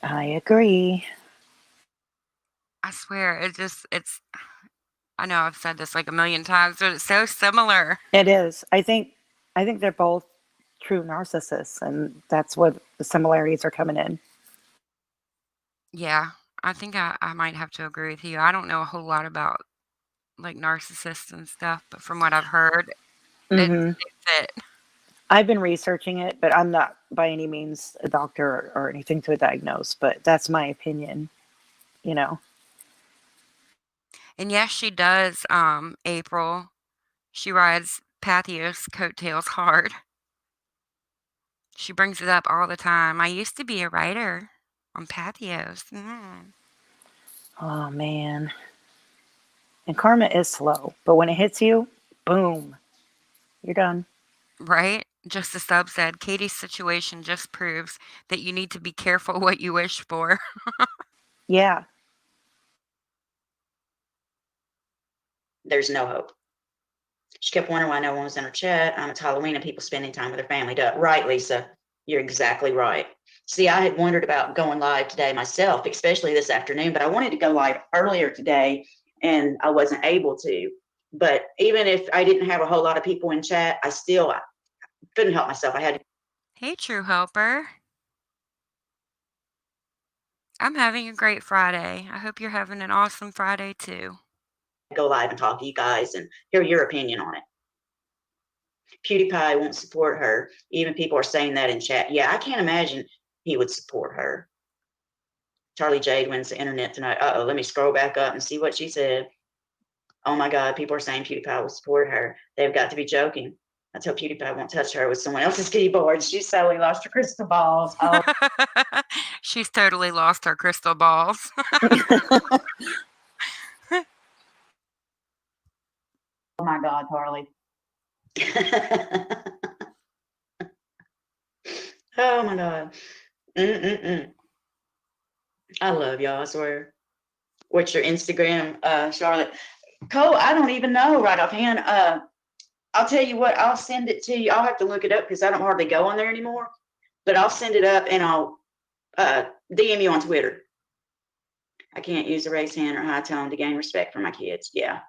I agree. I swear, I know I've said this like a million times, but it's so similar. It is. I think they're both true narcissists, and that's what the similarities are coming in. Yeah, I think I might have to agree with you. I don't know a whole lot about like narcissists and stuff, but from what I've heard, it fit. I've been researching it, but I'm not by any means a doctor or anything to diagnose, but that's my opinion, And yes, she does, April. She rides Pathios' coattails hard. She brings it up all the time. I used to be a writer on Pathios. Oh, man. And karma is slow, but when it hits you, boom, you're done. Right? Just a sub said, Katie's situation just proves that you need to be careful what you wish for. Yeah. There's no hope. She kept wondering why no one was in her chat. It's Halloween and people spending time with their family. Duh. Right, Lisa. You're exactly right. See, I had wondered about going live today myself, especially this afternoon, but I wanted to go live earlier today and I wasn't able to. But even if I didn't have a whole lot of people in chat, I couldn't help myself. I had to Hey, True Helper. I'm having a great Friday. I hope you're having an awesome Friday too. go live and talk to you guys and hear your opinion on it. PewDiePie won't support her. Even people are saying that in chat. Yeah, I can't imagine he would support her. Charlie Jade wins the internet tonight. Uh-oh, let me scroll back up and see what she said. Oh my God, people are saying PewDiePie will support her. They've got to be joking. I tell PewDiePie won't touch her with someone else's keyboard. She's totally lost her crystal balls. Oh, She's totally lost her crystal balls. oh my God, Harley. Oh my God. I love y'all, I swear. What's your Instagram, Charlotte? Cole, I don't even know right offhand. I'll tell you what, I'll send it to you. I'll have to look it up because I don't hardly go on there anymore. But I'll send it up and I'll DM you on Twitter. I can't use a raised hand or high tone to gain respect for my kids. Yeah.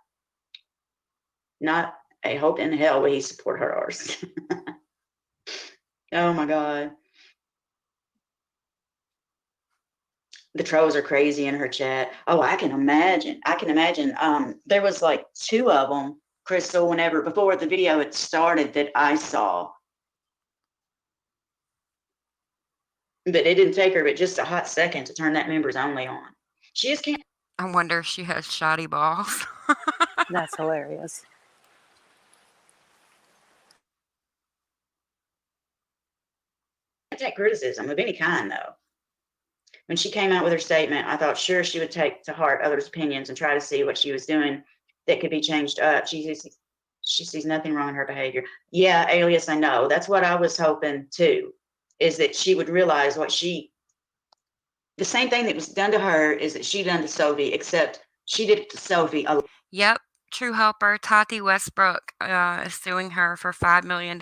Not a hope in hell will he support her ours. Oh my God. The trolls are crazy in her chat. Oh, I can imagine. There was like 2 of them, Crystal, whenever before the video had started that I saw. But it didn't take her but just a hot second to turn that members only on. She just can't I wonder if she has shoddy balls. That's hilarious. take criticism of any kind, though. When she came out with her statement, I thought sure she would take to heart others' opinions and try to see what she was doing that could be changed up. She sees nothing wrong in her behavior. Yeah, Alias, I know. That's what I was hoping too, is that she would realize the same thing that was done to her is that she done to Sophie, except she did it to Sophie a Yep, True Helper. Tati Westbrook is suing her for $5 million.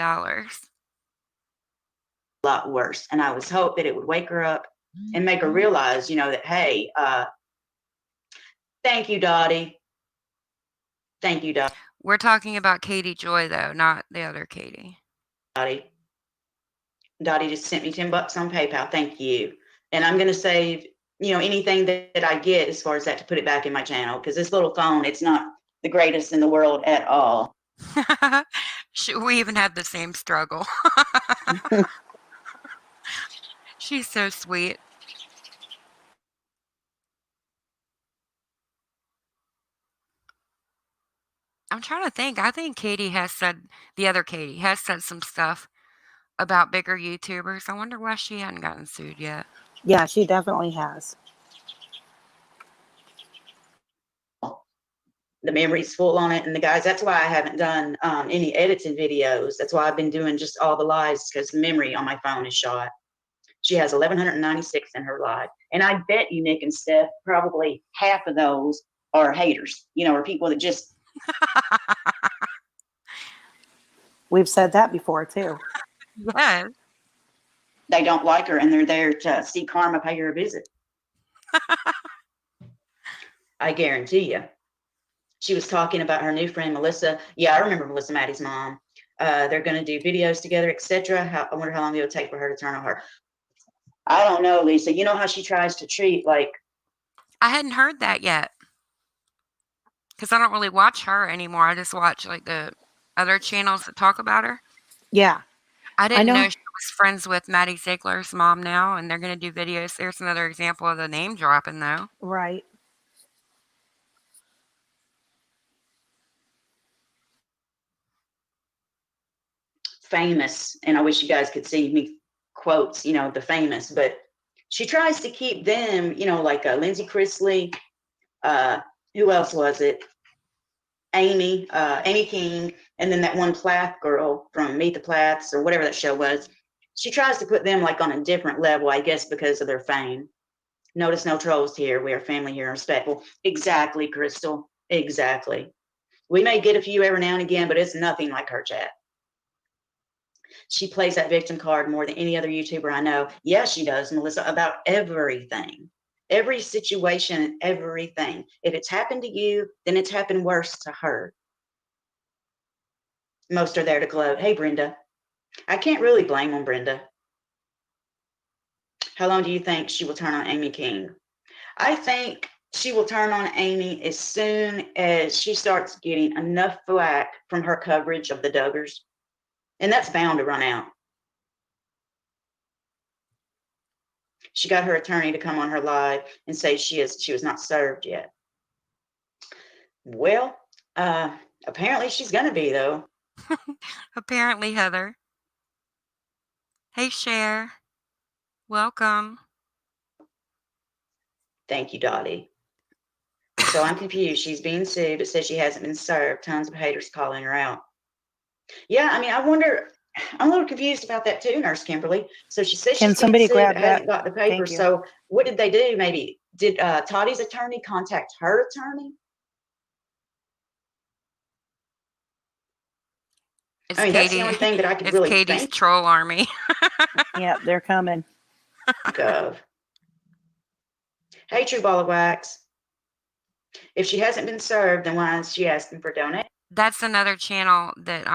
lot worse. And I was hope that it would wake her up and make her realize, that, hey, thank you, Dottie. Thank you, Dottie. We're talking about Katie Joy, though, not the other Katie. Dottie just sent me $10 on PayPal. Thank you. And I'm going to save, anything that I get as far as that to put it back in my channel. Because this little phone, it's not the greatest in the world at all. We even had the same struggle. She's so sweet. I'm trying to think. I think the other Katie has said some stuff about bigger YouTubers. I wonder why she hadn't gotten sued yet. Yeah, she definitely has. The memory's full on it. And the guys, that's why I haven't done any editing videos. That's why I've been doing just all the lives, because the memory on my phone is shot. She has 1,196 in her live. And I bet you, Nick and Steph, probably half of those are haters, or people that just. We've said that before too. Yes. They don't like her and they're there to see karma pay her a visit. I guarantee you. She was talking about her new friend, Melissa. Yeah, I remember Melissa Maddie's mom. They're going to do videos together, etc. I wonder how long it would take for her to turn on her. I don't know, Lisa. You know how she tries to treat, like. I hadn't heard that yet. Because I don't really watch her anymore. I just watch like the other channels that talk about her. Yeah. I didn't know she was friends with Maddie Ziegler's mom now, and they're going to do videos. There's another example of the name dropping, though. Right. Famous, and I wish you guys could see me quotes, the famous, but she tries to keep them, like Lindsay Chrisley, who else was it? Amy King, and then that one Plath girl from Meet the Plaths or whatever that show was. She tries to put them like on a different level, I guess, because of their fame. Notice no trolls here. We are family here and respectful. Exactly, Crystal. Exactly. We may get a few every now and again, but it's nothing like her chat. She plays that victim card more than any other YouTuber I know. Yeah, she does, Melissa, about everything, every situation, everything. If it's happened to you, then it's happened worse to her. Most are there to gloat. Hey, Brenda. I can't really blame on Brenda. How long do you think she will turn on Amy King? I think she will turn on Amy as soon as she starts getting enough flack from her coverage of the Duggars. And that's bound to run out. She got her attorney to come on her live and say she was not served yet. Well, apparently she's going to be, though. Apparently, Heather. Hey, Cher. Welcome. Thank you, Dottie. So I'm confused. She's being sued, but says she hasn't been served. Tons of haters calling her out. Yeah, I mean, I wonder. I'm a little confused about that too, Nurse Kimberly. So she says Can she's somebody being sued, grab but that? hasn't got the paper. Thank you. So what did they do? Maybe did Tati's attorney contact her attorney? It's I mean, that's the only thing that I could it's really Katie's think troll army. Yeah, they're coming. of. Hey, True Ball of Wax. If she hasn't been served, then why is she asking for donation? That's another channel that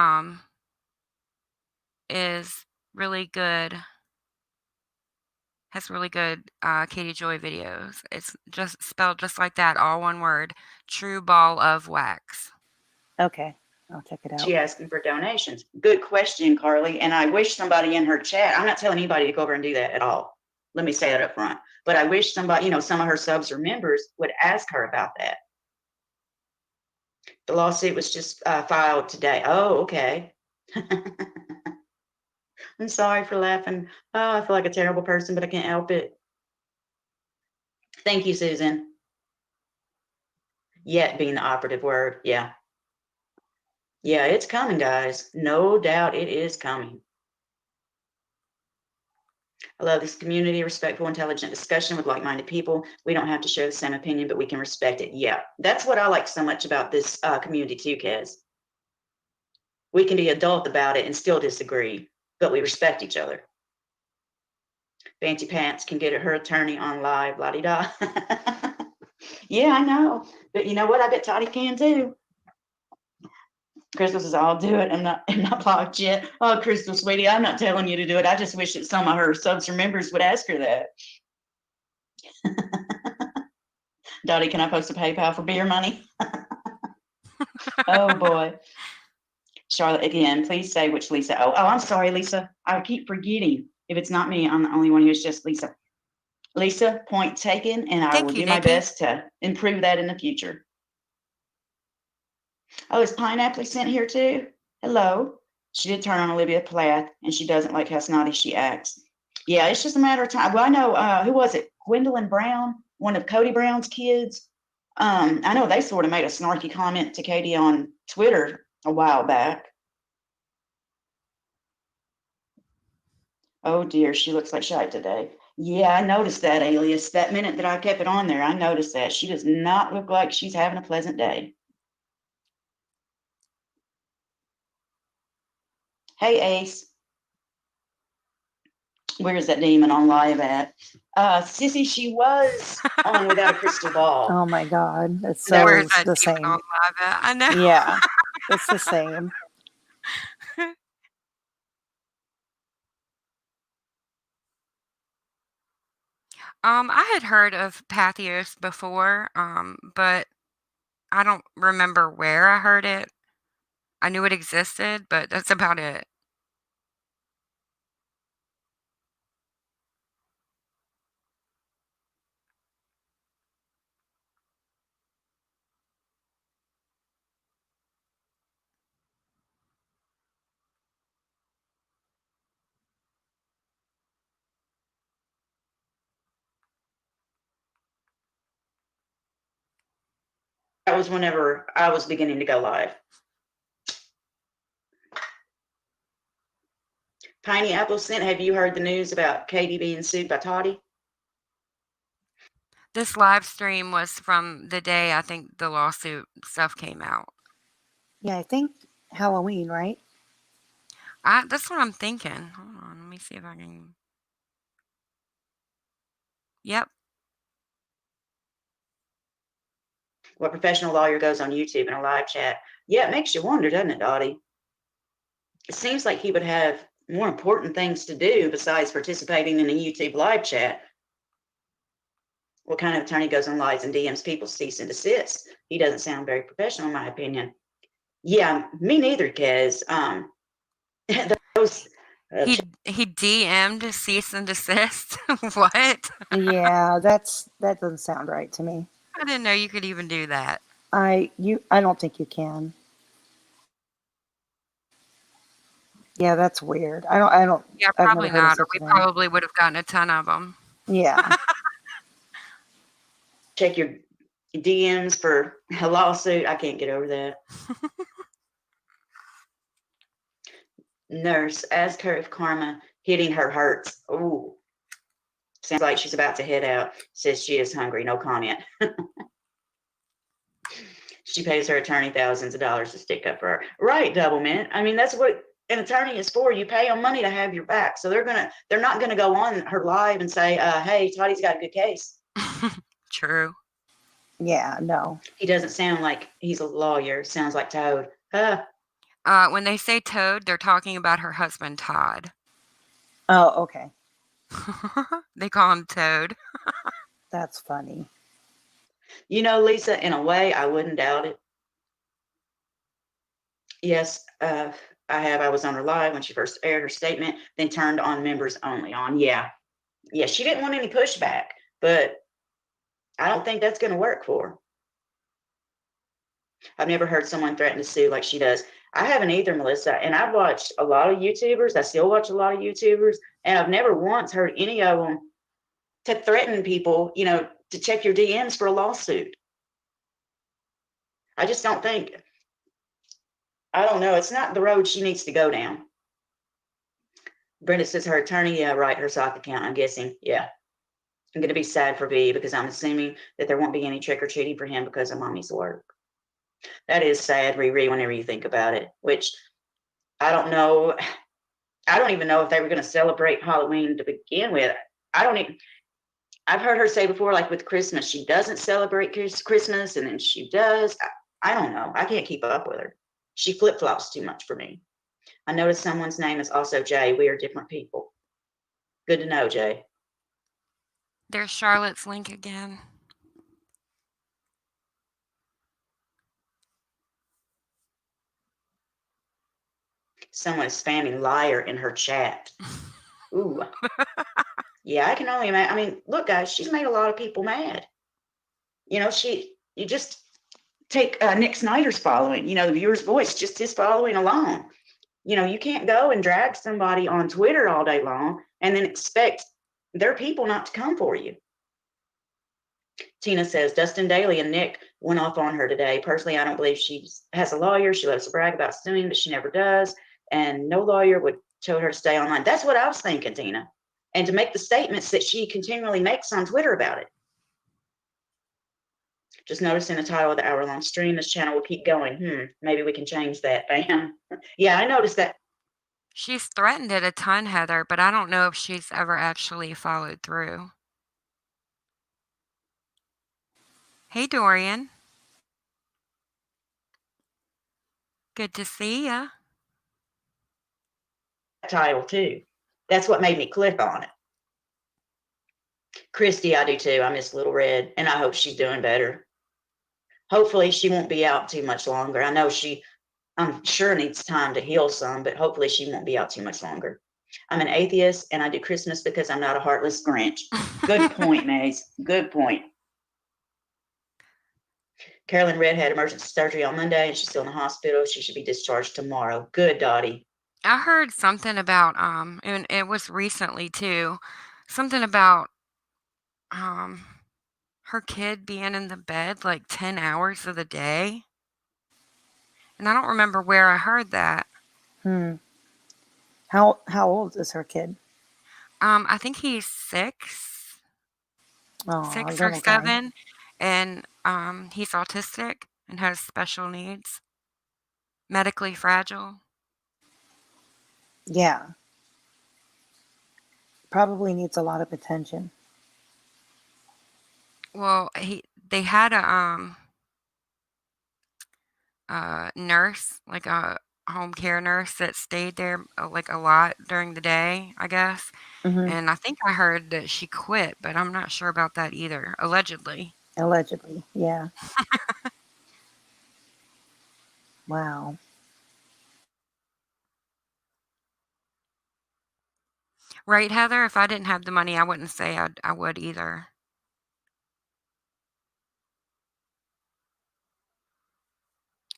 is really good. Has really good Katie Joy videos. It's just spelled just like that, all one word. True Ball of Wax. Okay, I'll check it out. She asking for donations. Good question, Carly. And I wish somebody in her chat, I'm not telling anybody to go over and do that at all. Let me say that up front. But I wish somebody, some of her subs or members would ask her about that. The lawsuit was just filed today. Oh, okay. I'm sorry for laughing. Oh, I feel like a terrible person, but I can't help it. Thank you, Susan. Yet being the operative word. Yeah. Yeah, it's coming, guys. No doubt it is coming. I love this community, respectful, intelligent discussion with like-minded people. We don't have to share the same opinion, but we can respect it. Yeah, that's what I like so much about this community too, Kez. We can be adult about it and still disagree, but we respect each other. Fancy Pants can get her attorney on live, la-di-da. Yeah, I know. But you know what? I bet Tati can too. Crystal says, I'll do it. I'm not blocked yet. Oh, Crystal, sweetie, I'm not telling you to do it. I just wish that some of her subs or members would ask her that. Dottie, can I post a PayPal for beer money? Oh, boy. Charlotte, again, please say which Lisa. Oh, I'm sorry, Lisa. I keep forgetting. If it's not me, I'm the only one who's just Lisa. Lisa, point taken, and I will do my best to improve that in the future. Oh, is Pineapple sent here too? Hello. She did turn on Olivia Plath, and she doesn't like how snotty she acts. Yeah, it's just a matter of time. Well, I know, who was it? Gwendolyn Brown, one of Cody Brown's kids. I know they sort of made a snarky comment to Katie on Twitter a while back. Oh dear, she looks like shite today. Yeah, I noticed that, Alias. That minute that I kept it on there, I noticed that. She does not look like she's having a pleasant day. Hey, Ace. Where's that demon on live at? Sissy, she was on Without a Crystal Ball. Oh my God, it's Where's so that the demon same. on live at? I know. Yeah, it's the same. I had heard of Patheos before, but I don't remember where I heard it. I knew it existed, but that's about it. That was whenever I was beginning to go live. Piney Apple Scent, have you heard the news about Katie being sued by Tati? This live stream was from the day I think the lawsuit stuff came out. Yeah, I think Halloween, right? That's what I'm thinking. Hold on, let me see if I can. Yep. What professional lawyer goes on YouTube in a live chat? Yeah, it makes you wonder, doesn't it, Dottie? It seems like he would have more important things to do besides participating in a YouTube live chat. What kind of attorney goes on lives and DMs people cease and desist? He doesn't sound very professional, in my opinion. Yeah, me neither, Kez. Those He DM'd cease and desist. What? Yeah, that doesn't sound right to me. I didn't know you could even do that. I don't think you can. Yeah, that's weird. Yeah, I've never probably heard of not. Or such we a thing. probably would have gotten a ton of them. Yeah. check your DMs for a lawsuit. I can't get over that. Nurse, ask her if karma hitting her hurts. Ooh, sounds like she's about to head out. Says she is hungry. No comment. She pays her attorney thousands of dollars to stick up for her. Right, Double Mint. I mean, that's what an attorney is for. You pay them money to have your back. So they're not gonna go on her live and say, hey, Tati's got a good case. True. Yeah, no. He doesn't sound like he's a lawyer. Sounds like Toad. When they say Toad, they're talking about her husband, Todd. Oh, okay. They call him Toad. That's funny. You know, Lisa, in a way, I wouldn't doubt it. Yes, I have. I was on her live when she first aired her statement, then turned on members only on. Yeah. She didn't want any pushback, but I don't think that's going to work for her. I've never heard someone threaten to sue like she does. I haven't either, Melissa. And I've watched a lot of YouTubers. I still watch a lot of YouTubers, and I've never once heard any of them to threaten people, to check your DMs for a lawsuit. I just don't think. I don't know. It's not the road she needs to go down. Brenda says her attorney, yeah, right, her sock account, I'm guessing. Yeah. I'm going to be sad for V because I'm assuming that there won't be any trick or treating for him because of mommy's work. That is sad, Riri, whenever you think about it, which I don't know. I don't even know if they were going to celebrate Halloween to begin with. I've heard her say before, like with Christmas, she doesn't celebrate Christmas and then she does. I don't know. I can't keep up with her. She flip-flops too much for me. I noticed someone's name is also Jay. We are different people. Good to know, Jay. There's Charlotte's link again. Someone is spamming liar in her chat. Ooh. Yeah, I can only imagine. I mean, look, guys, she's made a lot of people mad. You just take Nick Snyder's following, the viewer's voice, just his following alone. You can't go and drag somebody on Twitter all day long and then expect their people not to come for you. Tina says, Dustin Daly and Nick went off on her today. Personally, I don't believe she has a lawyer. She loves to brag about suing, but she never does. And no lawyer would tell her to stay online. That's what I was thinking, Tina. And to make the statements that she continually makes on Twitter about it. Just noticing the title of the hour-long stream, this channel will keep going. Maybe we can change that, bam. Yeah, I noticed that. She's threatened it a ton, Heather, but I don't know if she's ever actually followed through. Hey, Dorian. Good to see ya. Title too. That's what made me click on it. Christy, I do too. I miss Little Red, and I hope she's doing better. Hopefully she won't be out too much longer. I know I'm sure needs time to heal some, but hopefully she won't be out too much longer. I'm an atheist and I do Christmas because I'm not a heartless Grinch. Good point, Maze. Good point. Carolyn Red had emergency surgery on Monday and she's still in the hospital. She should be discharged tomorrow. Good, Dottie. I heard something about and it was recently too, something about her kid being in the bed like 10 hours of the day. And I don't remember where I heard that. How old is her kid? I think he's 6 or 7, and he's autistic and has special needs. Medically fragile. Yeah. Probably needs a lot of attention. Well, they had a nurse, like a home care nurse that stayed there like a lot during the day, I guess. Hmm. And I think I heard that she quit, but I'm not sure about that either. Allegedly. Allegedly. Yeah. Wow. Right, Heather? If I didn't have the money, I wouldn't say I would either.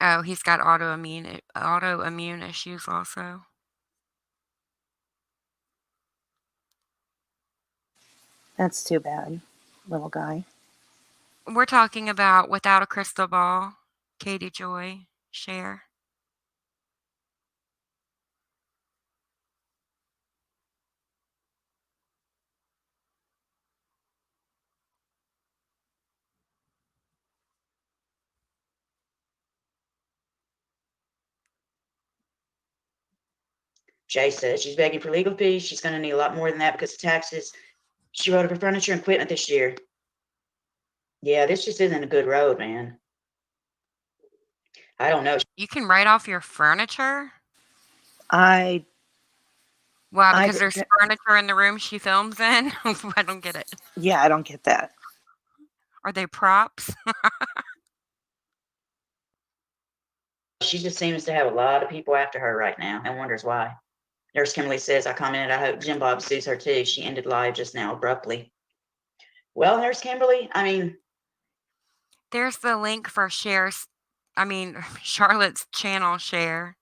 Oh, he's got autoimmune issues also. That's too bad. Little guy. We're talking about Without a Crystal Ball, Katie Joy, Cher. Jay says she's begging for legal fees. She's going to need a lot more than that because of taxes. She wrote up her furniture and equipment this year. Yeah, this just isn't a good road, man. I don't know. You can write off your furniture? I Why? I Because there's didn't- furniture in the room she films in? I don't get it. yeah, I don't get that. Are they props? She just seems to have a lot of people after her right now and wonders why. Nurse Kimberly says, I commented, I hope Jim Bob sues her too. She ended live just now abruptly. Well, Nurse Kimberly, I mean, There's the link for Charlotte's channel share.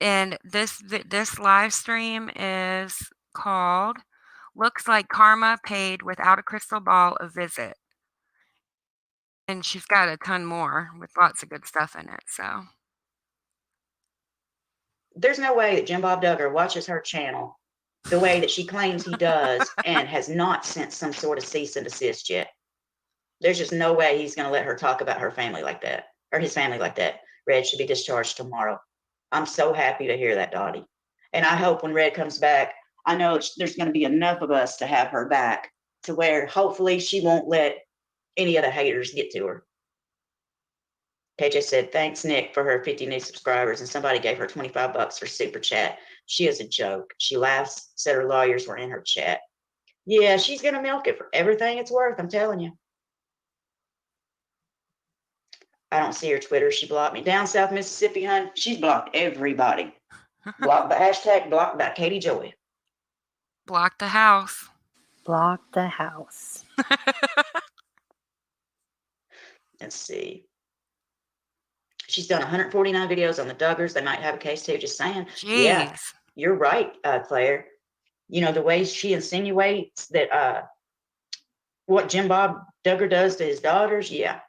And this live stream is called Looks Like Karma Paid Without a Crystal Ball a Visit. And she's got a ton more with lots of good stuff in it. So there's no way that Jim Bob Duggar watches her channel the way that she claims he does and has not sent some sort of cease and desist yet. There's just no way he's going to let her talk about her family like that or his family like that. Red should be discharged tomorrow. I'm so happy to hear that, Dottie. And I hope when Red comes back, I know there's going to be enough of us to have her back to where hopefully she won't let any of the haters get to her. KJ said, thanks, Nick, for her 50 new subscribers. And somebody gave her $25 for super chat. She is a joke. She laughs, said her lawyers were in her chat. Yeah, she's going to milk it for everything it's worth. I'm telling you. I don't see her Twitter. She blocked me. Down South Mississippi, hun, she's blocked everybody. Blocked by hashtag blocked by Katie Joy. block the house. Block the house. Let's see. She's done 149 videos on the Duggars. They might have a case too. Just saying. Jeez. Yeah, you're right, Claire. You know, the way she insinuates that what Jim Bob Duggar does to his daughters. Yeah.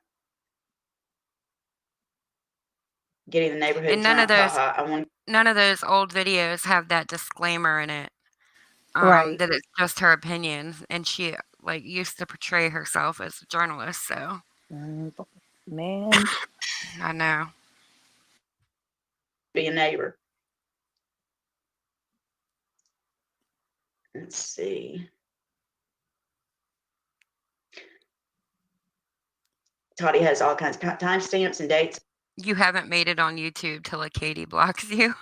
Getting the neighborhood And none of drunk. those I want none of those old videos have that disclaimer in it. Right. That it's just her opinion, and she used to portray herself as a journalist, so Man. I know. be a neighbor. Let's see. Tati has all kinds of timestamps and dates. You haven't made it on YouTube till a Katie blocks you.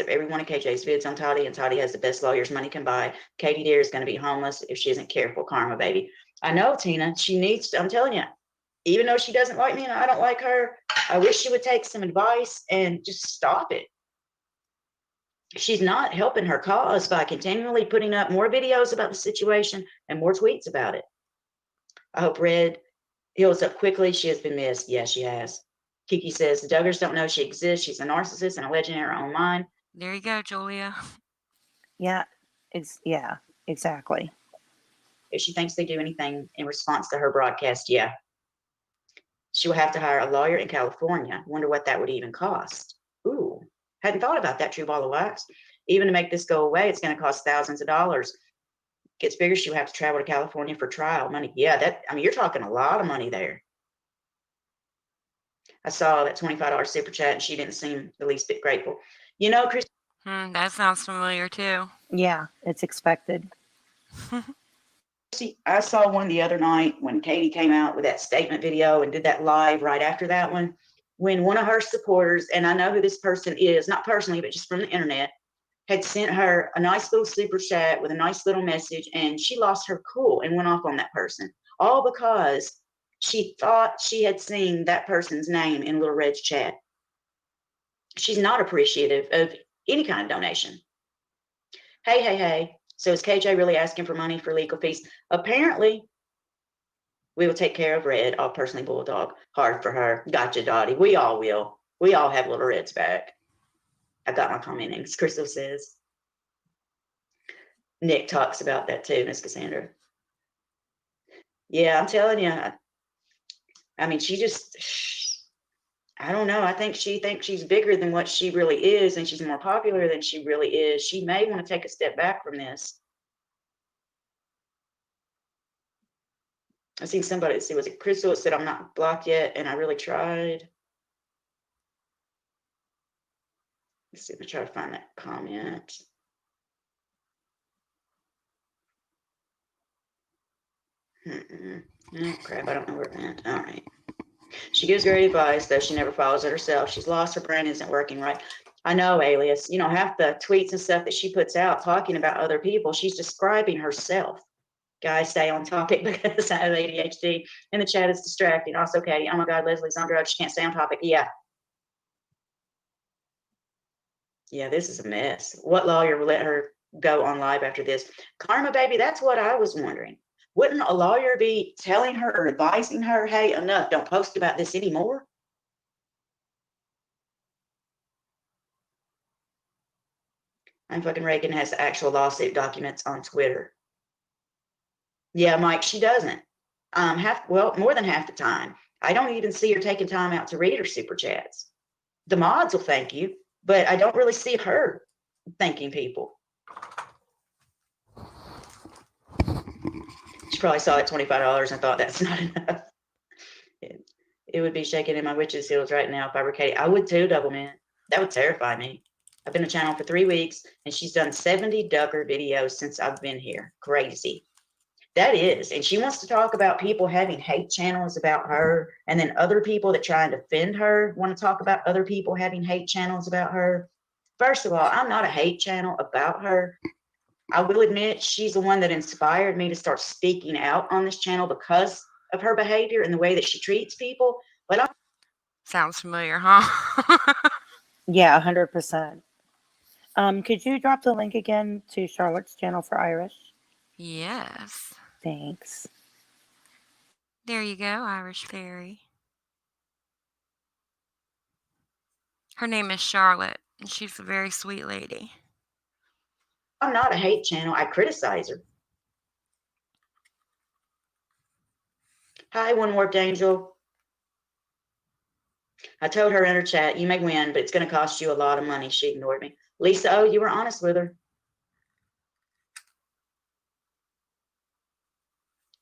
Every one of KJ's vids on Tati, and Tati has the best lawyers money can buy. Katie dear is going to be homeless if she isn't careful. Karma, baby. I know, Tina. She needs to, I'm telling you, even though she doesn't like me and I don't like her, I wish she would take some advice and just stop it. She's not helping her cause by continually putting up more videos about the situation and more tweets about it. I hope Red heals up quickly. She has been missed. Yeah, she has. Kiki says the Duggars don't know she exists. She's a narcissist and a legend in her own mind. There you go, Julia. Yeah. Yeah, exactly. If she thinks they do anything in response to her broadcast, yeah. She will have to hire a lawyer in California. Wonder what that would even cost. Ooh, hadn't thought about that, True Ball of Wax. Even to make this go away, it's going to cost thousands of dollars. Gets bigger, she'll have to travel to California for trial money. Yeah, you're talking a lot of money there. I saw that $25 super chat and she didn't seem the least bit grateful. You know, Chris, That sounds familiar too. Yeah, it's expected. I saw one the other night when Katie came out with that statement video and did that live right after that one, when one of her supporters, and I know who this person is, not personally, but just from the internet, had sent her a nice little super chat with a nice little message, and she lost her cool and went off on that person, all because she thought she had seen that person's name in Little Red's chat. She's not appreciative of any kind of donation. Hey. So is KJ really asking for money for legal fees? Apparently, we will take care of Red. I'll personally bulldog hard for her. Gotcha, Dottie. We all will. We all have Little Red's back. I got my comments. Crystal says. Nick talks about that too, Miss Cassandra. Yeah, I'm telling you. I mean, she just, I don't know. I think she thinks she's bigger than what she really is, and she's more popular than she really is. She may want to take a step back from this. I seen somebody say, was it Crystal that said, I'm not blocked yet, and I really tried. Let's see, let me try to find that comment. Oh, crap, I don't know where it went. All right. She gives great advice, though she never follows it herself. She's lost, her brain isn't working right. I know, Alias. You know, half the tweets and stuff that she puts out talking about other people, she's describing herself. Guys, stay on topic because I have ADHD and the chat is distracting. Also, Katie, oh my God, Leslie's on drugs. She can't stay on topic. Yeah. Yeah, this is a mess. What lawyer will let her go on live after this? Karma, baby, that's what I was wondering. Wouldn't a lawyer be telling her or advising her, hey, enough, don't post about this anymore? I'm fucking Reagan has the actual lawsuit documents on Twitter. Yeah, Mike, she doesn't. More than half the time. I don't even see her taking time out to read her super chats. The mods will thank you, but I don't really see her thanking people. She probably saw that $25 and thought that's not enough. It would be shaking in my witch's heels right now if I were Katie. I would too, Double Man. That would terrify me. I've been on the channel for 3 weeks, and she's done 70 Ducker videos since I've been here. Crazy. That is. And she wants to talk about people having hate channels about her, and then other people that try and defend her want to talk about other people having hate channels about her. First of all, I'm not a hate channel about her. I will admit she's the one that inspired me to start speaking out on this channel because of her behavior and the way that she treats people. But Sounds familiar, huh? Yeah, 100%. Could you drop the link again to Charlotte's channel for Irish? Yes. Thanks. There you go, Irish Fairy. Her name is Charlotte, and she's a very sweet lady. I'm not a hate channel. I criticize her. Hi, One Warped Angel. I told her in her chat, you may win, but it's going to cost you a lot of money. She ignored me. Lisa, oh, you were honest with her.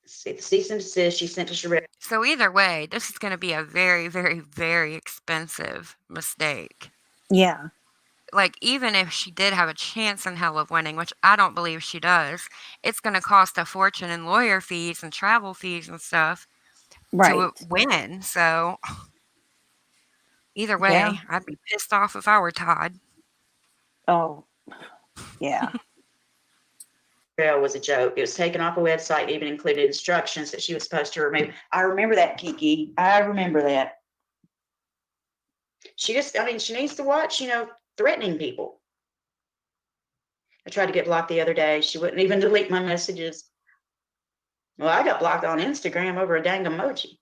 Let's see, the cease and desist she sent to Sherelle. So either way, this is going to be a very, very, very expensive mistake. Yeah. Like, even if she did have a chance in hell of winning, which I don't believe she does, it's going to cost a fortune in lawyer fees and travel fees and stuff Right. to win. So either way, Yeah. I'd be pissed off if I were Todd. Oh, yeah. Was a joke. It was taken off a website, even included instructions that she was supposed to remove. I remember that, Kiki. I remember that. She just, I mean, she needs to watch, you know, threatening people. I tried to get blocked the other day. She wouldn't even delete my messages. Well, I got blocked on Instagram over a dang emoji.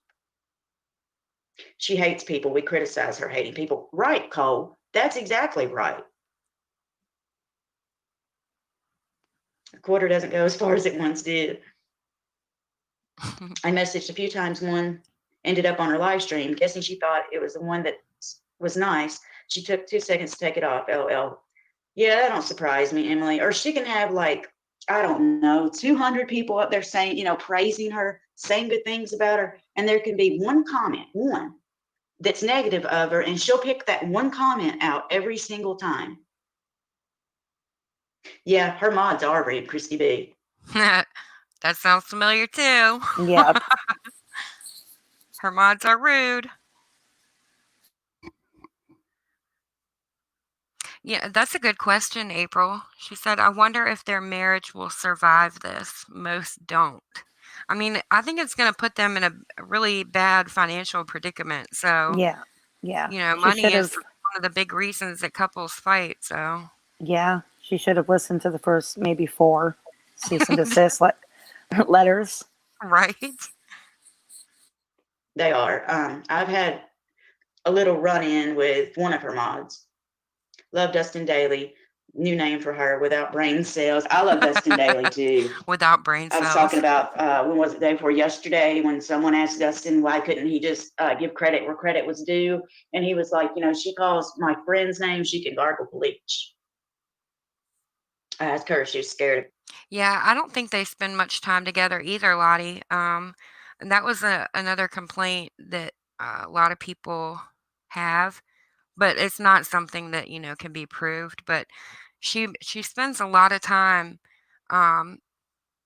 She hates people. We criticize her hating people. Right, Cole. That's exactly right. A quarter doesn't go as far as it once did. I messaged a few times. One ended up on her live stream, guessing she thought it was the one that was nice. She took 2 seconds to take it off. LOL. Yeah, that don't surprise me, Emily. Or she can have, like, I don't know, 200 people up there saying, you know, praising her, saying good things about her. And there can be one comment, one, that's negative of her, and she'll pick that one comment out every single time. Yeah, her mods are rude, Christy B. That sounds familiar too. Yeah. Her mods are rude. Yeah, that's a good question, April. She said, I wonder if their marriage will survive this. Most don't. I mean, I think it's going to put them in a really bad financial predicament. So, Yeah. Yeah. you know, She money should is have. one of the big reasons that couples fight. So, Yeah. She should have listened to the first maybe 4 cease and desist letters. right? They are. I've had a little run-in with one of her mods. Love Dustin Daly. New name for her, without brain cells. I love Dustin Daly too. Without brain I was cells. talking about, when was it, the day before yesterday, when someone asked Dustin why couldn't he just give credit where credit was due, and he was like, she calls my friend's name, she can gargle bleach. I asked her if she was scared. Yeah, I don't think they spend much time together either, Lottie. And that was another complaint that a lot of people have, but it's not something that can be proved. But she spends a lot of time,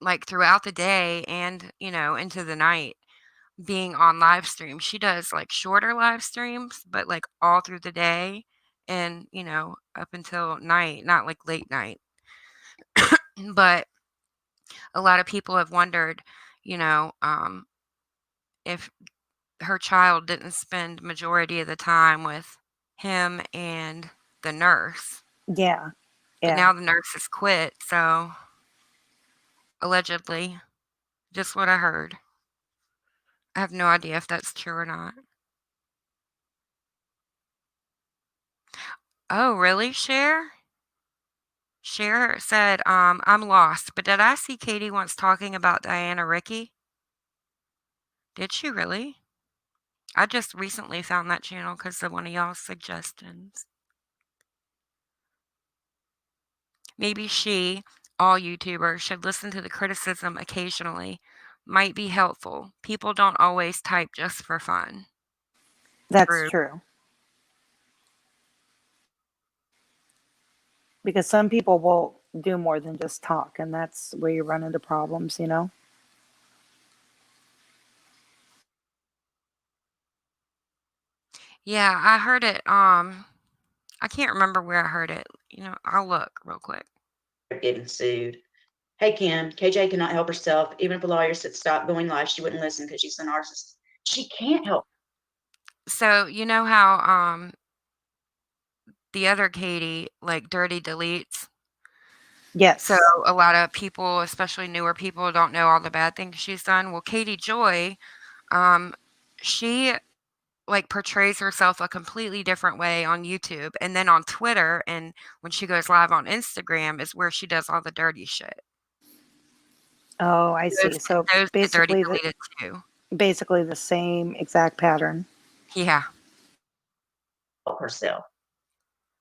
like throughout the day and into the night, being on live stream. She does like shorter live streams, but like all through the day and up until night, not like late night. But a lot of people have wondered, if her child didn't spend majority of the time with him and the nurse. Yeah. But Yeah. now the nurse has quit, so allegedly, just what I heard. I have no idea if that's true or not. Oh, really, Cher? Cher said, I'm lost, but did I see Katie once talking about Diana Ricky? Did she really? I just recently found that channel because of one of y'all's suggestions. Maybe all YouTubers, should listen to the criticism occasionally. Might be helpful. People don't always type just for fun. That's true. Because some people will do more than just talk, and that's where you run into problems, Yeah, I heard it. I can't remember where I heard it. I'll look real quick. Getting sued. Hey, Kim, KJ cannot help herself. Even if a lawyer said stop going live, she wouldn't listen because she's a narcissist. She can't help. So, you know how the other Katie, like, dirty deletes? Yes. So a lot of people, especially newer people, don't know all the bad things she's done. Well, Katie Joy, she like portrays herself a completely different way on YouTube, and then on Twitter, and when she goes live on Instagram is where she does all the dirty shit. Oh, I see. So Those get dirty basically, deleted too. basically the same exact pattern. Yeah. Herself.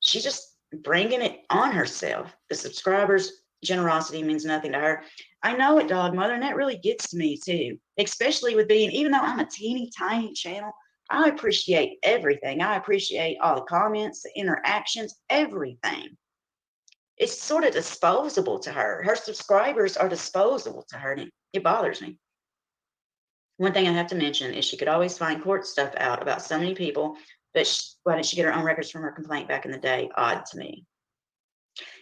She's just bringing it on herself. The subscribers' generosity means nothing to her. I know it, dog mother, and that really gets to me too, especially with being, even though I'm a teeny tiny channel, I appreciate everything. I appreciate all the comments, the interactions, everything. It's sort of disposable to her. Her subscribers are disposable to her, and it bothers me. One thing I have to mention is she could always find court stuff out about so many people, but why didn't she get her own records from her complaint back in the day? Odd to me.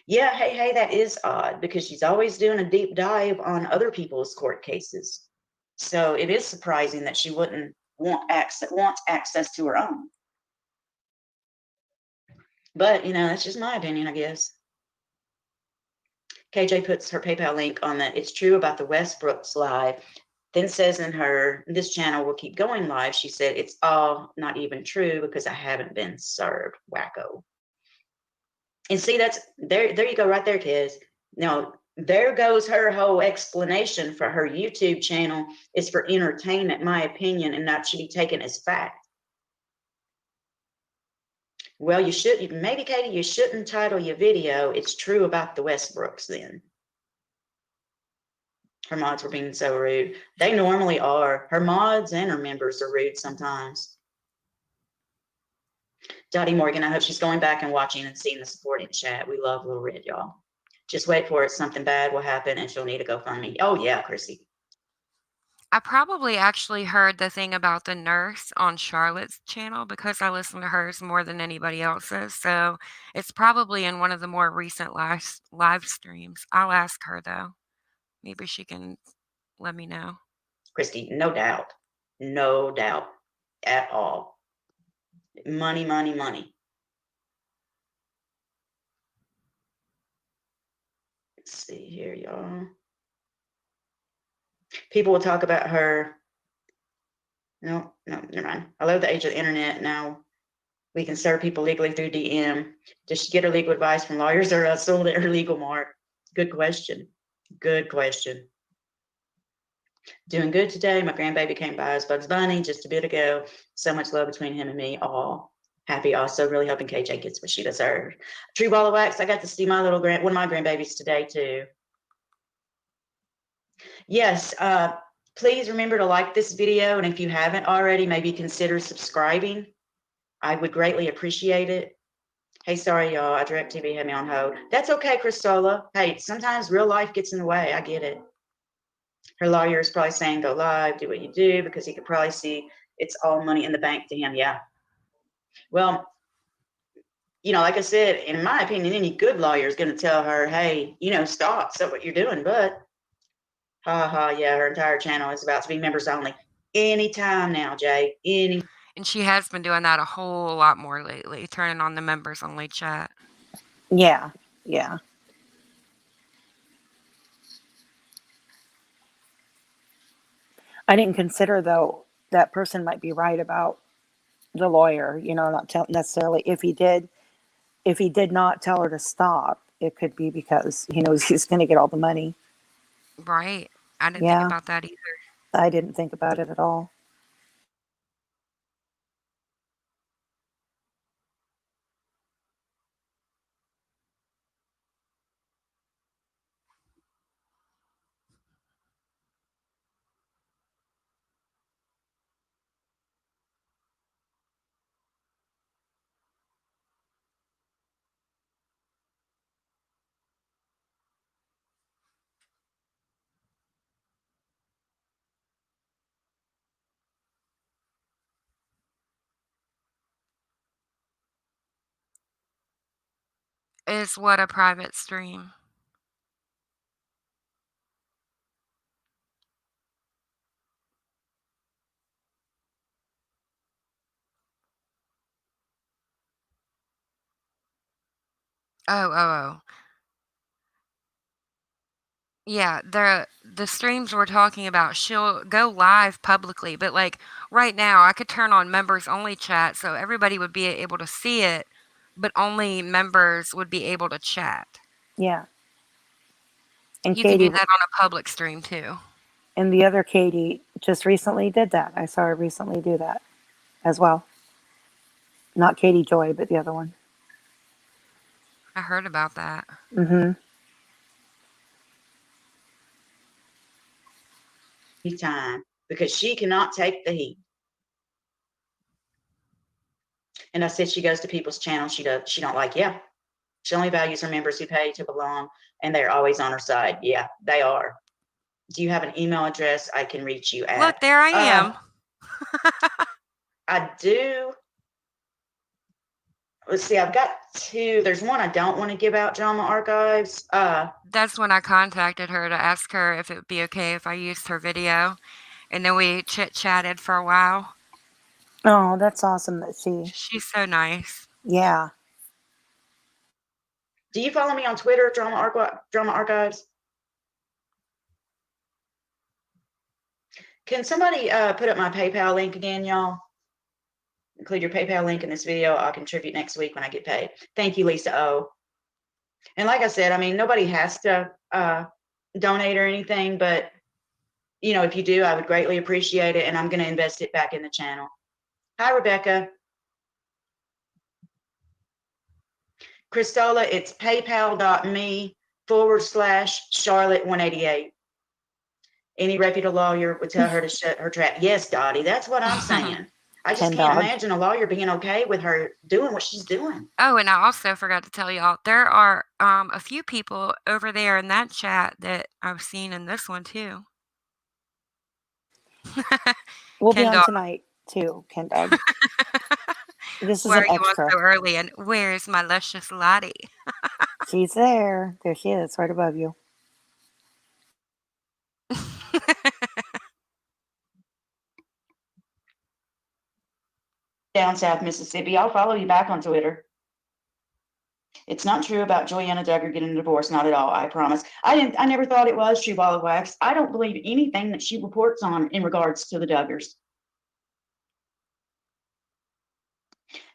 Yeah, hey, that is odd because she's always doing a deep dive on other people's court cases. So it is surprising that she wouldn't want access to her own. But, that's just my opinion, I guess. KJ puts her PayPal link on that. It's true about the Westbrooks live. Then says in this channel will keep going live. She said, it's all not even true because I haven't been served. Wacko. And see, there you go right there, Kez. Now, there goes her whole explanation for her YouTube channel is for entertainment, my opinion, and that should be taken as fact. Well, maybe, Katie, you shouldn't title your video, it's true about the Westbrooks then. Her mods were being so rude. They normally are. Her mods and her members are rude sometimes. Dottie Morgan, I hope she's going back and watching and seeing the support in chat. We love Little Red, y'all. Just wait for it. Something bad will happen and she'll need to go find me. Oh, yeah, Chrissy. I probably actually heard the thing about the nurse on Charlotte's channel because I listen to hers more than anybody else's. So it's probably in one of the more recent live streams. I'll ask her though. Maybe she can let me know. Christy, no doubt. No doubt at all. Money, money, money. Let's see here, y'all. People will talk about her. No, never mind. I love the age of the internet now. We can serve people legally through DM. Does she get her legal advice from lawyers or sold at her legal mark? Good question. Good question. Doing good today. My grandbaby came by as Bugs Bunny just a bit ago. So much love between him and me. All happy. Also, really hoping KJ gets what she deserved. True Ball of Wax. I got to see my little one of my grandbabies today too. Yes. Please remember to like this video, and if you haven't already, maybe consider subscribing. I would greatly appreciate it. Hey, sorry, y'all. DirecTV had me on hold. That's okay, Christola. Hey, sometimes real life gets in the way. I get it. Her lawyer is probably saying go live, do what you do, because he could probably see it's all money in the bank to him. Yeah. Well, you know, like I said, in my opinion, any good lawyer is going to tell her, hey, you know, stop what you're doing. But yeah, her entire channel is about to be members only. Anytime now, Jay. And she has been doing that a whole lot more lately, turning on the members only chat. Yeah. Yeah. I didn't consider though that person might be right about the lawyer, you know, not necessarily if he did not tell her to stop, it could be because he knows he's going to get all the money. Right. I didn't think Yeah. about that either. I didn't think about it at all. Is what a private stream? Oh. Yeah, the streams we're talking about, she'll go live publicly, but like right now I could turn on members only chat so everybody would be able to see it, but only members would be able to chat. Yeah. And You Katie, can do that on a public stream too. and the other Katie just recently did that. I saw her recently do that as well. Not Katie Joy, but the other one. I heard about that. Mm-hmm. Time, because she cannot take the heat. And I said she goes to people's channels she don't like. Yeah. She only values her members who pay to belong, and they're always on her side. Yeah, they are. Do you have an email address I can reach you at? Look, there I am. I do. Let's see, I've got two. There's one I don't want to give out, Drama Archives. That's when I contacted her to ask her if it would be okay if I used her video. And then we chit-chatted for a while. Oh, that's awesome that She's so nice. Yeah. Do you follow me on Twitter, Drama Archives? Can somebody put up my PayPal link again, y'all? Include your PayPal link in this video. I'll contribute next week when I get paid. Thank you, Lisa O. And like I said, I mean, nobody has to donate or anything, but you know, if you do, I would greatly appreciate it, and I'm going to invest it back in the channel. Hi, Rebecca. Christola, it's paypal.me/Charlotte188. Any reputable lawyer would tell her to shut her trap. Yes, Dottie, that's what I'm saying. I just Ken can't Dog. imagine a lawyer being okay with her doing what she's doing. Oh, and I also forgot to tell y'all, there are a few people over there in that chat that I've seen in this one too. We'll be Ken on Dog, tonight too, Ken Dog. This is why an are you on extra. so early? And where's my luscious Lottie? She's there. There she is, right above you. Down South Mississippi. I'll follow you back on Twitter. It's not true about Joanna Duggar getting a divorce. Not at all. I promise. I never thought it was true, Ball of Wax. I don't believe anything that she reports on in regards to the Duggars.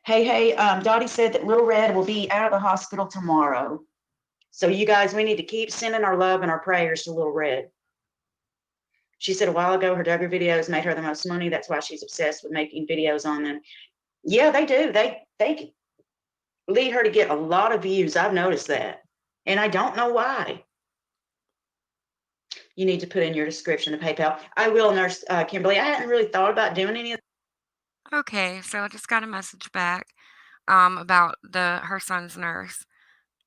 Hey, Dottie said that Little Red will be out of the hospital tomorrow. So you guys, we need to keep sending our love and our prayers to Little Red. She said a while ago her Duggar videos made her the most money. That's why she's obsessed with making videos on them. Yeah, they do. They lead her to get a lot of views. I've noticed that. And I don't know why. You need to put in your description of PayPal. I will, Nurse Kimberly. I hadn't really thought about doing any of that. Okay, so I just got a message back about her son's nurse.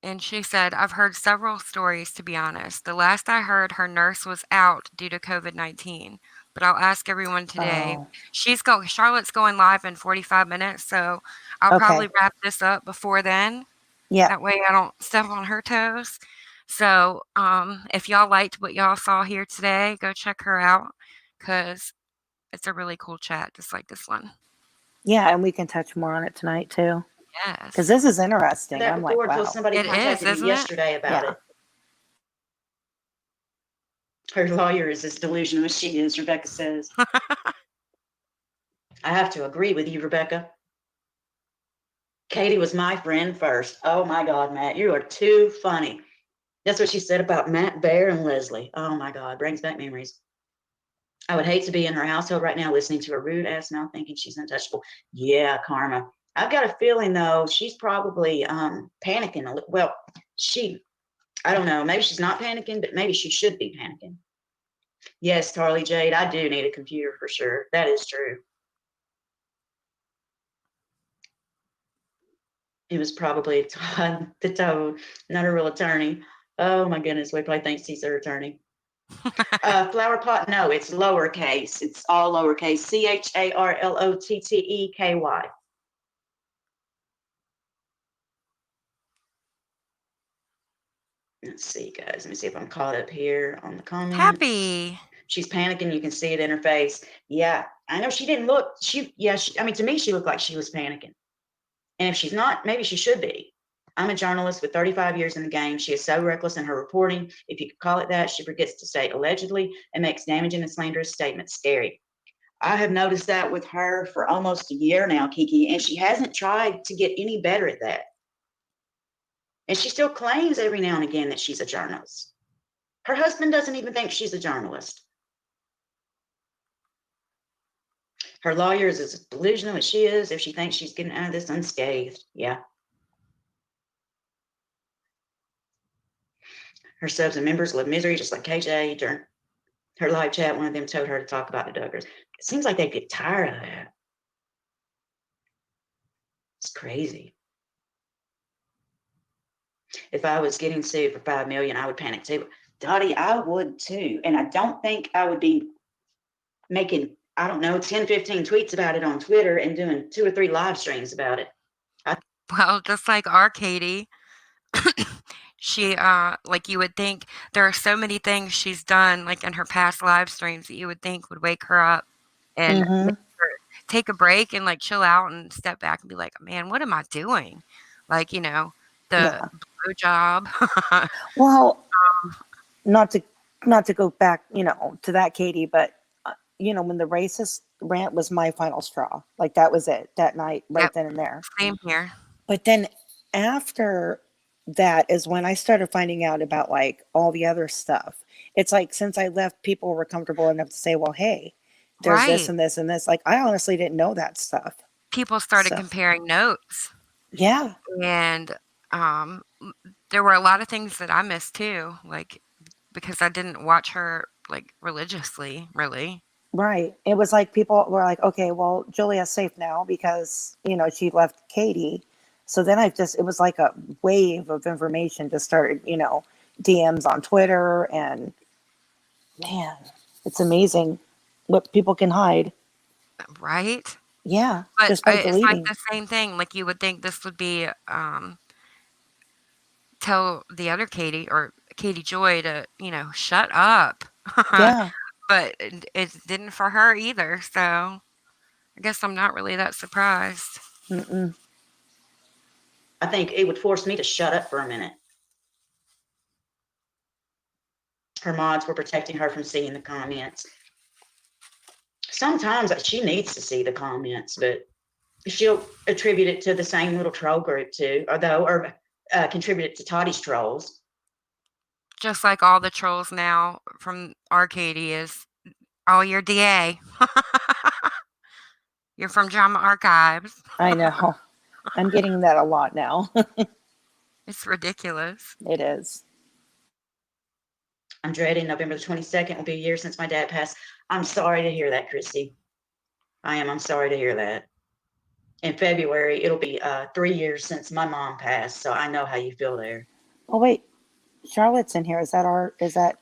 And she said, I've heard several stories, to be honest. The last I heard, her nurse was out due to COVID-19. But I'll ask everyone today. Oh, Charlotte's going live in 45 minutes, so I'll okay. probably wrap this up before then. Yeah. That way I don't step on her toes. So if y'all liked what y'all saw here today, go check her out because it's a really cool chat, just like this one. Yeah, and we can touch more on it tonight too. Because Yes. this is interesting. That I'm like, before until wow. somebody It is, contacted me isn't it? yesterday about Yeah. it. Her lawyer is as delusional as she is, Rebecca says. I have to agree with you, Rebecca. Katie was my friend first. Oh my God, Matt, you are too funny. That's what she said about Matt, Bear, and Leslie. Oh my God, brings back memories. I would hate to be in her household right now listening to a rude ass mouth thinking she's untouchable. Yeah, Karma. I've got a feeling though, she's probably panicking a little. Well, I don't know, maybe she's not panicking, but maybe she should be panicking. Yes, Tarly Jade, I do need a computer for sure. That is true. It was probably Todd the Toad, not a real attorney. Oh my goodness, we probably thinks he's her attorney. Flower pot, no, it's lowercase. It's all lowercase. CHARLOTTEKY. Let's see, guys. Let me see if I'm caught up here on the comments. Happy. She's panicking. You can see it in her face. Yeah, I know she didn't look. To me, she looked like she was panicking. And if she's not, maybe she should be. I'm a journalist with 35 years in the game. She is so reckless in her reporting, if you could call it that. She forgets to say allegedly and makes damaging and slanderous statements. Scary. I have noticed that with her for almost a year now, Kiki, and she hasn't tried to get any better at that. And she still claims every now and again that she's a journalist. Her husband doesn't even think she's a journalist. Her lawyer is as delusional as she is if she thinks she's getting out of this unscathed. Yeah. Her subs and members live misery just like KJ. During her live chat, one of them told her to talk about the Duggars. It seems like they get tired of that. It's crazy. If I was getting sued for $5 million, I would panic too. Dottie, I would too. And I don't think I would be making, 10, 15 tweets about it on Twitter and doing 2 or 3 live streams about it. Well, just like our Katie, she like you would think there are so many things she's done like in her past live streams that you would think would wake her up and make her take a break and like chill out and step back and be like, man, what am I doing? Like, the blow job. Well, not to go back, to that, Katie, but when the racist rant was my final straw, like that was it that night, right then and there. Same here. But then after that is when I started finding out about like all the other stuff. It's like since I left, people were comfortable enough to say, well, hey, there's this and this and this. Like I honestly didn't know that stuff. People started comparing notes. Yeah. And there were a lot of things that I missed too, like because I didn't watch her like religiously, really. Right. It was like people were like, okay, well, Julia's safe now because, she left Katie. So then it was like a wave of information just started, DMs on Twitter. And man, it's amazing what people can hide. Right? Yeah. But Just by it's like deleting. the same thing. Like you would think this would be tell the other Katie or Katie Joy to, shut up. Yeah. But it didn't for her either. So I guess I'm not really that surprised. Mm-mm. I think it would force me to shut up for a minute. Her mods were protecting her from seeing the comments. Sometimes she needs to see the comments, but she'll attribute it to the same little troll group too, or contribute it to Tati's trolls. Just like all the trolls now from Arcady is, oh, you're DA. You're from Drama Archives. I know. I'm getting that a lot now. It's ridiculous. It is. I'm dreading November the 22nd will be a year since my dad passed. I'm sorry to hear that, Christy. I am. I'm sorry to hear that. In February, it'll be 3 years since my mom passed, so I know how you feel there. Oh, wait. Charlotte's in here. Is that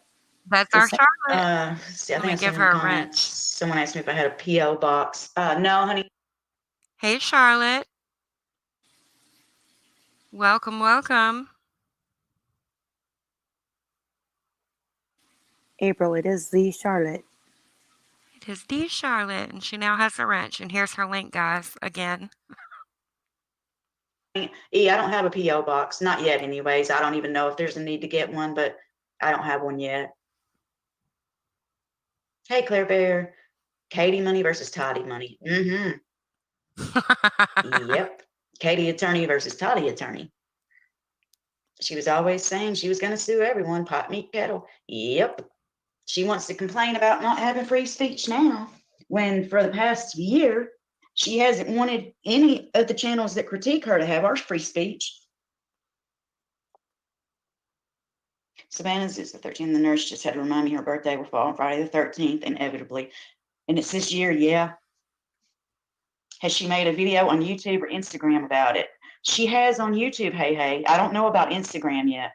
That's our Charlotte. See, I Let me think give some her a comments. wrench. Someone asked me if I had a P.O. box. No, honey. Hey, Charlotte. Welcome, welcome. April? It is the Charlotte. It is the Charlotte, and she now has a wrench. And here's her link, guys, again. I don't have a P.O. box. Not yet, anyways. I don't even know if there's a need to get one, but I don't have one yet. Hey, Claire Bear. Katie money versus Toddy money. Mm-hmm. Yep. Katie attorney versus Toddy attorney. She was always saying she was going to sue everyone, pot, meat, kettle. Yep. She wants to complain about not having free speech now, when for the past year, she hasn't wanted any of the channels that critique her to have our free speech. Savannah's is the 13th. The nurse just had to remind me her birthday will fall on Friday the 13th, inevitably. And it's this year, yeah. Has she made a video on YouTube or Instagram about it? She has on YouTube, hey. I don't know about Instagram yet.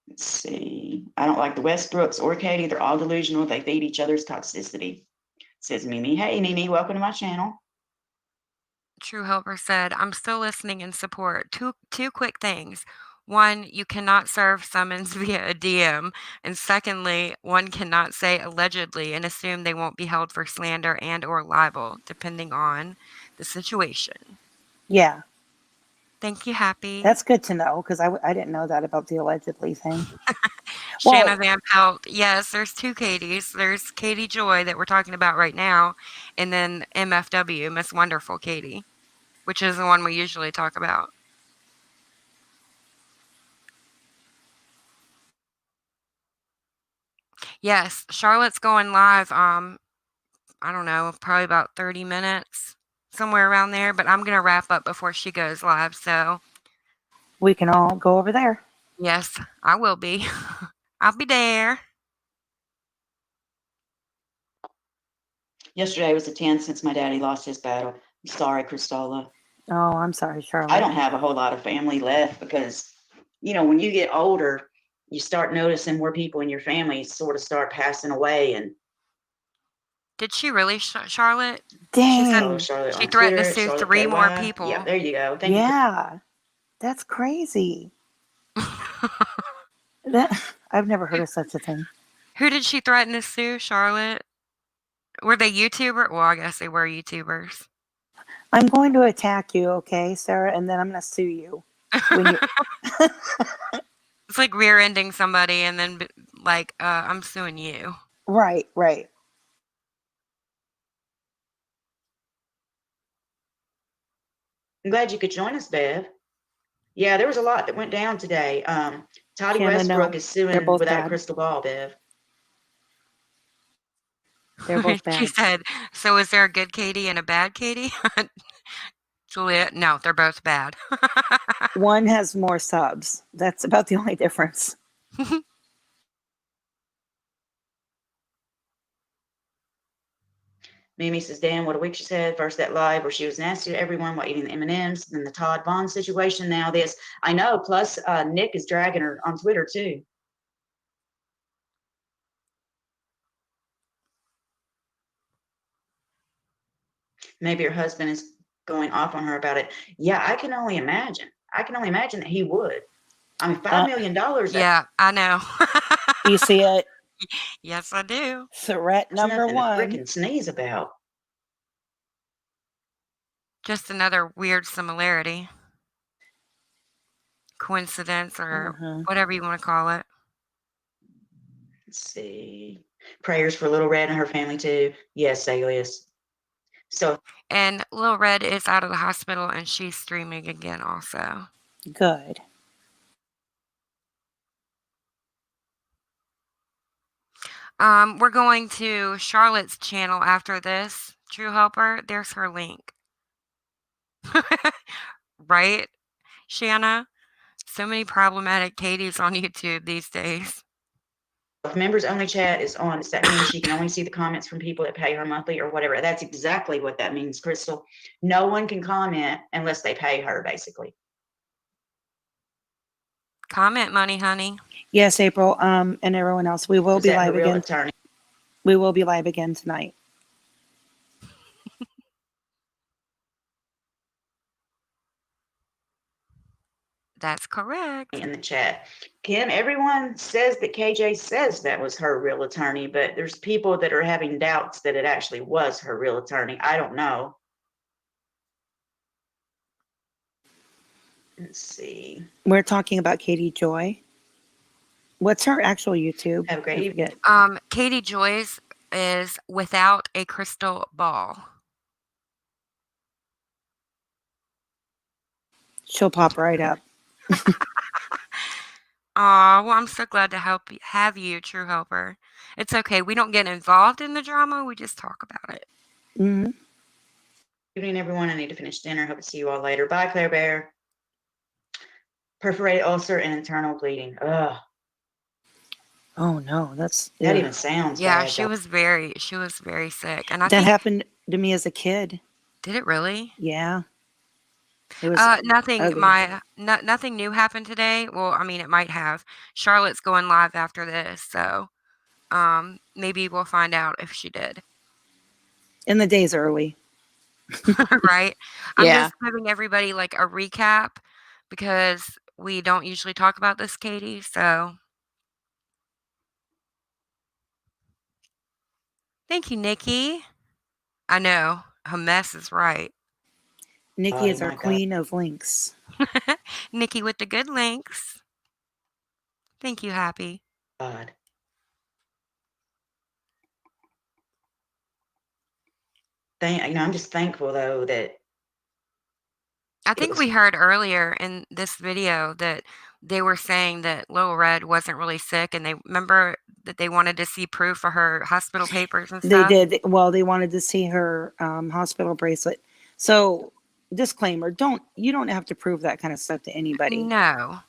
Let's see. I don't like the Westbrooks or Katie. They're all delusional. They feed each other's toxicity. Says Mimi. Hey, Mimi, welcome to my channel. True Helper said, I'm still listening in support. Two quick things. One, you cannot serve summons via a DM. And secondly, one cannot say allegedly and assume they won't be held for slander and or libel, depending on the situation. Yeah. Thank you, Happy. That's good to know, because I didn't know that about the allegedly thing. Shanna Van Pelt. Yes, there's two Katies. There's Katie Joy that we're talking about right now, and then MFW, Miss Wonderful Katie, which is the one we usually talk about. Yes, Charlotte's going live. I don't know, probably about 30 minutes, somewhere around there. But I'm gonna wrap up before she goes live. So we can all go over there. Yes, I will be. I'll be there. Yesterday was the 10th since my daddy lost his battle. I'm sorry, Christola. Oh, I'm sorry, Charlotte. I don't have a whole lot of family left because, when you get older, you start noticing more people in your family sort of start passing away. And did she really, Charlotte? Dang. She said she threatened to sue 3 more people. Yeah, there you go. Thank you. That's crazy. I've never heard of such a thing. Who did she threaten to sue, Charlotte? Were they YouTuber? Well, I guess they were YouTubers. I'm going to attack you, okay, Sarah, and then I'm going to sue you. It's like rear-ending somebody and then like, I'm suing you. Right. I'm glad you could join us, Bev. Yeah, there was a lot that went down today. Tati Westbrook is suing without a crystal ball, Bev. They're both bad. She said, so is there a good Katie and a bad Katie? Juliet, no, they're both bad. One has more subs. That's about the only difference. Mimi says, damn, what a week she said. First that live where she was nasty to everyone while eating the M&Ms. Then the Todd Bond situation. Now this. I know. Plus, Nick is dragging her on Twitter too. Maybe her husband is going off on her about it. Yeah, I can only imagine. I can only imagine that he would. I mean, $5 million. Yeah, I know. You see it? Yes, I do. Threat number nothing one. to frickin' sneeze about. Just another weird similarity. Coincidence or whatever you want to call it. Let's see. Prayers for Little Red and her family too. Yes, Alias. So, And Little Red is out of the hospital and she's streaming again also. Good. We're going to Charlotte's channel after this. True Helper, there's her link. Right, Shanna? So many problematic Katie's on YouTube these days. if members only chat is on, does that mean she can only see the comments from people that pay her monthly or whatever? That's exactly what that means, Crystal. No one can comment unless they pay her, basically. Comment money, honey. Yes, April. And everyone else, we will Is be that her live real again. attorney? We will be live again tonight. That's correct. In the chat. Kim, everyone says that KJ says that was her real attorney, but there's people that are having doubts that it actually was her real attorney. I don't know. Let's see. We're talking about Katie Joy. What's her actual YouTube? Have a great I evening. forget. Katie Joyce is without a crystal ball. She'll pop right up. Aw, well, I'm so glad to have you, True Helper. It's okay. We don't get involved in the drama. We just talk about it. Mm-hmm. Good evening, everyone. I need to finish dinner. Hope to see you all later. Bye, Claire Bear. Perforated ulcer and internal bleeding. Ugh. Oh no, that even sounds Yeah, bad. she was very sick. And I that think, happened to me as a kid. did it really? Yeah. It was nothing. ugly. Nothing new happened today. Well, I mean, it might have. Charlotte's going live after this, so maybe we'll find out if she did. And the day's early. Right? I'm Yeah. just giving everybody like a recap because we don't usually talk about this, Katie. So thank you, Nikki. I know a mess is right. Nikki is our my God. queen of links. Nikki with the good links. Thank you, Happy. God. I'm just thankful though that I think we heard earlier in this video that they were saying that Little Red wasn't really sick, and they remember that they wanted to see proof of her hospital papers and They stuff. did. Well, they wanted to see her hospital bracelet. So, disclaimer: you don't have to prove that kind of stuff to anybody. No.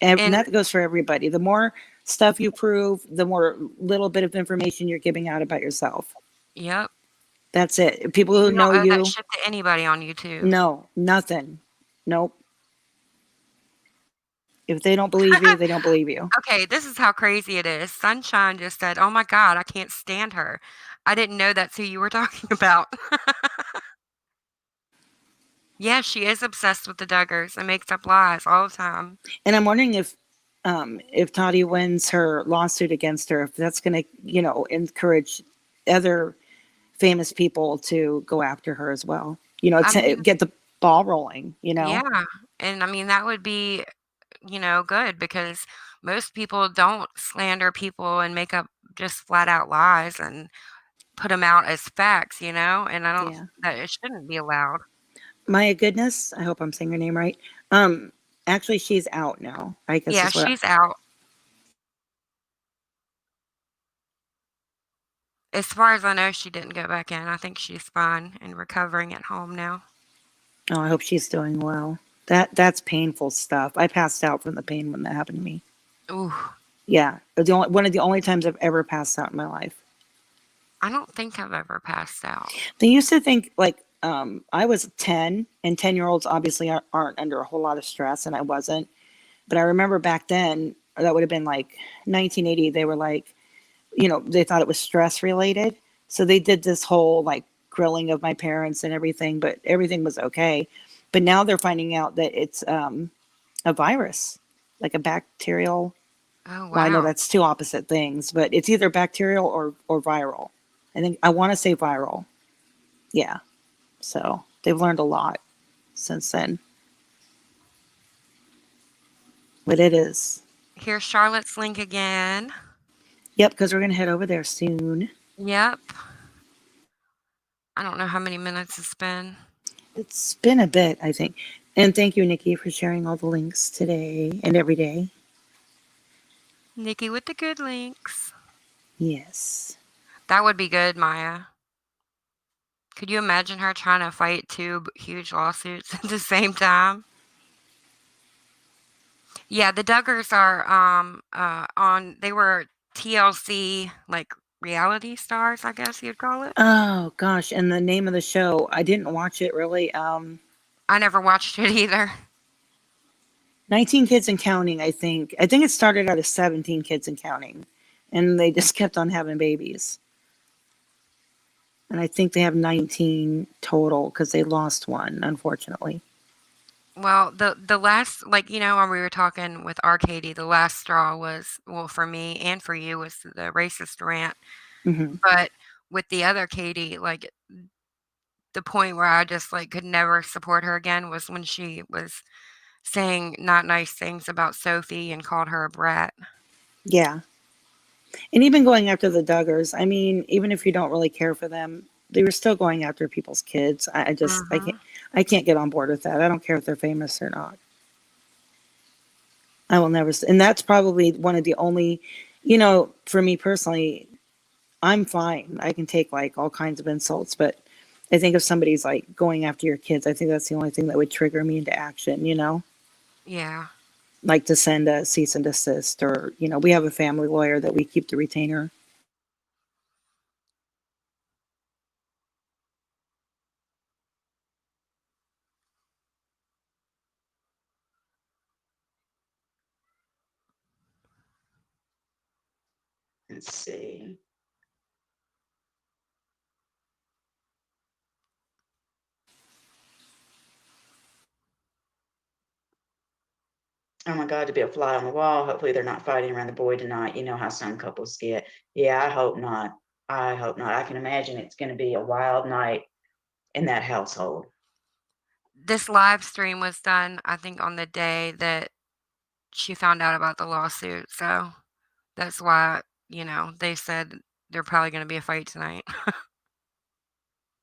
And that goes for everybody. The more stuff you prove, the more little bit of information you're giving out about yourself. Yep. That's it. People who You know don't owe you. that shit to anybody on YouTube. No, nothing. Nope. If they don't believe you, they don't believe you. Okay, this is how crazy it is. Sunshine just said, "Oh my God, I can't stand her." I didn't know that's who you were talking about. Yeah, she is obsessed with the Duggars and makes up lies all the time. And I'm wondering if Tati wins her lawsuit against her, if that's going to, encourage other famous people to go after her as well. Get the ball rolling. Yeah, and I mean that would be, good because most people don't slander people and make up just flat out lies and put them out as facts, and I don't that it shouldn't be allowed. Maya Goodness, I hope I'm saying her name right. Actually, she's out now. I guess. Yeah, she's out. As far as I know, she didn't go back in. I think she's fine and recovering at home now. Oh, I hope she's doing well. That's painful stuff. I passed out from the pain when that happened to me. Ooh. Yeah, one of the only times I've ever passed out in my life. I don't think I've ever passed out. They used to think like I was 10, and 10-year-olds obviously aren't under a whole lot of stress, and I wasn't. But I remember back then, that would have been like 1980. They were like, they thought it was stress related. So they did this whole like grilling of my parents and everything, but everything was okay. But now they're finding out that it's a virus, like a bacterial. Oh, Well, I know wow. that's two opposite things, but it's either bacterial or viral. I think I want to say viral. Yeah. So they've learned a lot since then. But it is. Here's Charlotte's link again. Yep, because we're going to head over there soon. Yep. I don't know how many minutes it's been. It's been a bit, I think. And thank you, Nikki, for sharing all the links today and every day. Nikki with the good links. Yes. That would be good, Maya. Could you imagine her trying to fight two huge lawsuits at the same time? Yeah, the Duggars are on. They were TLC like reality stars, I guess you'd call it. Oh gosh, and the name of the show, I didn't watch it really. I never watched it either. 19 Kids and Counting, I think. I think it started out as 17 Kids and Counting, and they just kept on having babies. And I think they have 19 total because they lost one, unfortunately. Well, the last, like, when we were talking with Arcady, the last straw was, well, for me and for you, was the racist rant. Hmm. But with the other Katie, like, the point where I just like could never support her again was when she was saying not nice things about Sophie and called her a brat. Yeah. And even going after the Duggars, I mean, even if you don't really care for them, they were still going after people's kids. Mhm. I can't get on board with that. I don't care if they're famous or not. I will never, and that's probably one of the only, for me personally, I'm fine. I can take like all kinds of insults, but I think if somebody's like going after your kids, I think that's the only thing that would trigger me into action, Yeah. like to send a cease and desist, or, we have a family lawyer that we keep the retainer. Let's see. Oh my God, to be a fly on the wall. Hopefully they're not fighting around the boy tonight. You know how some couples get. Yeah, I hope not. I hope not. I can imagine it's going to be a wild night in that household. This live stream was done, I think, on the day that she found out about the lawsuit. So that's why, they said they're probably going to be a fight tonight.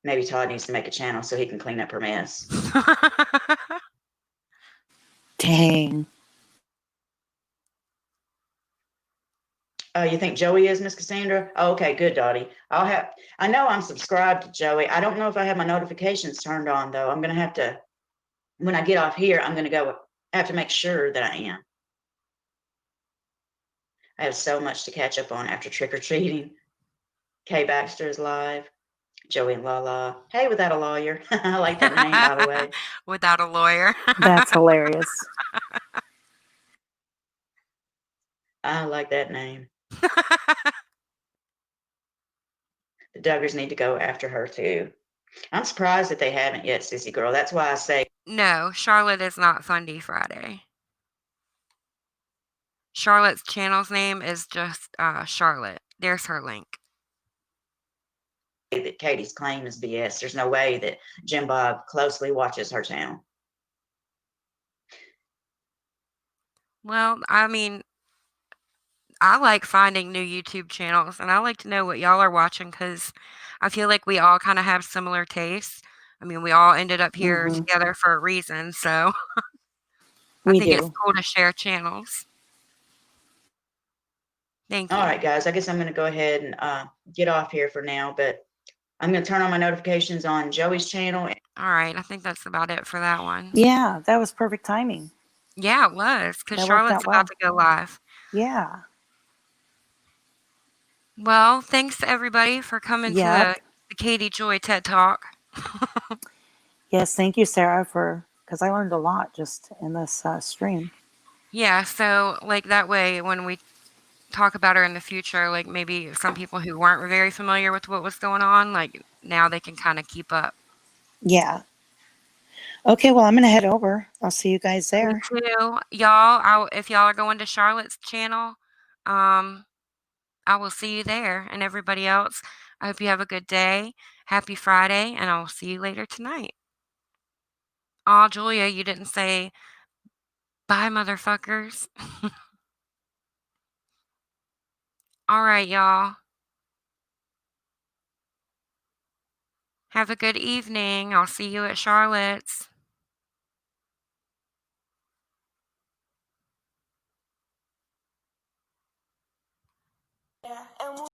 Maybe Todd needs to make a channel so he can clean up her mess. Dang. Oh, you think Joey is, Miss Cassandra? Oh, okay, good, Dottie. I know I'm subscribed to Joey. I don't know if I have my notifications turned on, though. I'm going to have to, when I get off here, I'm going to have to make sure that I am. I have so much to catch up on after trick-or-treating. Kay Baxter is live. Joey and Lala. Hey, without a lawyer. I like that name, by the way. Without a lawyer. That's hilarious. I like that name. The Duggars need to go after her, too. I'm surprised that they haven't yet, Sissy Girl. That's why I say. No, Charlotte is not Fundy Friday. Charlotte's channel's name is just Charlotte. There's her link. That Katie's claim is BS. There's no way that Jim Bob closely watches her channel. Well, I mean, I like finding new YouTube channels, and I like to know what y'all are watching because I feel like we all kind of have similar tastes. I mean, we all ended up here together for a reason, so I think it's cool to share channels. Thank you. All right, guys, I guess I'm going to go ahead and get off here for now, but I'm going to turn on my notifications on Joey's channel. All right, I think that's about it for that one. Yeah, that was perfect timing. Yeah, it was, because Charlotte's about to go live. Yeah. Well, thanks everybody for coming to Yep. the Katie Joy TED Talk. Yes, thank you, Sarah, because I learned a lot just in this stream. Yeah, so like that way when we talk about her in the future, like maybe some people who weren't very familiar with what was going on, like now they can kind of keep up. Yeah. Okay, well, I'm going to head over. I'll see you guys Me there. too. Y'all, if y'all are going to Charlotte's channel, I will see you there. And everybody else, I hope you have a good day. Happy Friday, and I'll see you later tonight. Aw, Julia, you didn't say bye, motherfuckers. All right, y'all. Have a good evening. I'll see you at Charlotte's. Yeah, and